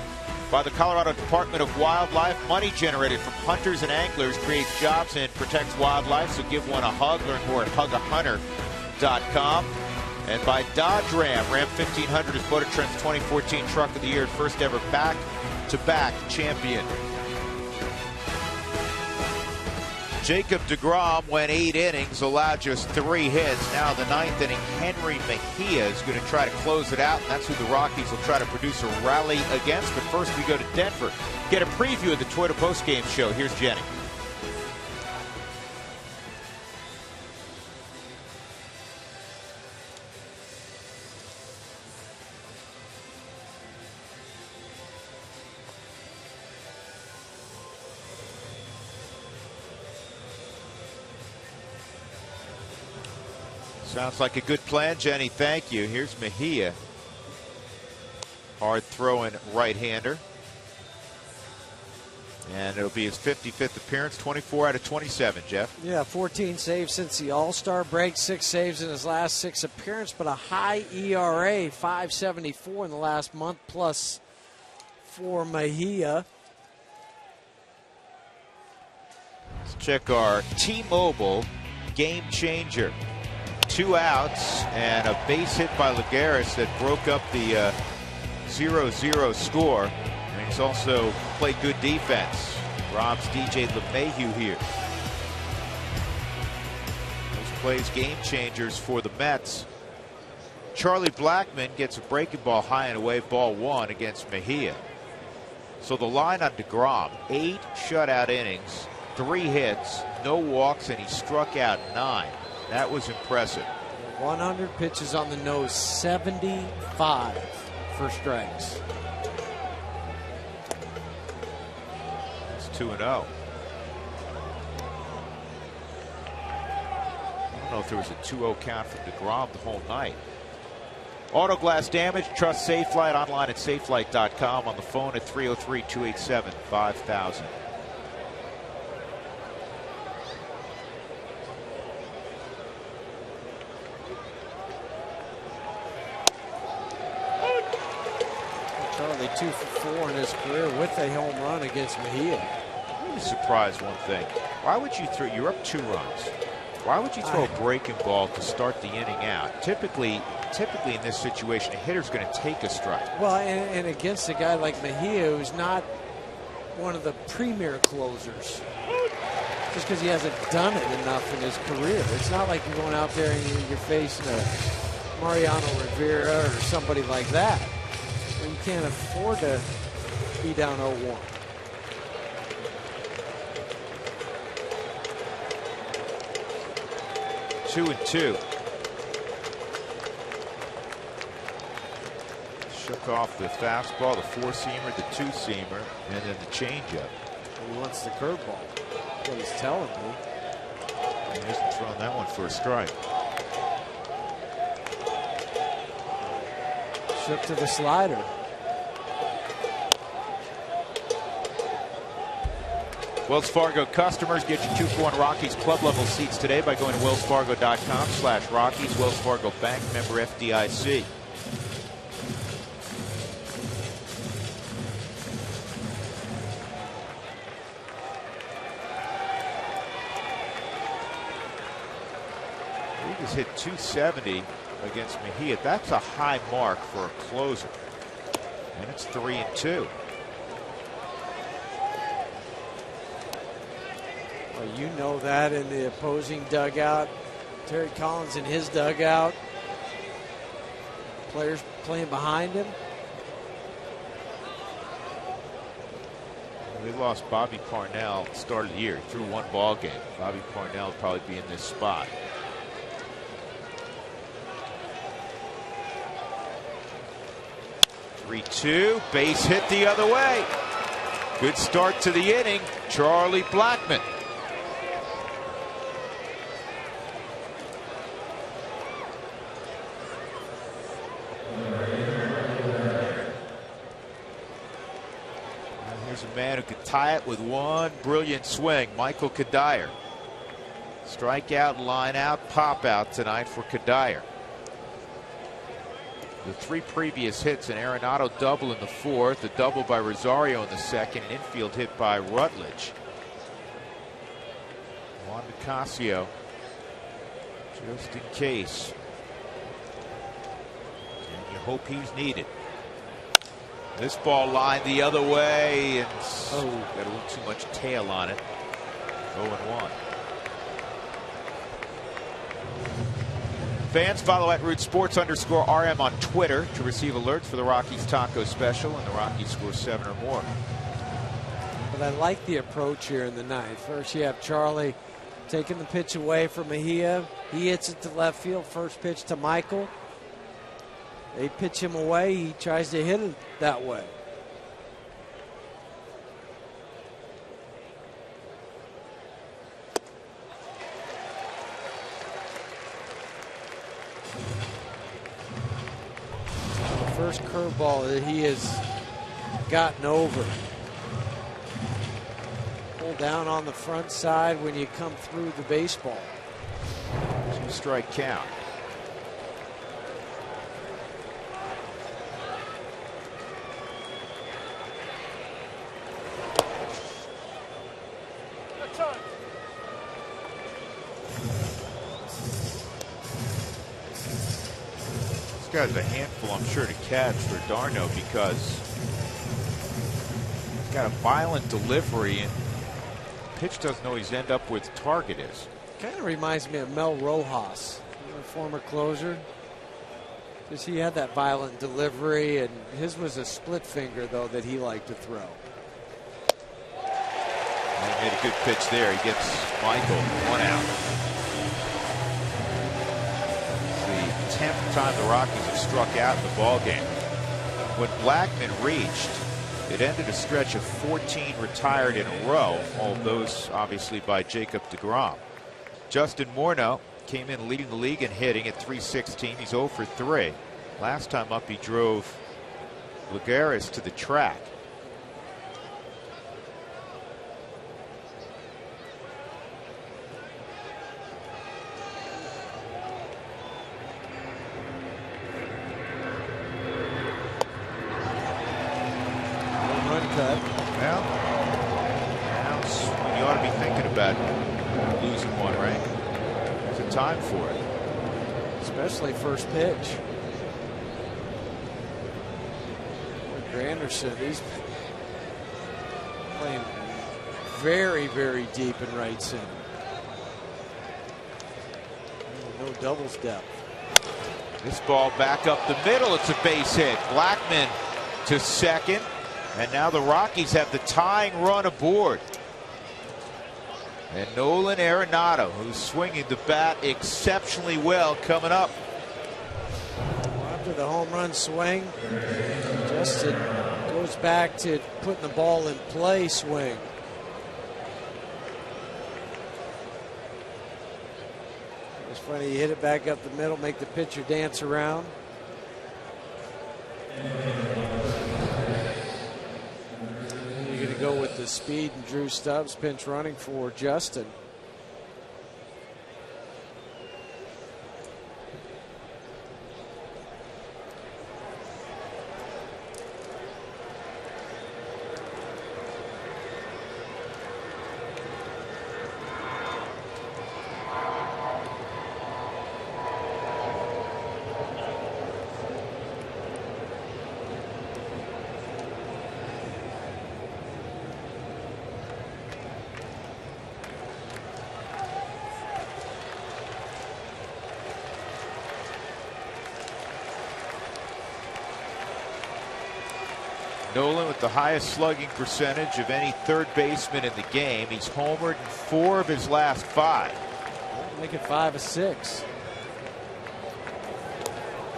By the Colorado Department of Wildlife, money generated from hunters and anglers creates jobs and protects wildlife, so give one a hug. Learn more at hugahunter.com. And by Dodge Ram 1500 is Motor Trend's 2014 Truck of the Year, first ever back-to-back champion. Jacob deGrom went 8 innings, allowed just 3 hits. Now the 9th inning, Henry Mejia is going to try to close it out, and that's who the Rockies will try to produce a rally against. But first we go to Denver. Get a preview of the Toyota postgame show. Here's Jenny. Sounds like a good plan, Jenny. Thank you. Here's Mejia. Hard throwing right-hander. And it'll be his 55th appearance, 24 out of 27, Jeff. Yeah, 14 saves since the All-Star break, 6 saves in his last 6 appearances, but a high ERA, 5.74 in the last month, plus for Mejia. Let's check our T-Mobile game changer. 2 outs and a base hit by Lagares that broke up the 0-0 score. And he's also played good defense. Rob's DJ LeMahieu here. Those plays game changers for the Mets. Charlie Blackmon gets a breaking ball high and away, ball 1 against Mejia. So the line on deGrom, 8 shutout innings, 3 hits, no walks, and he struck out 9. That was impressive. 100 pitches on the nose, 75 for strikes. It's 2-0. I don't know if there was a 2-0 count from deGrom the whole night. Auto glass damage, trust Safelite online at safelite.com, on the phone at 303-287-5000. Charlie 2 for 4 in his career with a home run against Mejia. I'm really surprised one thing. Why would you throw? You're up 2 runs. Why would you throw a breaking ball to start the inning out? Typically in this situation, a hitter's going to take a strike. Well, and against a guy like Mejia, who's not one of the premier closers, just because he hasn't done it enough in his career. It's not like you're going out there and you're facing a Mariano Rivera or somebody like that. You can't afford to be down 0-1. Two and two. Shook off the fastball, the four-seamer, the two-seamer, and then the changeup. He wants the curveball. That's what he's telling me. He hasn't thrown that one for a strike. Shook to the slider. Wells Fargo customers, get your 2-for-1 Rockies club level seats today by going to wellsfargo.com/Rockies. Wells Fargo Bank, member FDIC. He just hit 270 against Mejia. That's a high mark for a closer. And it's 3-2. Well, you know that in the opposing dugout. Terry Collins in his dugout. Players playing behind him. We lost Bobby Parnell at the start of the year. He threw one ball game. Bobby Parnell will probably be in this spot. Three-two, base hit the other way. Good start to the inning, Charlie Blackmon. Here's a man who could tie it with one brilliant swing, Michael Kadire. Strikeout, line out, pop out tonight for Kadire. The three previous hits, an Arenado double in the fourth, a double by Rosario in the second, an infield hit by Rutledge. Juan Nicasio, just in case. And you hope he's needed. This ball lined the other way and got a little too much tail on it. 0-1. Fans, follow at @RootsSports_RM on Twitter to receive alerts for the Rockies Taco Special and the Rockies score 7 or more. But I like the approach here in the ninth. First, you have Charlie taking the pitch away from Mejia. He hits it to left field. First pitch to Michael. They pitch him away. He tries to hit it that way. First curveball that he has gotten over. Pull down on the front side when you come through the baseball. 2-strike count. This guy's a handful, I'm sure, to catch for Darno because he's got a violent delivery and pitch doesn't always end up where the target is. Kind of reminds me of Mel Rojas, a former closer. Just he had that violent delivery, and his was a split finger, though, that he liked to throw. And he made a good pitch there. He gets Michael 1 out. 10th time the Rockies have struck out in the ball game. When Blackmon reached, it ended a stretch of 14 retired in a row, all of those obviously by Jacob deGrom. Justin Morneau came in leading the league in hitting at .316. He's 0 for 3. Last time up he drove Lagares to the track. Well, now you ought to be thinking about losing one, right? There's a time for it. Especially first pitch. Granderson, he's playing very, very deep in right center. No doubles depth. This ball back up the middle. It's a base hit. Blackman to second. And now the Rockies have the tying run aboard. And Nolan Arenado, who's swinging the bat exceptionally well, coming up. After the home run swing, Justin goes back to putting the ball in play swing. It's funny, you hit it back up the middle, make the pitcher dance around. You're going to go with the speed and Drew Stubbs pinch running for Justin. Nolan with the highest slugging percentage of any third baseman in the game. He's homered in 4 of his last 5. Make it 5 of 6.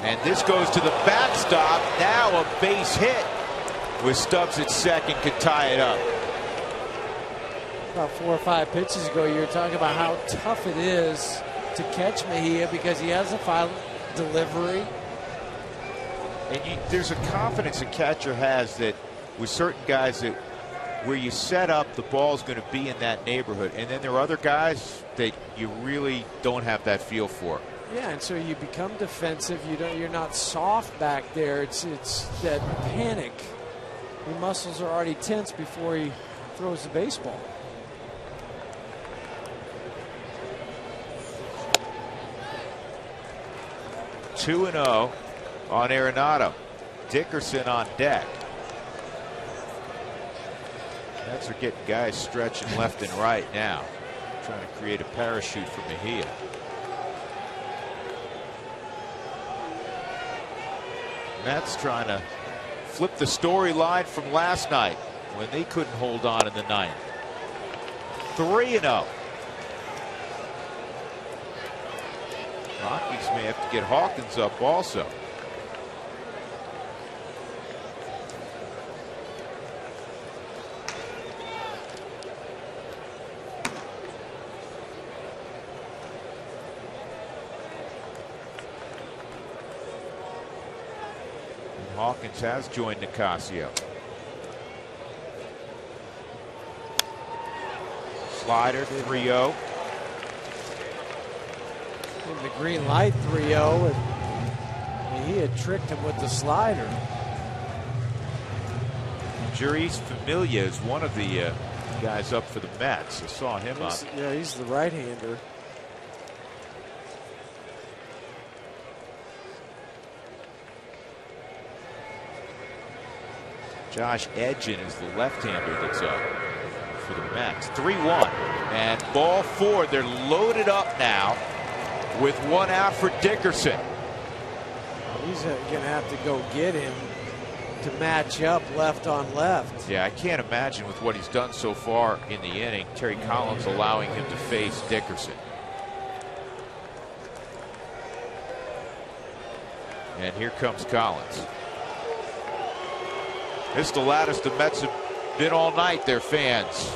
And this goes to the backstop. Now a base hit with Stubbs at second could tie it up. About 4 or 5 pitches ago, you were talking about how tough it is to catch Mejia because he has a final delivery. And there's a confidence a catcher has that with certain guys that where you set up, the ball's going to be in that neighborhood. And then there are other guys that you really don't have that feel for. Yeah, and so you become defensive. You're not soft back there. It's that panic. Your muscles are already tense before he throws the baseball. Two and 0 on Arenado. Dickerson on deck. Mets are getting guys stretching left and right now, trying to create a parachute for Mejia. Mets trying to flip the storyline from last night when they couldn't hold on in the 9th. 3-0. Rockies may have to get Hawkins up also. And Hawkins has joined Nicasio. Slider 3-0. In the green light 3-0, and he had tricked him with the slider. Juris Familia is one of the guys up for the Mets. I saw him up. Yeah, he's the right-hander. Josh Edgin is the left-hander that's up for the Mets. 3-1 and ball 4. They're loaded up now with 1 out for Dickerson. He's going to have to go get him to match up left on left. Yeah, I can't imagine with what he's done so far in the inning, Terry Collins allowing him to face Dickerson. And here comes Collins. This is the loudest the Mets have been all night, their fans.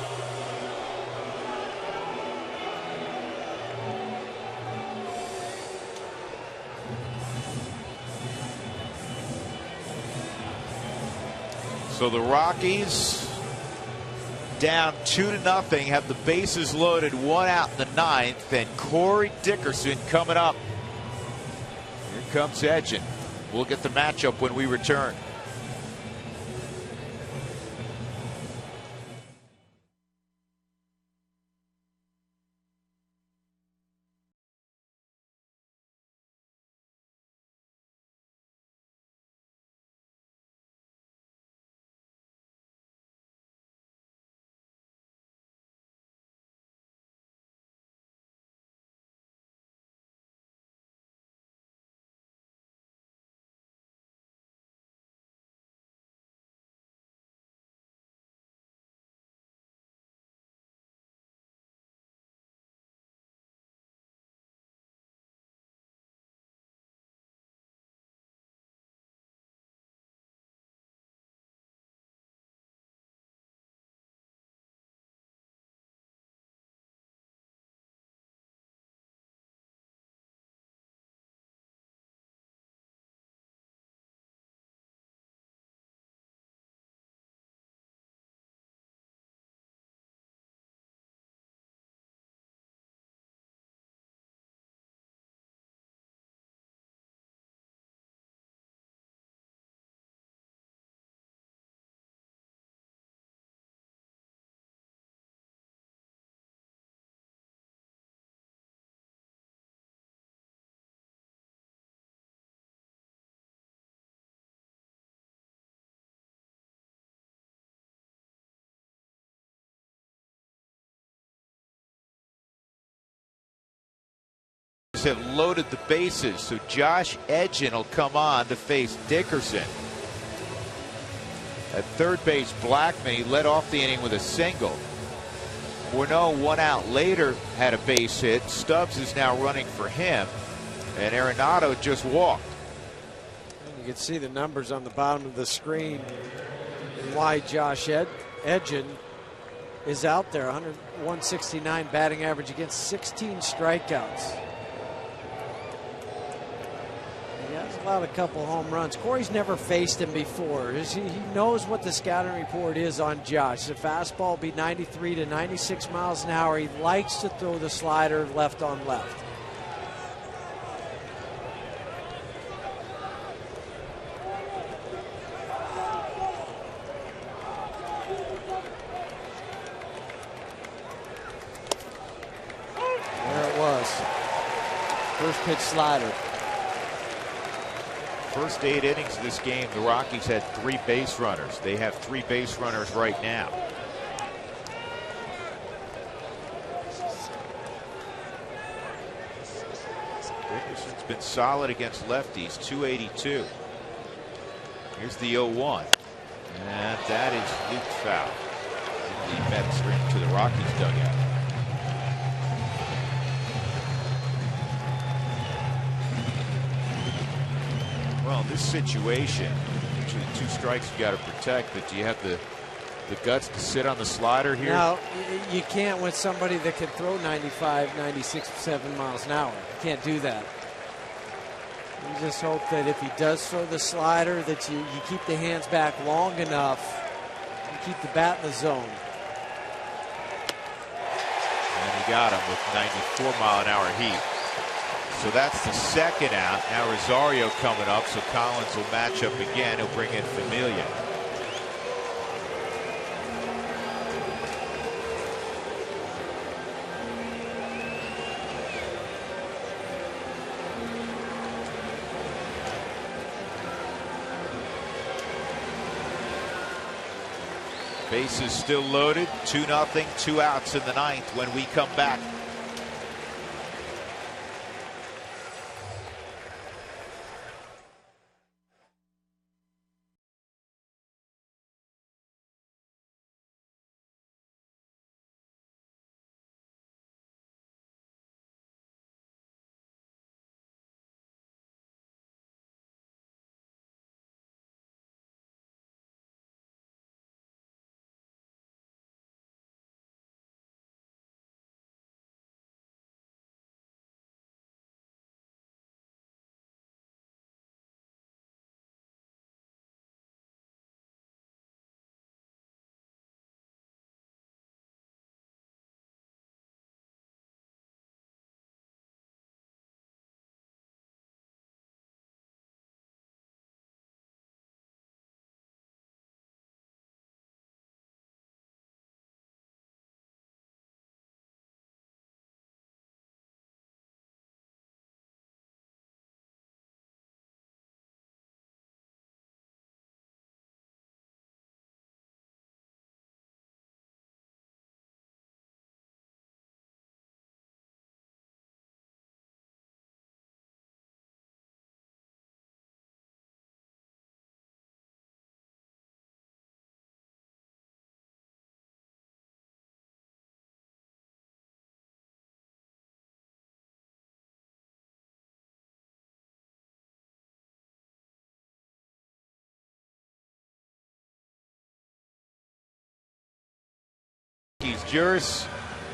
So the Rockies down 2-0, have the bases loaded, 1 out in the 9th, and Corey Dickerson coming up. Here comes Edgin. We'll get the matchup when we return. have loaded the bases, so Josh Edgin will come on to face Dickerson. At third base, Blackman, he led off the inning with a single. Morneau, 1 out later, had a base hit. Stubbs is now running for him, and Arenado just walked. And you can see the numbers on the bottom of the screen and why Josh Edgin is out there. 169 batting average against 16 strikeouts. He has allowed a couple home runs. Corey's never faced him before. He knows what the scouting report is on Josh. The fastball will be 93 to 96 miles an hour. He likes to throw the slider left on left. First pitch slider. First 8 innings of this game, the Rockies had 3 base runners. They have 3 base runners right now. Dickerson's been solid against lefties, 282. Here's the 0-1. And that is Luke foul. The Mets are into the Rockies dugout. Well, in this situation, actually 2 strikes you got to protect, but do you have the guts to sit on the slider here? No, you can't with somebody that can throw 95, 96, 7 miles an hour. You can't do that. You just hope that if he does throw the slider, that you keep the hands back long enough and keep the bat in the zone. And he got him with 94-mile-an-hour heat. So that's the second out. Now Rosario coming up, so Collins will match up again. He'll bring in Familia. Bases still loaded. 2-0, 2 outs in the 9th when we come back. Juris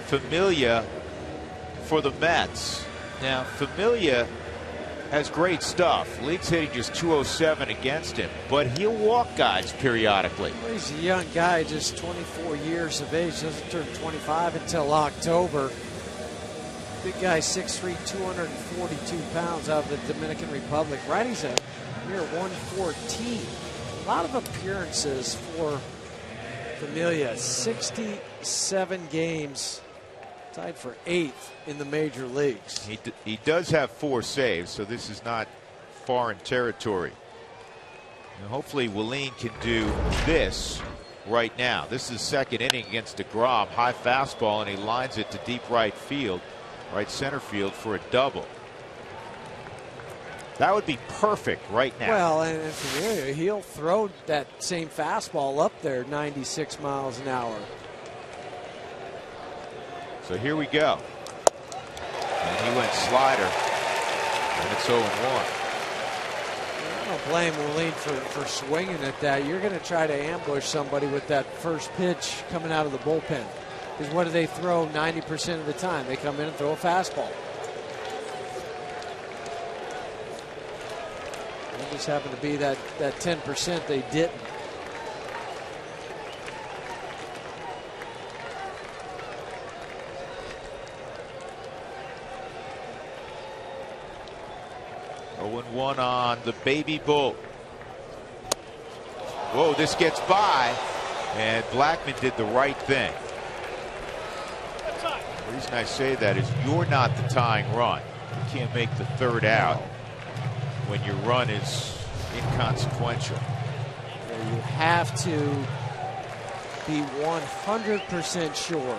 Familia for the Mets. Now Familia has great stuff. League's hitting just 207 against him, but he'll walk guys periodically. Well, he's a young guy, just 24 years of age. Doesn't turn 25 until October. Big guy, 6'3", 242 pounds, out of the Dominican Republic. Righty's a mere 114. A lot of appearances for Familia, 67 games, tied for 8th in the major leagues. He does have 4 saves, so this is not foreign territory. And hopefully Willeen can do this right now. This is second inning against DeGrom. High fastball, and he lines it to deep right field, right center field for a double. That would be perfect right now. Well, and Familia, he'll throw that same fastball up there 96 miles an hour. So here we go. And he went slider. And it's 0-1. I don't blame Moline for swinging at that. You're going to try to ambush somebody with that first pitch coming out of the bullpen. Because what do they throw 90% of the time? They come in and throw a fastball. It just happened to be that 10% they didn't. One on the baby bull. Whoa, this gets by, and Blackman did the right thing. The reason I say that is you're not the tying run. You can't make the third out when your run is inconsequential. You have to be 100% sure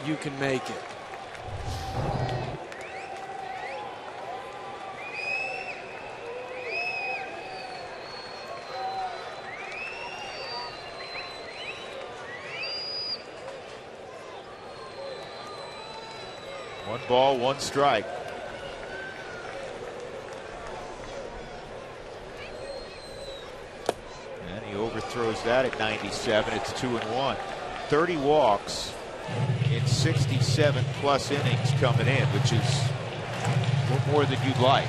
you can make it. One ball, one strike. And he overthrows that at 97. It's 2-1. 30 walks in 67 plus innings coming in, which is more than you'd like.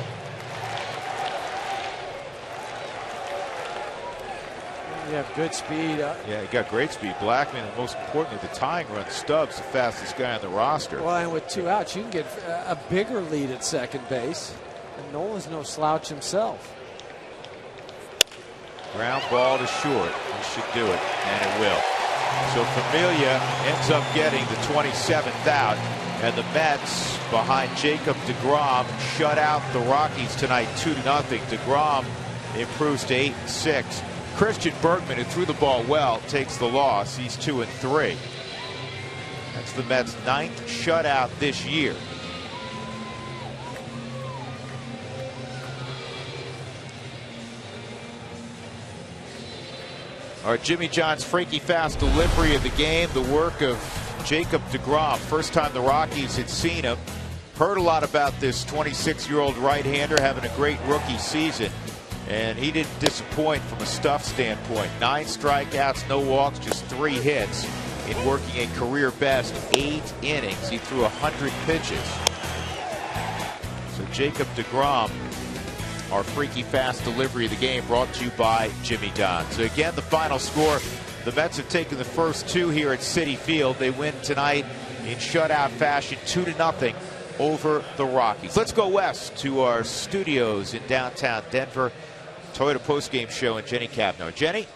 You have good speed. Yeah, he got great speed. Blackman, and most importantly, the tying run, Stubbs, the fastest guy on the roster. Well, and with 2 outs, you can get a bigger lead at second base. And Nolan's no slouch himself. Ground ball to short. He should do it, and it will. So Familia ends up getting the 27th out, and the Mets, behind Jacob deGrom, shut out the Rockies tonight 2-0. deGrom improves to 8-6. Christian Bergman, who threw the ball well, takes the loss. He's 2-3. That's the Mets' 9th shutout this year. Our Jimmy John's freaky fast delivery of the game, the work of Jacob deGrom. First time the Rockies had seen him. Heard a lot about this 26-year-old right-hander having a great rookie season. And he didn't disappoint from a stuff standpoint. 9 strikeouts, no walks, just 3 hits in working a career best 8 innings. He threw 100 pitches. So Jacob deGrom, our freaky fast delivery of the game, brought to you by Jimmy John. So again, the final score, the Mets have taken the first 2 here at Citi Field. They win tonight in shutout fashion, 2-0 over the Rockies. Let's go west to our studios in downtown Denver. Toyota postgame show and Jenny Cavnar. Jenny?